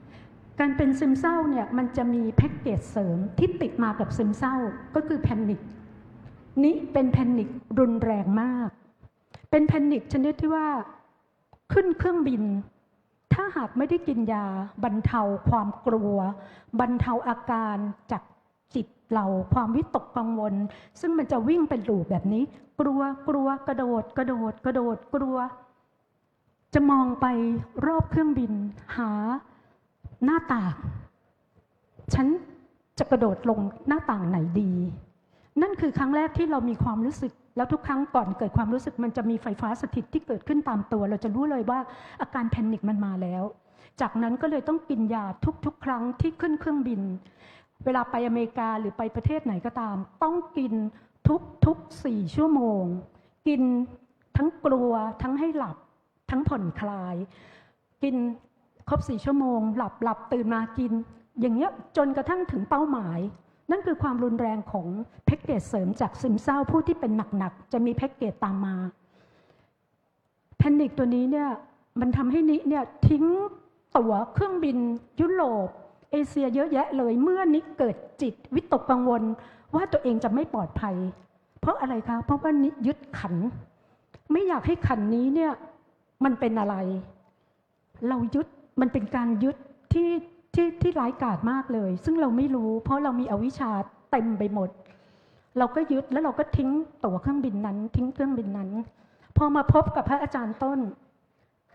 1การเป็นซึมเศร้าเนี่ยมันจะมีแพ็กเกจเสริมที่ติดมากับซึมเศร้าก็คือแพนิคนี้เป็นแพนิครุนแรงมากเป็นแพนิคชนิดที่ว่าขึ้นเครื่องบินถ้าหากไม่ได้กินยาบรรเทาความกลัวบรรเทาอาการจากจิตเราความวิตกกังวลซึ่งมันจะวิ่งเป็นลูปแบบนี้กลัวกระโดดกลัวจะมองไปรอบเครื่องบินหาหน้าต่างฉันจะกระโดดลงหน้าต่างไหนดีนั่นคือครั้งแรกที่เรามีความรู้สึกแล้วทุกครั้งก่อนเกิดความรู้สึกมันจะมีไฟฟ้าสถิตที่เกิดขึ้นตามตัวเราจะรู้เลยว่าอาการแพนิคมันมาแล้วจากนั้นก็เลยต้องกินยาทุกครั้งที่ขึ้นเครื่องบิน เวลาไปอเมริกาหรือไปประเทศไหนก็ตามต้องกินทุก4 ชั่วโมงกินทั้งกลัวทั้งให้หลับทั้งผ่อนคลายกินครบ4 ชั่วโมงหลับตื่นมากินอย่างเงี้ยจนกระทั่งถึงเป้าหมายนั่นคือความรุนแรงของแพ็กเกจเสริมจากซึมเศร้าผู้ที่เป็นหนักๆจะมีแพ็กเกจตามมาแพนิคตัวนี้เนี่ยมันทำให้นิเนี่ยทิ้งตั๋วเครื่องบินยุโรปเอเชียเยอะแยะเลยเมื่อนิเกิดจิตวิตกกังวลว่าตัวเองจะไม่ปลอดภัยเพราะอะไรคะเพราะว่านิยึดขันไม่อยากให้ขันนี้เนี่ยมันเป็นอะไรเรายึดมันเป็นการยึดที่ร้ายกาจมากเลยซึ่งเราไม่รู้เพราะเรามีอวิชชาเต็มไปหมดเราก็ยึดแล้วเราก็ทิ้งตั๋วเครื่องบินนั้นทิ้งเครื่องบินนั้นพอมาพบกับพระอาจารย์ต้น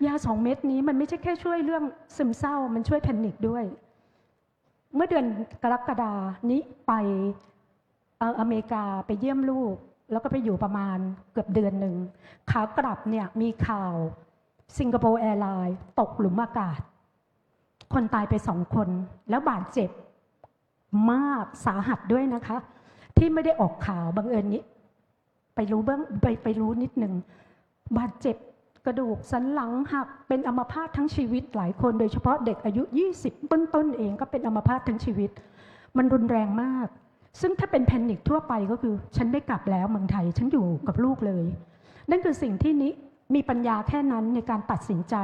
ยา2 เม็ดนี้มันไม่ใช่แค่ช่วยเรื่องซึมเศร้ามันช่วยแพนิคด้วยเมื่อเดือนกรกฎานี้ไปอเมริกาไปเยี่ยมลูกแล้วก็ไปอยู่ประมาณเกือบเดือนหนึ่งขากลับเนี่ยมีข่าวสิงคโปร์แอร์ไลน์ตกหลุมอากาศคนตายไป2 คนแล้วบาดเจ็บมากสาหัสด้วยนะคะที่ไม่ได้ออกข่าวบังเอิญนี้ไปรู้นิดหนึ่งบาดเจ็บกระดูกสันหลังหักเป็นอัมพาตทั้งชีวิตหลายคนโดยเฉพาะเด็กอายุ20ต้นเองก็เป็นอัมพาตทั้งชีวิตมันรุนแรงมากซึ่งถ้าเป็นแพนิคทั่วไปก็คือฉันไม่กลับแล้วเมืองไทยฉันอยู่กับลูกเลยนั่นคือสิ่งที่นี้มีปัญญาแค่นั้นในการตัดสินใจ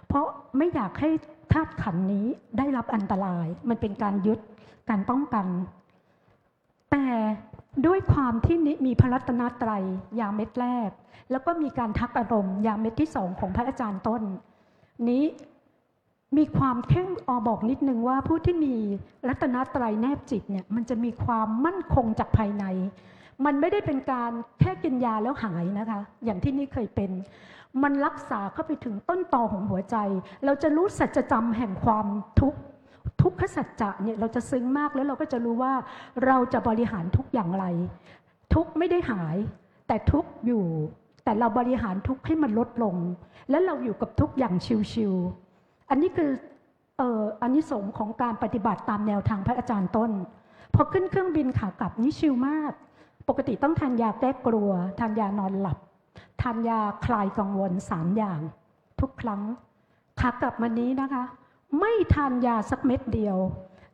เพราะไม่อยากให้ธาตุขันธ์นี้ได้รับอันตรายมันเป็นการยึดการป้องกันแต่ด้วยความที่นิมีพระรัตนตรัยยาเม็ดแรกแล้วก็มีการทักอารมณ์ยาเม็ดที่2ของพระอาจารย์ต้นนี้มีความเข้มบอกนิดนึงว่าผู้ที่มีรัตนตรัยแนบจิตเนี่ยมันจะมีความมั่นคงจากภายในมันไม่ได้เป็นการแค่กินยาแล้วหายนะคะอย่างที่นี่เคยเป็นมันรักษาเข้าไปถึงต้นตอของหัวใจเราจะรู้สัจธรรมแห่งความทุกขสัจจะเนี่ยเราจะซึ้งมากแล้วเราก็จะรู้ว่าเราจะบริหารทุกอย่างไรทุกไม่ได้หายแต่ทุกอยู่แต่เราบริหารทุกให้มันลดลงและเราอยู่กับทุกอย่างชิวๆอันนี้คืออานิสงส์ของการปฏิบัติตามแนวทางพระอาจารย์ต้นพอขึ้นเครื่องบินขากลับนี่ชิลมากปกติต้องทานยาแก้กลัวทานยานอนหลับทานยาคลายกังวล3 อย่างทุกครั้งขากลับมานี้นะคะไม่ทานยาสักเม็ดเดียว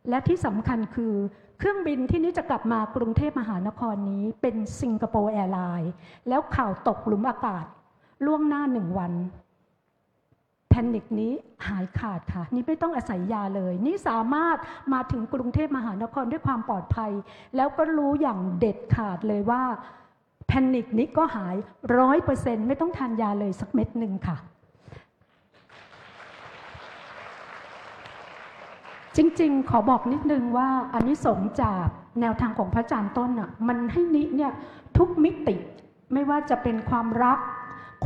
และที่สำคัญคือเครื่องบินที่นี้จะกลับมากรุงเทพมหานครนี้เป็นสิงคโปร์แอร์ไลน์แล้วข่าวตกหลุมอากาศล่วงหน้า1 วันแพนิคนี้หายขาดค่ะนี่ไม่ต้องอาศัยยาเลยนี่สามารถมาถึงกรุงเทพมหานครด้วยความปลอดภัยแล้วก็รู้อย่างเด็ดขาดเลยว่าแพนิคนี้ก็หาย 100% ไม่ต้องทานยาเลยสักเม็ดหนึ่งค่ะจริงๆขอบอกนิดนึงว่าอานิสงส์จากแนวทางของพระอาจารย์ต้นอ่ะมันให้นิเนี่ยทุกมิติไม่ว่าจะเป็นความรัก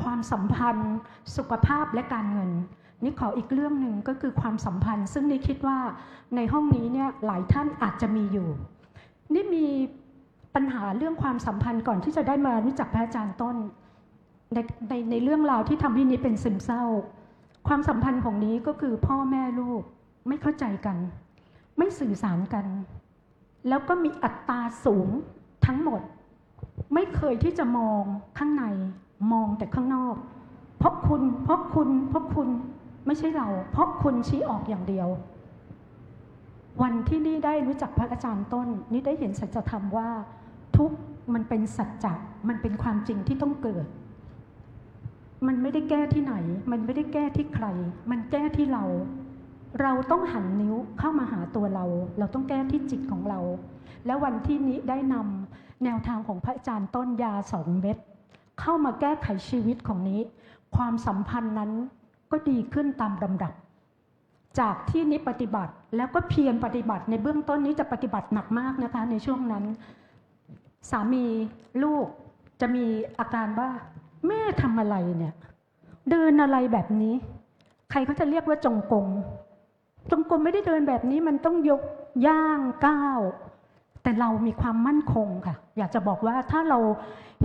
ความสัมพันธ์สุขภาพและการเงินนี่ขออีกเรื่องหนึ่งก็คือความสัมพันธ์ซึ่งนี่คิดว่าในห้องนี้เนี่ยหลายท่านอาจจะมีอยู่นี่มีปัญหาเรื่องความสัมพันธ์ก่อนที่จะได้มารู้จักพระอาจารย์ต้นในเรื่องราวที่ทำให้นี้เป็นซึมเศร้าความสัมพันธ์ของนี้ก็คือพ่อแม่ลูกไม่เข้าใจกันไม่สื่อสารกันแล้วก็มีอัตราสูงทั้งหมดไม่เคยที่จะมองข้างในมองแต่ข้างนอกเพราะคุณไม่ใช่เราเพราะคุณชี้ออกอย่างเดียววันที่นี่ได้รู้จักพระอาจารย์ต้นนี่ได้เห็นสัจธรรมว่าทุกมันเป็นสัจจะมันเป็นความจริงที่ต้องเกิดมันไม่ได้แก้ที่ไหนมันไม่ได้แก้ที่ใครมันแก้ที่เราต้องหันนิ้วเข้ามาหาตัวเราต้องแก้ที่จิตของเราแล้ววันที่นี้ได้นำแนวทางของพระอาจารย์ต้นยา2 เม็ดเข้ามาแก้ไขชีวิตของนี้ความสัมพันธ์นั้นก็ดีขึ้นตามลำดับจากที่นี้ปฏิบัติแล้วก็เพียรปฏิบัติในเบื้องต้นนี้จะปฏิบัติหนักมากนะคะในช่วงนั้นสามีลูกจะมีอาการว่าแม่ทำอะไรเนี่ยเดินอะไรแบบนี้ใครเขาจะเรียกว่าจงกรมไม่ได้เดินแบบนี้มันต้องยกย่างก้าวแต่เรามีความมั่นคงค่ะอยากจะบอกว่าถ้าเรา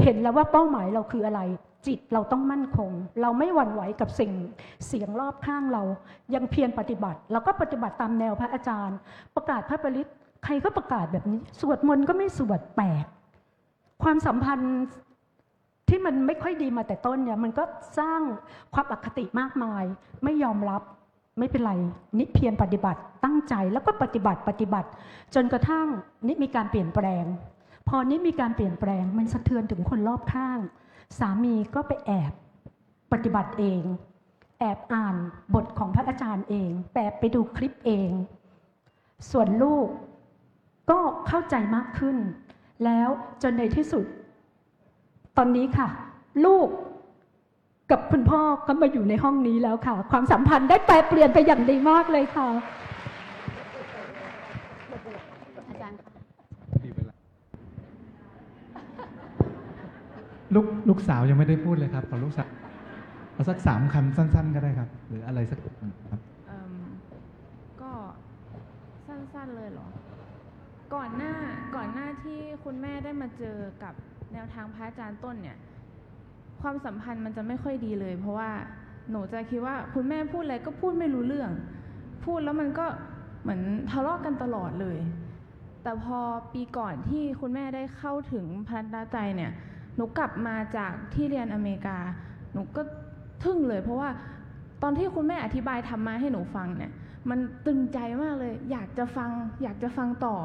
เห็นแล้วว่าเป้าหมายเราคืออะไรจิตเราต้องมั่นคงเราไม่หวั่นไหวกับเสียงรอบข้างเรายังเพียรปฏิบัติเราก็ปฏิบัติตามแนวพระอาจารย์ประกาศพระปริต ใครก็ประกาศแบบนี้สวดมนต์ก็ไม่สวดแปลกความสัมพันธ์ที่มันไม่ค่อยดีมาแต่ต้นเนี่ยมันก็สร้างความอคติมากมายไม่ยอมรับไม่เป็นไรนิเพียรปฏิบัติตั้งใจแล้วก็ปฏิบัติจนกระทั่งนิมีการเปลี่ยนแปลงพอนิมีการเปลี่ยนแปลงมันสะเทือนถึงคนรอบข้างสามีก็ไปแอบปฏิบัติเองแอบอ่านบทของพระอาจารย์เองแอบไปดูคลิปเองส่วนลูกก็เข้าใจมากขึ้นแล้วจนในที่สุดตอนนี้ค่ะลูกกับคุณพ่อก็มาอยู่ในห้องนี้แล้วค่ะความสัมพันธ์ได้แปรเปลี่ยนไปอย่างดีมากเลยค่ะอาจารย์ค่ะ ลูกสาวยังไม่ได้พูดเลยครับขอลูกสาวเอาสัก3 คำสั้นๆก็ได้ครับหรืออะไรสักครับก็สั้นๆเลยเหรอก่อนหน้าที่คุณแม่ได้มาเจอกับแนวทางพระอาจารย์ต้นเนี่ยความสัมพันธ์มันจะไม่ค่อยดีเลยเพราะว่าหนูจะคิดว่าคุณแม่พูดอะไรก็พูดไม่รู้เรื่องพูดแล้วมันก็เหมือนทะเลาะกันตลอดเลยแต่พอปีก่อนที่คุณแม่ได้เข้าถึงพระรัตนตรัยเนี่ยหนูกลับมาจากที่เรียนอเมริกาหนูก็ทึ่งเลยเพราะว่าตอนที่คุณแม่อธิบายธรรมะให้หนูฟังเนี่ยมันตึงใจมากเลยอยากจะฟังต่อ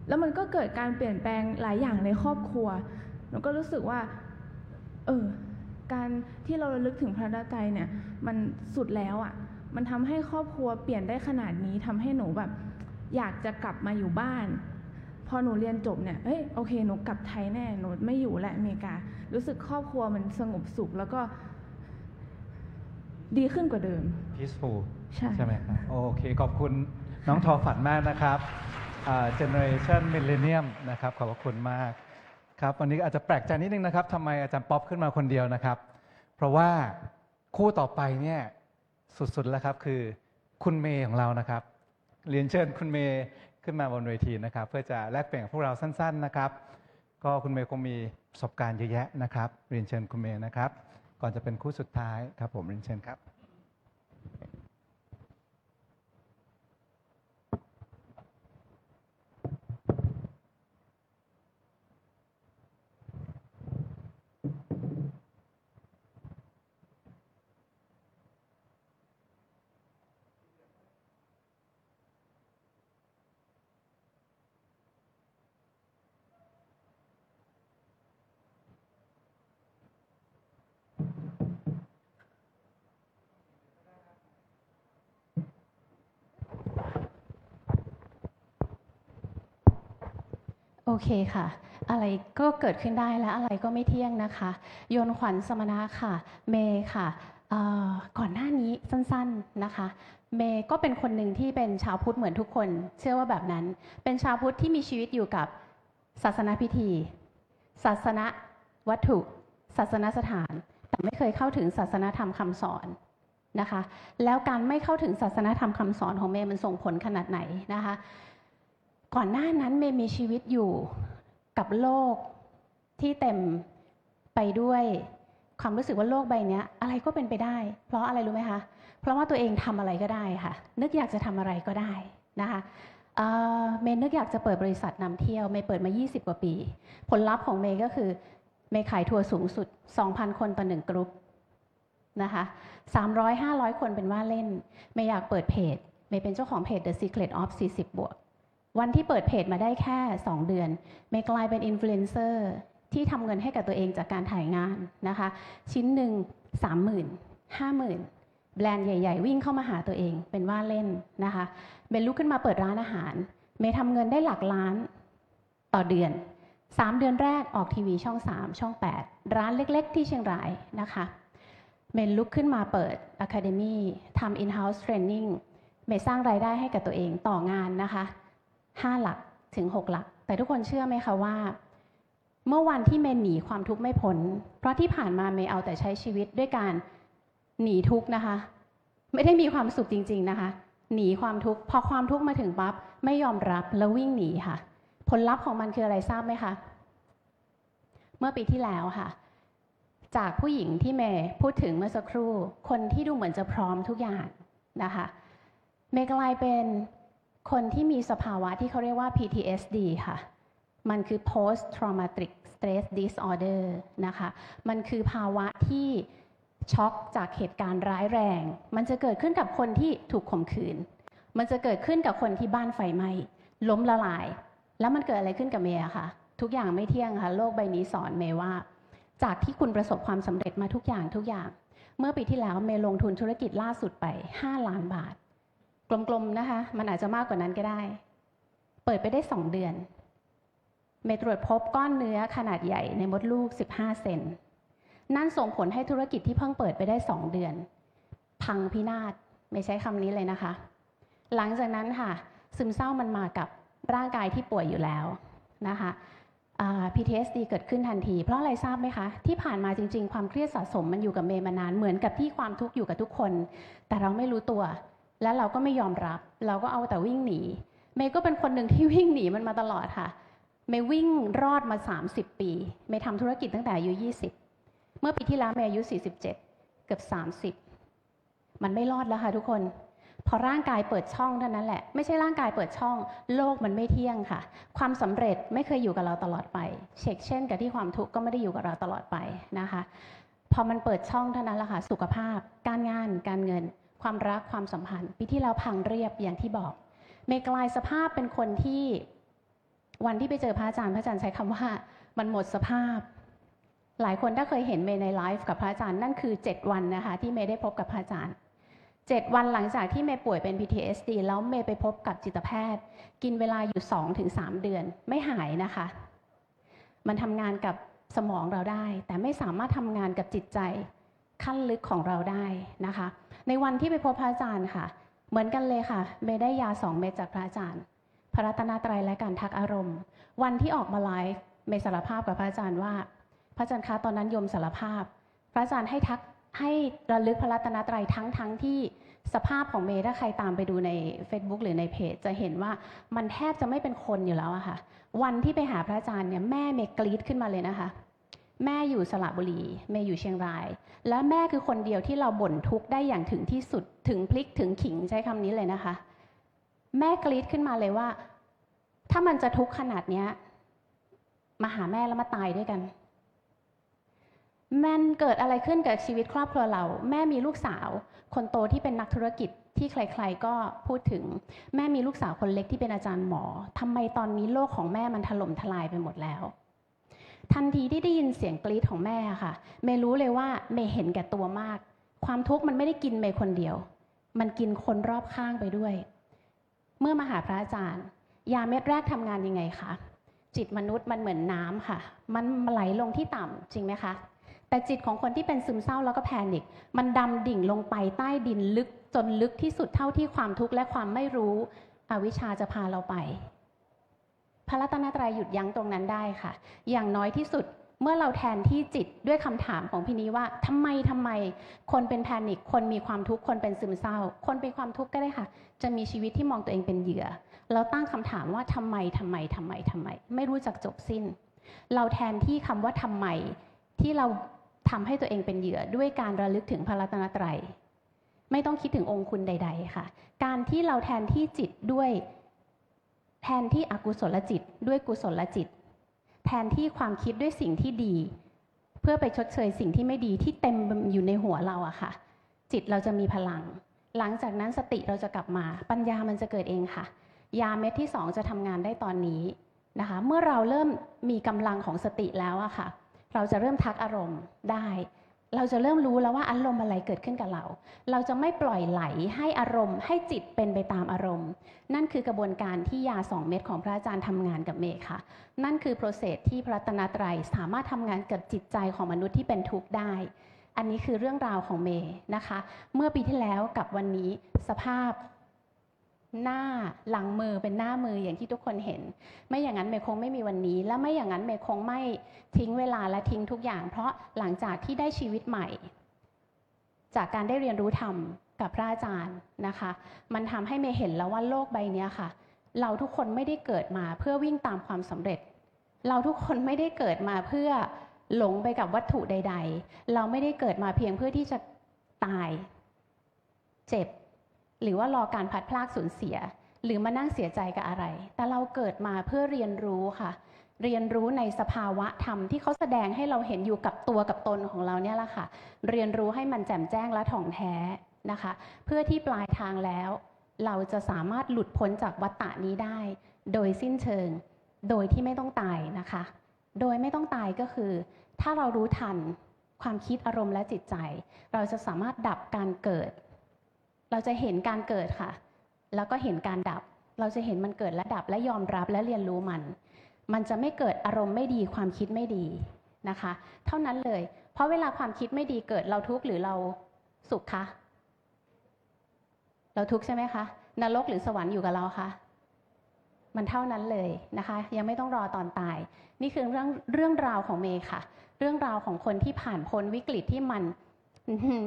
แล้วมันก็เกิดการเปลี่ยนแปลงหลายอย่างในครอบครัวหนูก็รู้สึกว่าการที่เราระลึกถึงพระรัตนตรัยเนี่ยมันสุดแล้วอ่ะมันทำให้ครอบครัวเปลี่ยนได้ขนาดนี้ทำให้หนูแบบอยากจะกลับมาอยู่บ้านพอหนูเรียนจบเนี่ยโอเคหนูกลับไทยแน่หนูไม่อยู่และอเมริการู้สึกครอบครัวมันสงบสุขแล้วก็ดีขึ้นกว่าเดิม peaceful ใช่ไหมครับโอเคขอบคุณน้องทอฝันมากนะครับgeneration millennium นะครับขอบคุณมากครับวันนี้อาจจะแปลกใจนิดนึงนะครับทำไมอาจารย์ป๊อปขึ้นมาคนเดียวนะครับเพราะว่าคู่ต่อไปเนี่ยสุดๆแล้วครับคือคุณเมย์ของเรานะครับเรียนเชิญคุณเมย์ขึ้นมาบนเวทีนะครับเพื่อจะแลกเปลี่ยนกับพวกเราสั้นๆนะครับก็คุณเมย์คงมีประสบการณ์เยอะแยะนะครับเรียนเชิญคุณเมย์นะครับก่อนจะเป็นคู่สุดท้ายครับผมเรียนเชิญครับโอเคค่ะอะไรก็เกิดขึ้นได้และอะไรก็ไม่เที่ยงนะคะโยนขวัญสมณะค่ะเมย์ค่ะก่อนหน้านี้สั้นๆนะคะเมย์ก็เป็นคนหนึ่งที่เป็นชาวพุทธเหมือนทุกคนเชื่อว่าแบบนั้นเป็นชาวพุทธที่มีชีวิตอยู่กับศาสนาพิธีศาสนาวัตถุศาสนสถานแต่ไม่เคยเข้าถึงศาสนธรรมคำสอนนะคะแล้วการไม่เข้าถึงศาสนธรรมคำสอนของเมย์มันส่งผลขนาดไหนนะคะก่อนหน้านั้นเมย์มีชีวิตอยู่กับโลกที่เต็มไปด้วยความรู้สึกว่าโลกใบนี้อะไรก็เป็นไปได้เพราะอะไรรู้ไหมคะเพราะว่าตัวเองทำอะไรก็ได้ค่ะนึกอยากจะทำอะไรก็ได้นะคะเมย์นึกอยากจะเปิดบริษัทนำเที่ยวเมย์เปิดมา20 กว่าปีผลลัพธ์ของเมย์ก็คือเมย์ขายทัวร์สูงสุด 2,000 คนต่อ1กรุ๊ปนะคะ300-500 คนเป็นว่าเล่นเมย์อยากเปิดเพจเมย์เป็นเจ้าของเพจ The Secret of 40 บวกวันที่เปิดเพจมาได้แค่2 เดือนเมย์กลายเป็นอินฟลูเอนเซอร์ที่ทำเงินให้กับตัวเองจากการถ่ายงานนะคะชิ้นหนึ่ง 30,000 50,000 แบรนด์ใหญ่ๆวิ่งเข้ามาหาตัวเองเป็นว่าเล่นนะคะเมย์ลุกขึ้นมาเปิดร้านอาหารเมย์ทำเงินได้หลักล้านต่อเดือน3 เดือนแรกออกทีวีช่อง3ช่อง8ร้านเล็กๆที่เชียงรายนะคะเมย์ลุกขึ้นมาเปิด Academy ทำ in-house training เมย์สร้างรายได้ให้กับตัวเองต่องานนะคะ5 หลักถึง 6 หลักแต่ทุกคนเชื่อไหมคะว่าเมื่อวันที่เมย์หนีความทุกข์ไม่พ้นเพราะที่ผ่านมาเมย์เอาแต่ใช้ชีวิตด้วยการหนีทุกข์นะคะไม่ได้มีความสุขจริงๆนะคะหนีความทุกข์พอความทุกข์มาถึงปั๊บไม่ยอมรับแล้ววิ่งหนีค่ะผลลัพธ์ของมันคืออะไรทราบไหมคะเมื่อปีที่แล้วค่ะจากผู้หญิงที่เมย์พูดถึงเมื่อสักครู่คนที่ดูเหมือนจะพร้อมทุกอย่างนะคะเมย์กลายเป็น คนที่มีสภาวะที่เขาเรียกว่า PTSD ค่ะมันคือ post traumatic stress disorder นะคะมันคือภาวะที่ช็อกจากเหตุการณ์ร้ายแรงมันจะเกิดขึ้นกับคนที่ถูกข่มขืนมันจะเกิดขึ้นกับคนที่บ้านไฟไหม้ล้มละลายแล้วมันเกิดอะไรขึ้นกับเมย์ค่ะทุกอย่างไม่เที่ยงค่ะโลกใบนี้สอนเมย์ว่าจากที่คุณประสบความสำเร็จมาทุกอย่างเมื่อปีที่แล้วเมย์ลงทุนธุรกิจล่าสุดไป5 ล้านบาทกลมๆนะคะมันอาจจะมากกว่านั้นก็ได้เปิดไปได้2 เดือนเมย์ตรวจพบก้อนเนื้อขนาดใหญ่ในมดลูก15 เซนนั่นส่งผลให้ธุรกิจที่เพิ่งเปิดไปได้2 เดือนพังพินาศไม่ใช้คำนี้เลยนะคะหลังจากนั้นค่ะซึมเศร้ามันมากับร่างกายที่ป่วยอยู่แล้วนะคะPTSD เกิดขึ้นทันทีเพราะอะไรทราบไหมคะที่ผ่านมาจริงๆความเครียดสะสมมันอยู่กับเมย์มานานเหมือนกับที่ความทุกข์อยู่กับทุกคนแต่เราไม่รู้ตัวและเราก็ไม่ยอมรับเราก็เอาแต่วิ่งหนีเมย์ก็เป็นคนหนึ่งที่วิ่งหนีมันมาตลอดค่ะเมย์วิ่งรอดมา30 ปีเมย์ทำธุรกิจตั้งแต่อายุ20เมื่อปีที่แล้วเมย์อายุ47เกือบ30มันไม่รอดแล้วค่ะทุกคนพอร่างกายเปิดช่องเท่านั้นแหละไม่ใช่ร่างกายเปิดช่องโลกมันไม่เที่ยงค่ะความสำเร็จไม่เคยอยู่กับเราตลอดไปเช่นกับที่ความทุกข์ก็ไม่ได้อยู่กับเราตลอดไปนะคะพอมันเปิดช่องเท่านั้นแหละค่ะสุขภาพการงานการเงินความรักความสัมพันธ์ปีที่แล้วพังเรียบอย่างที่บอกเมย์กลายสภาพเป็นคนที่วันที่ไปเจอพระอาจารย์ใช้คำว่ามันหมดสภาพหลายคนถ้าเคยเห็นเมย์ในไลฟ์กับพระอาจารย์นั่นคือ7 วันนะคะที่เมย์ได้พบกับพระอาจารย์7 วันหลังจากที่เมย์ป่วยเป็น PTSD แล้วเมย์ไปพบกับจิตแพทย์กินเวลาอยู่ 2-3 เดือนไม่หายนะคะมันทำงานกับสมองเราได้แต่ไม่สามารถทำงานกับจิตใจขั้นลึกของเราได้นะคะในวันที่ไปพบพระอาจารย์ค่ะเหมือนกันเลยค่ะเมย์ได้ยา2 เม็ดจากพระอาจารย์พระรัตนตรัยและการทักอารมณ์วันที่ออกมาไลฟ์เมย์สารภาพกับพระอาจารย์ว่าพระอาจารย์คะตอนนั้นโยมสารภาพพระอาจารย์ให้ระลึกพระรัตนตรัยทั้งที่สภาพของเมย์ถ้าใครตามไปดูใน Facebook หรือในเพจจะเห็นว่ามันแทบจะไม่เป็นคนอยู่แล้วอะค่ะวันที่ไปหาพระอาจารย์เนี่ยแม่เมย์กรี๊ดขึ้นมาเลยนะคะแม่อยู่สระบุรีเมย์อยู่เชียงรายและแม่คือคนเดียวที่เราบ่นทุกข์ได้อย่างถึงที่สุดถึงพลิกถึงขิงใช้คำนี้เลยนะคะแม่กรี๊ดขึ้นมาเลยว่าถ้ามันจะทุกข์ขนาดเนี้ยมาหาแม่แล้วมาตายด้วยกันมันเกิดอะไรขึ้นกับชีวิตครอบครัวเราแม่มีลูกสาวคนโตที่เป็นนักธุรกิจที่ใครๆก็พูดถึงแม่มีลูกสาวคนเล็กที่เป็นอาจารย์หมอทำไมตอนนี้โลกของแม่มันถล่มทลายไปหมดแล้วทันทีที่ได้ยินเสียงกรี๊ดของแม่ค่ะเมย์รู้เลยว่าเมย์เห็นแก่ตัวมากความทุกข์มันไม่ได้กินเมย์คนเดียวมันกินคนรอบข้างไปด้วยเมื่อมาหาพระอาจารย์ยาเม็ดแรกทำงานยังไงคะจิตมนุษย์มันเหมือนน้ำค่ะมันไหลลงที่ต่ำจริงไหมคะแต่จิตของคนที่เป็นซึมเศร้าแล้วก็แพนิคมันดำดิ่งลงไปใต้ดินลึกจนลึกที่สุดเท่าที่ความทุกข์และความไม่รู้อวิชชาจะพาเราไปพระรัตนตรัยหยุดยั้งตรงนั้นได้ค่ะอย่างน้อยที่สุดเมื่อเราแทนที่จิตด้วยคำถามของพี่นี้ว่าทำไมคนเป็นแพนิคคนมีความทุกข์คนเป็นซึมเศร้าคนเป็นความทุกข์ก็ได้ค่ะจะมีชีวิตที่มองตัวเองเป็นเหยื่อเราตั้งคำถามว่าทำไมไม่รู้จักจบสิ้นเราแทนที่คำว่าทำไมที่เราทำให้ตัวเองเป็นเหยื่อด้วยการระลึกถึงพระรัตนตรัยไม่ต้องคิดถึงองค์คุณใดๆค่ะการที่เราแทนที่จิตด้วยแทนที่อกุศลจิตด้วยกุศลจิตแทนที่ความคิดด้วยสิ่งที่ดีเพื่อไปชดเชยสิ่งที่ไม่ดีที่เต็มอยู่ในหัวเราอะค่ะจิตเราจะมีพลังหลังจากนั้นสติเราจะกลับมาปัญญามันจะเกิดเองค่ะยาเม็ดที่2จะทำงานได้ตอนนี้นะคะเมื่อเราเริ่มมีกำลังของสติแล้วอะค่ะเราจะเริ่มทักอารมณ์ได้เราจะเริ่มรู้แล้วว่าอารมณ์อะไรเกิดขึ้นกับเราจะไม่ปล่อยไหลให้อารมณ์ให้จิตเป็นไปตามอารมณ์นั่นคือกระบวนการที่ยา2 เม็ดของพระอาจารย์ทำงานกับเมย์ค่ะนั่นคือโปรเซสที่พระรัตนตรัยสามารถทำงานกับจิตใจของมนุษย์ที่เป็นทุกข์ได้อันนี้คือเรื่องราวของเมย์นะคะเมื่อปีที่แล้วกับวันนี้สภาพหน้าหลังมือเป็นหน้ามืออย่างที่ทุกคนเห็นไม่อย่างนั้นเมย์คงไม่มีวันนี้และไม่อย่างนั้นเมย์คงไม่ทิ้งเวลาและทิ้งทุกอย่างเพราะหลังจากที่ได้ชีวิตใหม่จากการได้เรียนรู้ธรรมกับพระอาจารย์นะคะมันทำให้เมย์เห็นแล้วว่าโลกใบนี้ค่ะเราทุกคนไม่ได้เกิดมาเพื่อวิ่งตามความสำเร็จเราทุกคนไม่ได้เกิดมาเพื่อหลงไปกับวัตถุใดๆเราไม่ได้เกิดมาเพียงเพื่อที่จะตายเจ็บหรือว่ารอการพัดพรากสูญเสีย หรือมานั่งเสียใจกับอะไรแต่เราเกิดมาเพื่อเรียนรู้ค่ะเรียนรู้ในสภาวะธรรมที่เขาแสดงให้เราเห็นอยู่กับตัวกับตนของเราเนี่ยแหละค่ะเรียนรู้ให้มันแจ่มแจ้งและถ่องแท้นะคะเพื่อที่ปลายทางแล้วเราจะสามารถหลุดพ้นจากวัฏฏะนี้ได้โดยสิ้นเชิงโดยที่ไม่ต้องตายนะคะโดยไม่ต้องตายก็คือถ้าเรารู้ทันความคิดอารมณ์และจิตใจเราจะสามารถดับการเกิดเราจะเห็นการเกิดค่ะแล้วก็เห็นการดับเราจะเห็นมันเกิดและดับและยอมรับและเรียนรู้มันจะไม่เกิดอารมณ์ไม่ดีความคิดไม่ดีนะคะเท่านั้นเลยเพราะเวลาความคิดไม่ดีเกิดเราทุกข์หรือเราสุขคะเราทุกข์ใช่ไหมคะนรกหรือสวรรค์อยู่กับเราคะมันเท่านั้นเลยนะคะยังไม่ต้องรอตอนตายนี่คือเรื่องราวของเมย์ค่ะเรื่องราวของคนที่ผ่านพ้นวิกฤตที่มัน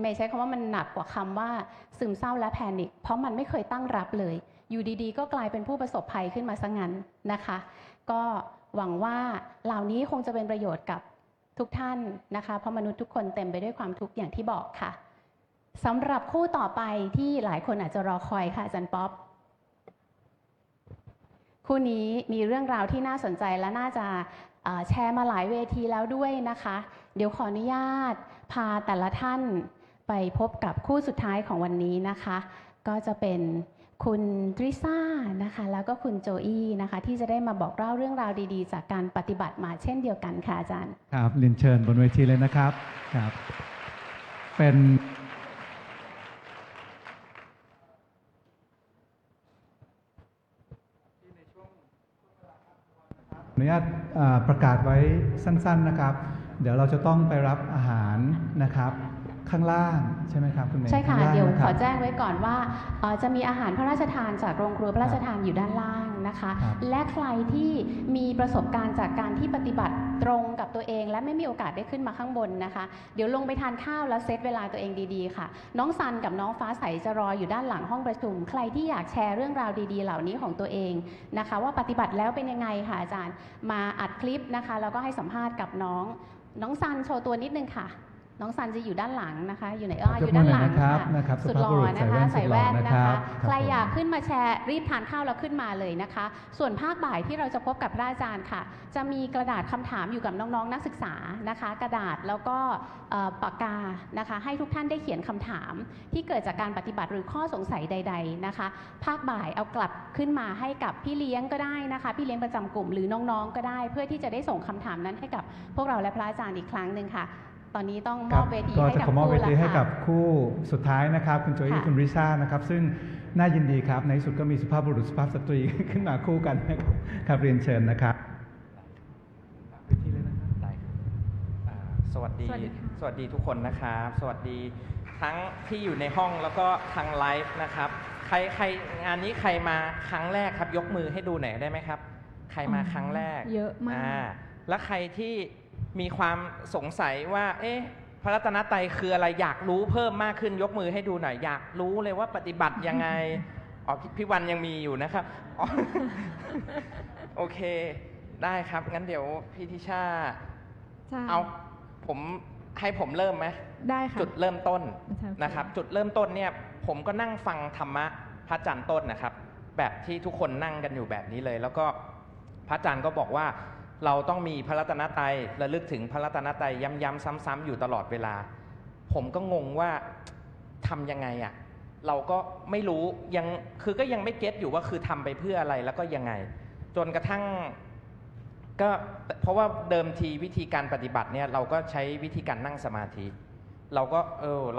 เมย์ใช้คำว่ามันหนักกว่าคำว่าซึมเศร้าและแพนิคเพราะมันไม่เคยตั้งรับเลยอยู่ดีๆก็กลายเป็นผู้ประสบภัยขึ้นมาซะงั้นนะคะก็หวังว่าเหล่านี้คงจะเป็นประโยชน์กับทุกท่านนะคะเพราะมนุษย์ทุกคนเต็มไปด้วยความทุกข์อย่างที่บอกค่ะสำหรับคู่ต่อไปที่หลายคนอาจจะรอคอยค่ะอาจารย์ป๊อปคู่นี้มีเรื่องราวที่น่าสนใจและน่าจะแชร์มาหลายเวทีแล้วด้วยนะคะเดี๋ยวขออนุญาตพาแต่ละท่านไปพบกับคู่สุดท้ายของวันนี้นะคะก็จะเป็นคุณตริซ่านะคะแล้วก็คุณโจอี้นะคะที่จะได้มาบอกเล่าเรื่องราวดีๆจากการปฏิบัติมาเช่นเดียวกันค่ะอาจารย์ครับเรียนเชิญบนเวทีเลยนะครับครับเป็นอนุญาตประกาศไว้สั้นๆนะครับเดี๋ยวเราจะต้องไปรับอาหารนะครับข้างล่างใช่ไหมครับคุณเมย์ใช่ค่ะเดี๋ยวขอแจ้งไว้ก่อนว่าจะมีอาหารพระราชทานจากโรงครัวพระราชทานอยู่ด้านล่างนะคะและใครที่มีประสบการณ์จากการที่ปฏิบัติตรงกับตัวเองและไม่มีโอกาสได้ขึ้นมาข้างบนนะคะเดี๋ยวลงไปทานข้าวแล้วเซตเวลาตัวเองดีๆค่ะน้องซันกับน้องฟ้าใสจะรออยู่ด้านหลังห้องประชุมใครที่อยากแชร์เรื่องราวดีๆเหล่านี้ของตัวเองนะคะว่าปฏิบัติแล้วเป็นยังไงค่ะอาจารย์มาอัดคลิปนะคะแล้วก็ให้สัมภาษณ์กับน้องซันโชว์ตัวนิดนึงค่ะน้องซันจะอยู่ด้านหลังนะคะอยู่ไหนอยู่ด้านหลังค่ะสุดหล่อนะคะใส่แว่นนะคะใครอยากขึ้นมาแชร์รีบทานข้าวแล้วขึ้นมาเลยนะคะส่วนภาคบ่ายที่เราจะพบกับพระอาจารย์ค่ะจะมีกระดาษคำถามอยู่กับน้องๆนักศึกษานะคะกระดาษแล้วก็ปากกานะคะให้ทุกท่านได้เขียนคำถามที่เกิดจากการปฏิบัติหรือข้อสงสัยใดๆนะคะภาคบ่ายเอากลับขึ้นมาให้กับพี่เลี้ยงก็ได้นะคะพี่เลี้ยงประจำกลุ่มหรือน้องๆก็ได้เพื่อที่จะได้ส่งคำถามนั้นให้กับพวกเราและพระอาจารย์อีกครั้งหนึ่งค่ะตอนนี้ต้องมอบเวทีให้กับคู่แล้วค่ะคู่สุดท้ายนะครับคุณโจอี้คุณริซ่านะครับซึ่งน่ายินดีครับในสุดก็มีสุภาพบุรุษสุภาพสตรีขึ้นมาคู่กันนะครับเรียนเชิญนะครับสวัสดีทุกคนนะครับสวัสดีทั้งที่อยู่ในห้องแล้วก็ทางไลฟ์นะครับใครงานนี้ใครมาครั้งแรกครับยกมือให้ดูหน่อยได้ไหมครับใครมาครั้งแรกเยอะมากแล้วใครที่มีความสงสัยว่าพระรัตนตรัยคืออะไรอยากรู้เพิ่มมากขึ้นยกมือให้ดูหน่อยอยากรู้เลยว่าปฏิบัติยังไงพี่วันยังมีอยู่นะครับโอเคได้ครับงั้นเดี๋ยวพี่ทิชาเอาให้ผมเริ่มไหมได้ค่ะจุดเริ่มต้นนะครับจุดเริ่มต้นเนี่ยผมก็นั่งฟังธรรมะพระอาจารย์ต้นนะครับแบบที่ทุกคนนั่งกันอยู่แบบนี้เลยแล้วก็พระอาจารย์ก็บอกว่าเราต้องมีพระรัตนตรัยระลึกถึงพระรัตนตรัยย้ำๆซ้ำๆอยู่ตลอดเวลาผมก็งงว่าทำยังไงอ่ะเราก็ไม่รู้ก็ยังไม่เก็ตอยู่ว่าคือทำไปเพื่ออะไรแล้วก็ยังไงจนกระทั่งก็เพราะว่าเดิมทีวิธีการปฏิบัติเนี่ยเราก็ใช้วิธีการนั่งสมาธิเรา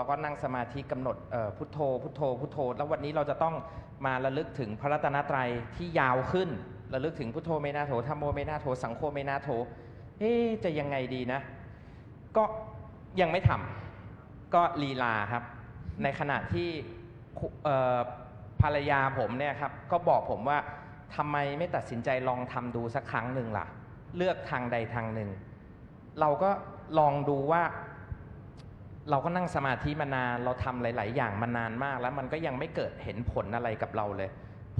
ก็นั่งสมาธิกำหนดพุทโธพุทโธพุทโธแล้ววันนี้เราจะต้องมาระลึกถึงพระรัตนตรัยที่ยาวขึ้นระลึกถึงพุทโธเมนาโถธัมโมเมนาโถสังโฆเมนาโถจะยังไงดีนะก็ยังไม่ทำก็ลีลาครับในขณะที่ภรรยาผมเนี่ยครับก็บอกผมว่าทำไมไม่ตัดสินใจลองทำดูสักครั้งหนึ่งล่ะเลือกทางใดทางหนึ่งเราก็ลองดูว่าเราก็นั่งสมาธิมานานเราทำหลายๆอย่างมานานมากแล้วมันก็ยังไม่เกิดเห็นผลอะไรกับเราเลย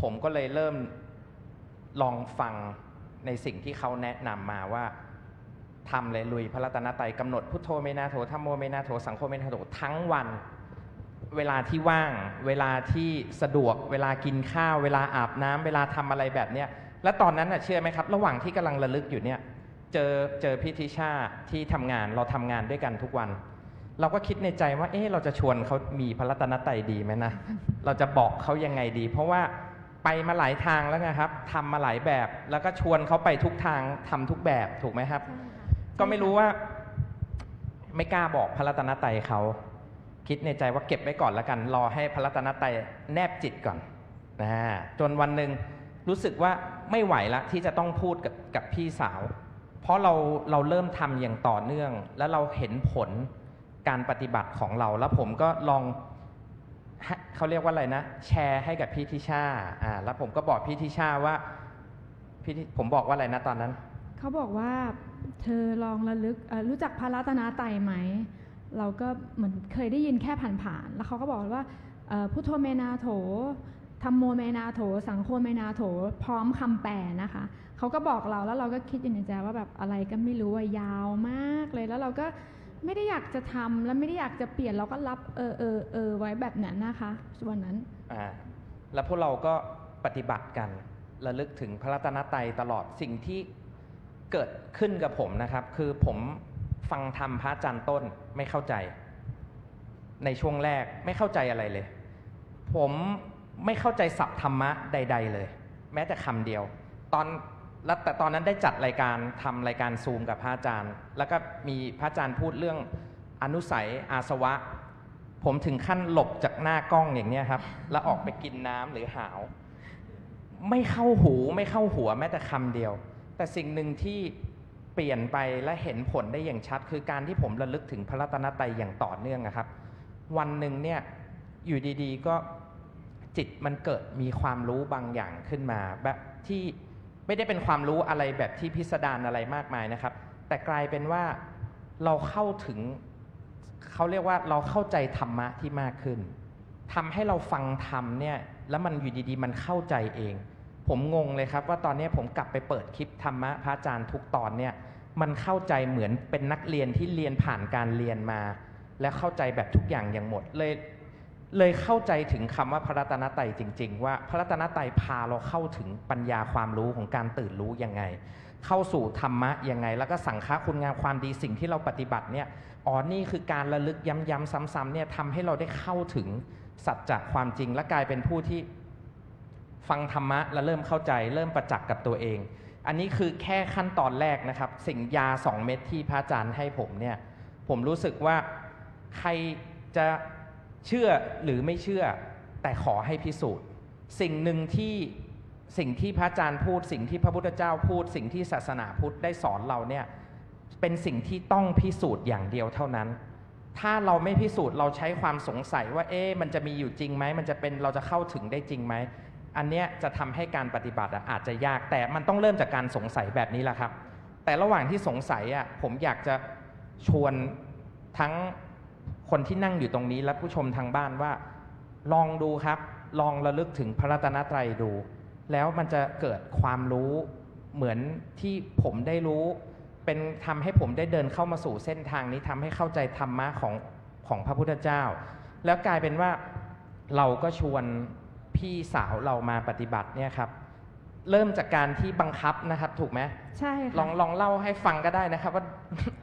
ผมก็เลยเริ่มลองฟังในสิ่งที่เขาแนะนำมาว่าทำเลยลุยพระรัตนตรัยกำหนดพุทโธเมนาโถธัมโมเมนาโถสังโฆเมนาโถทั้งวัน เวลาที่ว่าง เวลาที่สะดวก เวลากินข้าว เวลาอาบน้ำเวลาทำอะไรแบบเนี้ยและตอนนั้นเชื่อไหมครับระหว่างที่กำลังระลึกอยู่เนี่ยเจอพี่ทิชาที่ทำงานเราทำงานด้วยกันทุกวัน เราก็คิดในใจว่าเราจะชวนเขามีพระรัตนตรัยดีไหมนะเราจะบอกเขายังไงดี เพราะว่าไปมาหลายทางแล้วไงครับทำมาหลายแบบแล้วก็ชวนเขาไปทุกทางทำทุกแบบถูกไหมครับก็ไม่รู้ว่าไม่กล้าบอกพระรัตนตรัยเขาคิดในใจว่าเก็บไว้ก่อนแล้วกันรอให้พระรัตนตรัยแนบจิตก่อนจนวันหนึ่งรู้สึกว่าไม่ไหวละที่จะต้องพูดกับพี่สาวเพราะเราเริ่มทำอย่างต่อเนื่องแล้วเราเห็นผลการปฏิบัติของเราแล้วผมก็ลองเขาเรียกว่าอะไรนะแชร์ให้กับพี่ทิชาแล้วผมก็บอกพี่ทิชาว่าผมบอกว่าอะไรนะตอนนั้นเขาบอกว่าเธอลองระลึกรู้จักพระรัตนตรัยไหมเราก็เหมือนเคยได้ยินแค่ผ่านๆแล้วเขาก็บอกว่าพุทโธเมนาโถธัมโมเมนาโถสังโฆเมนาโถพร้อมคำแปลนะคะเขาก็บอกเราแล้วเราก็คิดอยู่ในใจว่าแบบอะไรก็ไม่รู้ยาวมากเลยแล้วเราก็ไม่ได้อยากจะทำและไม่ได้อยากจะเปลี่ยนเราก็รับไว้แบบนั้นนะคะวันนั้นแล้วพวกเราก็ปฏิบัติกันระลึกถึงพระรัตนตรัยตลอดสิ่งที่เกิดขึ้นกับผมนะครับคือผมฟังธรรมพระอาจารย์ต้นไม่เข้าใจในช่วงแรกไม่เข้าใจอะไรเลยผมไม่เข้าใจศัพท์ธรรมะใดๆเลยแม้แต่คำเดียวแต่ตอนนั้นได้จัดรายการทำรายการซูมกับพระอาจารย์แล้วก็มีพระอาจารย์พูดเรื่องอนุสัยอาสวะผมถึงขั้นหลบจากหน้ากล้องอย่างนี้ครับแล้วออกไปกินน้ำหรือหาวไม่เข้าหูไม่เข้าหัวแม้แต่คำเดียวแต่สิ่งหนึ่งที่เปลี่ยนไปและเห็นผลได้อย่างชัดคือการที่ผมระลึกถึงพระรัตนตรัยอย่างต่อเนื่องนะครับวันหนึ่งเนี่ยอยู่ดีๆก็จิตมันเกิดมีความรู้บางอย่างขึ้นมาแบบที่ไม่ได้เป็นความรู้อะไรแบบที่พิสดารอะไรมากมายนะครับแต่กลายเป็นว่าเราเข้าถึงเขาเรียกว่าเราเข้าใจธรรมะที่มากขึ้นทำให้เราฟังธรรมเนี่ยแล้วมันอยู่ดีๆมันเข้าใจเองผมงงเลยครับว่าตอนนี้ผมกลับไปเปิดคลิปธรรมะพระอาจารย์ทุกตอนเนี่ยมันเข้าใจเหมือนเป็นนักเรียนที่เรียนผ่านการเรียนมาและเข้าใจแบบทุกอย่างอย่างหมดเลยเข้าใจถึงคำว่าพระรัตนตรัยจริงๆว่าพระรัตนตรัยพาเราเข้าถึงปัญญาความรู้ของการตื่นรู้ยังไงเข้าสู่ธรรมะยังไงแล้วก็สังฆะคุณงามความดีสิ่งที่เราปฏิบัติเนี่ยนี่คือการระลึกย้ำๆซ้ำๆเนี่ยทำให้เราได้เข้าถึงสัจจะความจริงและกลายเป็นผู้ที่ฟังธรรมะและเริ่มเข้าใจเริ่มประจักษ์กับตัวเองอันนี้คือแค่ขั้นตอนแรกนะครับสิ่งยา2 เม็ดที่พระอาจารย์ให้ผมเนี่ยผมรู้สึกว่าใครจะเชื่อหรือไม่เชื่อแต่ขอให้พิสูจน์สิ่งหนึ่งที่พระอาจารย์พูดสิ่งที่พระพุทธเจ้าพูดสิ่งที่ศาสนาพุทธได้สอนเราเนี่ยเป็นสิ่งที่ต้องพิสูจน์อย่างเดียวเท่านั้นถ้าเราไม่พิสูจน์เราใช้ความสงสัยว่ามันจะมีอยู่จริงไหมมันจะเป็นเราจะเข้าถึงได้จริงไหมอันเนี้ยจะทำให้การปฏิบัติอาจจะยากแต่มันต้องเริ่มจากการสงสัยแบบนี้แหละครับแต่ระหว่างที่สงสัยผมอยากจะชวนทั้งคนที่นั่งอยู่ตรงนี้และผู้ชมทางบ้านว่าลองดูครับลองระลึกถึงพระรัตนตรัยดูแล้วมันจะเกิดความรู้เหมือนที่ผมได้รู้เป็นทำให้ผมได้เดินเข้ามาสู่เส้นทางนี้ทำให้เข้าใจธรรมะของพระพุทธเจ้าแล้วกลายเป็นว่าเราก็ชวนพี่สาวเรามาปฏิบัติเนี่ยครับเริ่มจากการที่บังคับนะครับถูกไหมใช่ค่ะลองเล่าให้ฟังก็ได้นะครับว่า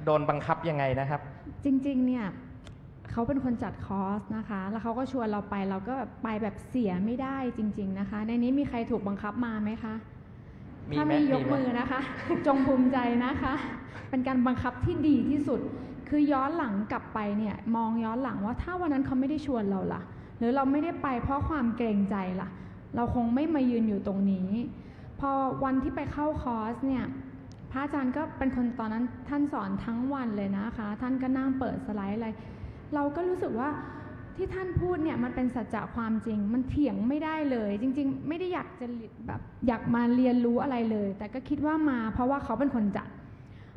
โดนบังคับยังไงนะครับจริงๆเนี่ยเขาเป็นคนจัดคอร์สนะคะแล้วเขาก็ชวนเราไปเราก็ไปแบบเสียไม่ได้จริงๆนะคะในนี้มีใครถูกบังคับมาไหมคะถ้ามียกมือนะคะจงภูมิใจนะคะเป็นการบังคับที่ดีที่สุดคือย้อนหลังกลับไปเนี่ยมองย้อนหลังว่าถ้าวันนั้นเขาไม่ได้ชวนเราล่ะหรือเราไม่ได้ไปเพราะความเกรงใจล่ะเราคงไม่มายืนอยู่ตรงนี้พอวันที่ไปเข้าคอร์สเนี่ยพระอาจารย์ก็เป็นคนตอนนั้นท่านสอนทั้งวันเลยนะคะท่านก็นั่งเปิดสไลด์อะไรเราก็รู้สึกว่าที่ท่านพูดเนี่ยมันเป็นสัจจะความจริงมันเถียงไม่ได้เลยจริงๆไม่ได้อยากจะแบบอยากมาเรียนรู้อะไรเลยแต่ก็คิดว่ามาเพราะว่าเขาเป็นคนจัด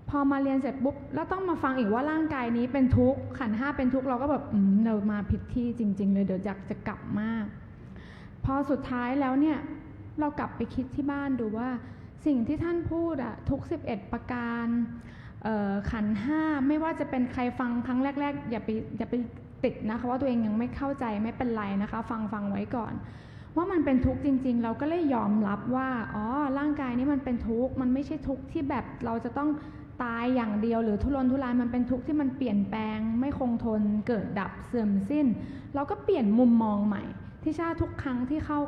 พอมาเรียนเสร็จปุ๊บแล้วต้องมาฟังอีกว่าร่างกายนี้เป็นทุกข์ขันธ์5เป็นทุกข์เราก็แบบเรามาผิดที่จริงๆเลยเดี๋ยวอยากจะกลับมากพอสุดท้ายแล้วเนี่ยเรากลับไปคิดที่บ้านดูว่าสิ่งที่ท่านพูดทุก11ประการขันธ์5ไม่ว่าจะเป็นใครฟังครั้งแรกๆอย่าไป ติดนะคะว่าตัวเองยังไม่เข้าใจไม่เป็นไรนะคะฟังไว้ก่อนว่ามันเป็นทุกข์จริงๆเราก็เลยยอมรับว่าอ๋อร่างกายนี้มันเป็นทุกข์มันไม่ใช่ทุกข์ที่แบบเราจะต้องตายอย่างเดียวหรือทุรนทุรายมันเป็นทุกข์ที่มันเปลี่ยนแปลงไม่คงทนเกิดดับเสื่อมสิ้นเราก็เปลี่ยนมุมมองใหม่ที่ชาทุกครั้งที่เข้า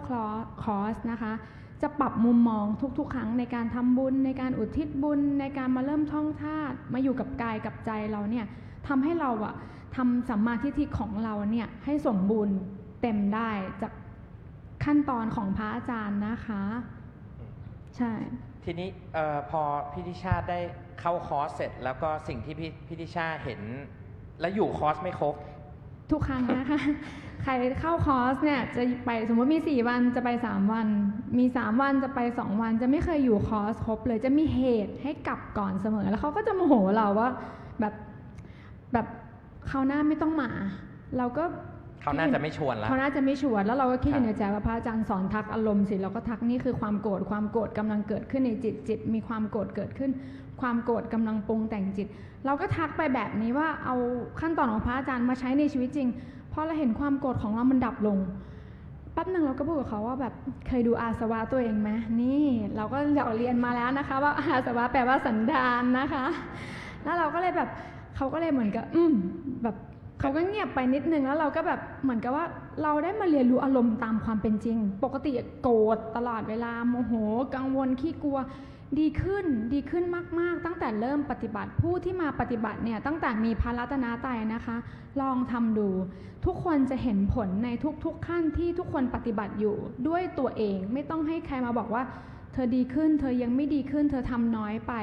คอร์สนะคะจะปรับมุมมองทุกๆครั้งในการทำบุญในการอุทิศบุญในการมาเริ่มท่องธาตุมาอยู่กับกายกับใจเราเนี่ยทำให้เราอะทำสัมมาทิฏฐิของเราเนี่ยให้สมบูรณ์เต็มได้จากขั้นตอนของพระอาจารย์นะคะใช่ทีนี้พอพี่ทิชาได้เข้าคอร์สเสร็จแล้วก็สิ่งที่พี่ทิชาเห็นแล้วอยู่คอร์สไม่ครบทุกครั้งนะคะ ใครเข้าคอร์สเนี่ยจะไปสมมติมี4วันจะไป3วันมี3วันจะไป2วันจะไม่เคยอยู่คอร์สครบเลยจะมีเหตุให้กลับก่อนเสมอแล้วเขาก็จะโมโหเราว่าแบบคราวหน้าไม่ต้องมาเราก็เขาน่าจะไม่ชวนแล้วเขาน่าจะไม่ชวนแล้วเราก็คิดอยู่ในใจว่าพระอาจารย์สอนทักอารมณ์สิเราก็ทักนี่คือความโกรธกำลังเกิดขึ้นในจิตมีความโกรธเกิดขึ้นความโกรธกำลังปรุงแต่งจิตเราก็ทักไปแบบนี้ว่าเอาขั้นตอนของพระอาจารย์มาใช้ในชีวิตจริงพอเราเห็นความโกรธของเรามันดับลงแป๊บหนึ่งเราก็พูดกับเขาว่าแบบเคยดูอาสวะตัวเองไหมนี่เราก็เรียนมาแล้วนะคะว่าอาสวะแปลว่าสันดานนะคะแล้วเราก็เลยแบบเขาก็เลยเหมือนกับแบบเขาก็เงียบไปนิดนึงแล้วเราก็แบบเหมือนกับว่าเราได้มาเรียนรู้อารมณ์ตามความเป็นจริงปกติโกรธตลอดเวลาโมโหกังวลขี้กลัวดีขึ้นมากๆตั้งแต่เริ่มปฏิบัติผู้ที่มาปฏิบัติเนี่ยตั้งแต่มีพระรัตนตรัยนะคะลองทำดูทุกคนจะเห็นผลในทุกขั้นที่ทุกคนปฏิบัติอยู่ด้วยตัวเองไม่ต้องให้ใครมาบอกว่าเธอดีขึ้นเธอยังไม่ดีขึ้นเธอทำน้อยไป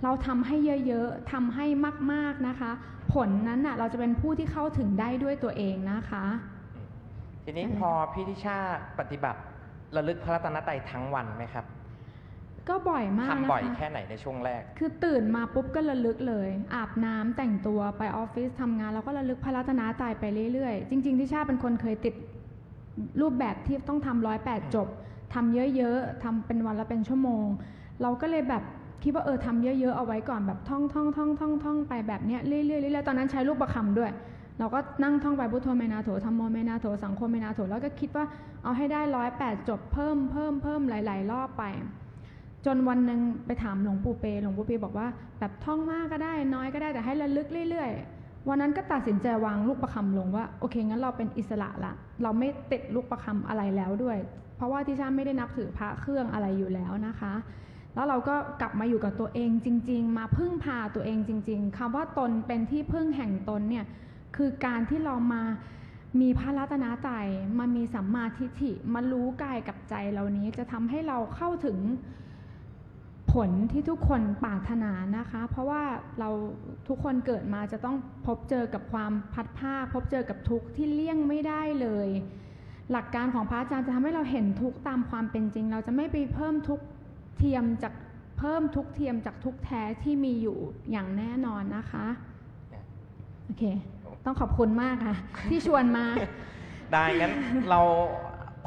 เราทำให้เยอะๆทำให้มากๆนะคะผลนั้นน่ะเราจะเป็นผู้ที่เข้าถึงได้ด้วยตัวเองนะคะทีนี้พอพี่ทิชาปฏิบัติระลึกพระรัตนตรัยทั้งวันไหมครับก็บ่อยมากนะคะทำบ่อยแค่ไหนในช่วงแรกคือตื่นมาปุ๊บก็ระลึกเลยอาบน้ำแต่งตัวไปออฟฟิศทำงานแล้วก็ระลึกพระรัตนตรัยไปเรื่อยๆจริงๆทิชาเป็นคนเคยติดรูปแบบที่ต้องทำ108 จบทำเยอะๆทำเป็นวันละเป็นชั่วโมงเราก็เลยแบบคิดว่าทำเยอะๆเอาไว้ก่อนแบบท่องไปแบบเนี้ยเรื่อยๆตอนนั้นใช้รูปประคำด้วยเราก็นั่งท่องไปพุทโธเมนาโถธัมโมเมนาโถสังโฆเมนาโถแล้วก็คิดว่าเอาให้ได้108 จบเพิ่มหลายๆรอบไปจนวันหนึ่งไปถามหลวงปู่เปบอกว่าแบบท่องมากก็ได้น้อยก็ได้แต่ให้ระลึกเรื่อยๆวันนั้นก็ตัดสินใจวางลูกประคำลงว่าโอเคงั้นเราเป็นอิสระละเราไม่ติดลูกประคำอะไรแล้วด้วยเพราะว่าทิชาไม่ได้นับถือพระเครื่องอะไรอยู่แล้วนะคะแล้วเราก็กลับมาอยู่กับตัวเองจริงๆมาพึ่งพาตัวเองจริงๆคำว่าตนเป็นที่พึ่งแห่งตนเนี่ยคือการที่เรามามีพระรัตนตรัยมามีสัมมาทิฏฐิมารู้กายกับใจเหล่านี้จะทำให้เราเข้าถึงผลที่ทุกคนปรารถนานะคะเพราะว่าเราทุกคนเกิดมาจะต้องพบเจอกับความพัดภาคพบเจอกับทุกข์ที่เลี่ยงไม่ได้เลยหลักการของพระอาจารย์จะทำให้เราเห็นทุกข์ตามความเป็นจริงเราจะไม่ไปเพิ่มทุกข์เทียมจากทุกข์แท้ที่มีอยู่อย่างแน่นอนนะคะโอเคต้องขอบคุณมากค่ะที่ชวนมาได้งั้นเรา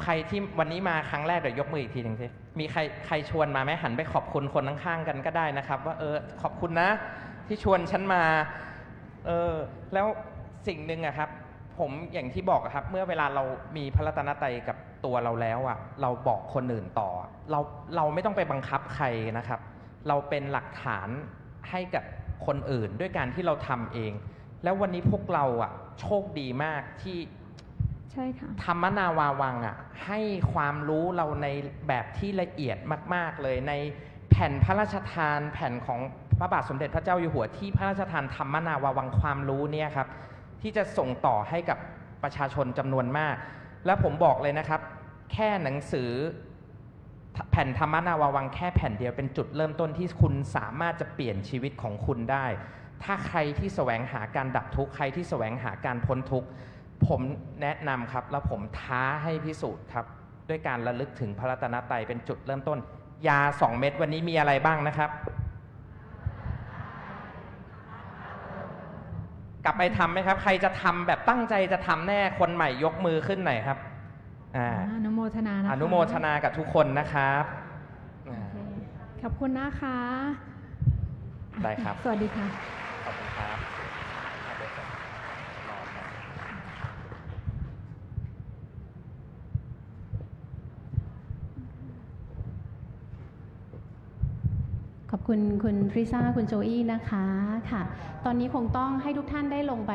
ใครที่วันนี้มาครั้งแรกเดี๋ยวยกมืออีกทีหนึ่งสิมีใครชวนมาไหมหันไปขอบคุณคนข้างๆกันก็ได้นะครับว่าขอบคุณนะที่ชวนฉันมาแล้วสิ่งหนึ่งอะครับผมอย่างที่บอกครับเมื่อเวลาเรามีพระรัตนตรัยกับตัวเราแล้วอะเราบอกคนอื่นต่อเราไม่ต้องไปบังคับใครนะครับเราเป็นหลักฐานให้กับคนอื่นด้วยการที่เราทำเองแล้ววันนี้พวกเราอะโชคดีมากที่ใช่ค่ะธรรมนาวาวังอ่ะให้ความรู้เราในแบบที่ละเอียดมากๆเลยในแผ่นพระราชทานแผ่นของพระบาทสมเด็จพระเจ้าอยู่หัวที่พระราชทานธรรมนาวาวังความรู้เนี่ยครับที่จะส่งต่อให้กับประชาชนจำนวนมากและผมบอกเลยนะครับแค่หนังสือแผ่นธรรมนาวาวังแค่แผ่นเดียวเป็นจุดเริ่มต้นที่คุณสามารถจะเปลี่ยนชีวิตของคุณได้ถ้าใครที่แสวงหาการดับทุกข์ใครที่แสวงหาการพ้นทุกข์ผมแนะนำครับแล้วผมท้าให้พิสูจน์ครับด้วยการระลึกถึงพระรัตนตรัยเป็นจุดเริ่มต้นยา2 เม็ดวันนี้มีอะไรบ้างนะครับกลับไปทำไหมครับใครจะทำแบบตั้งใจจะทำแน่คนใหม่ยกมือขึ้นหน่อยครับอนุโมทนานะคะอนุโมทนากับทุกคนนะครับขอบคุณนะคะได้ครับสวัสดีค่ะขอบคุณครับ คุณทริซ่าคุณโจอี้นะคะค่ะตอนนี้คงต้องให้ทุกท่านได้ลงไป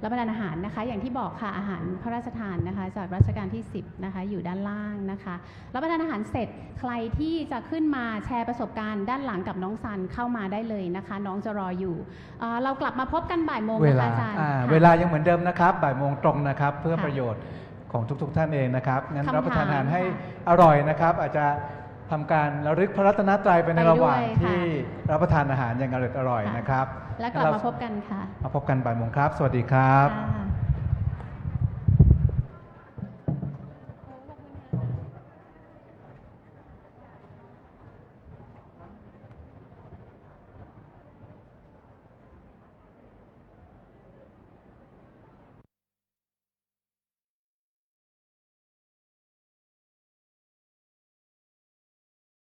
รับประทานอาหารนะคะอย่างที่บอกค่ะอาหารพระราชทานนะคะจากรัชกาลที่10นะคะอยู่ด้านล่างนะคะรับประทานอาหารเสร็จใครที่จะขึ้นมาแชร์ประสบการณ์ด้านหลังกับน้องซันเข้ามาได้เลยนะคะน้องจะรออยู่เรากลับมาพบกันบ่ายโมงนะคะอาจารย์เวลายังเหมือนเดิมนะครับบ่ายโมงตรงนะครับเพื่อประโยชน์ของทุกท่านเองนะครับงั้นรับประทานอาหารให้อร่อยนะครับอาจจะทำการระลึกพระรัตนตรัยไปในระหว่างที่รับประทานอาหารอย่างอร่อยนะครับแล้วกลับมาพบกันค่ะมาพบกันบ่ายโมงครับสวัสดีครับ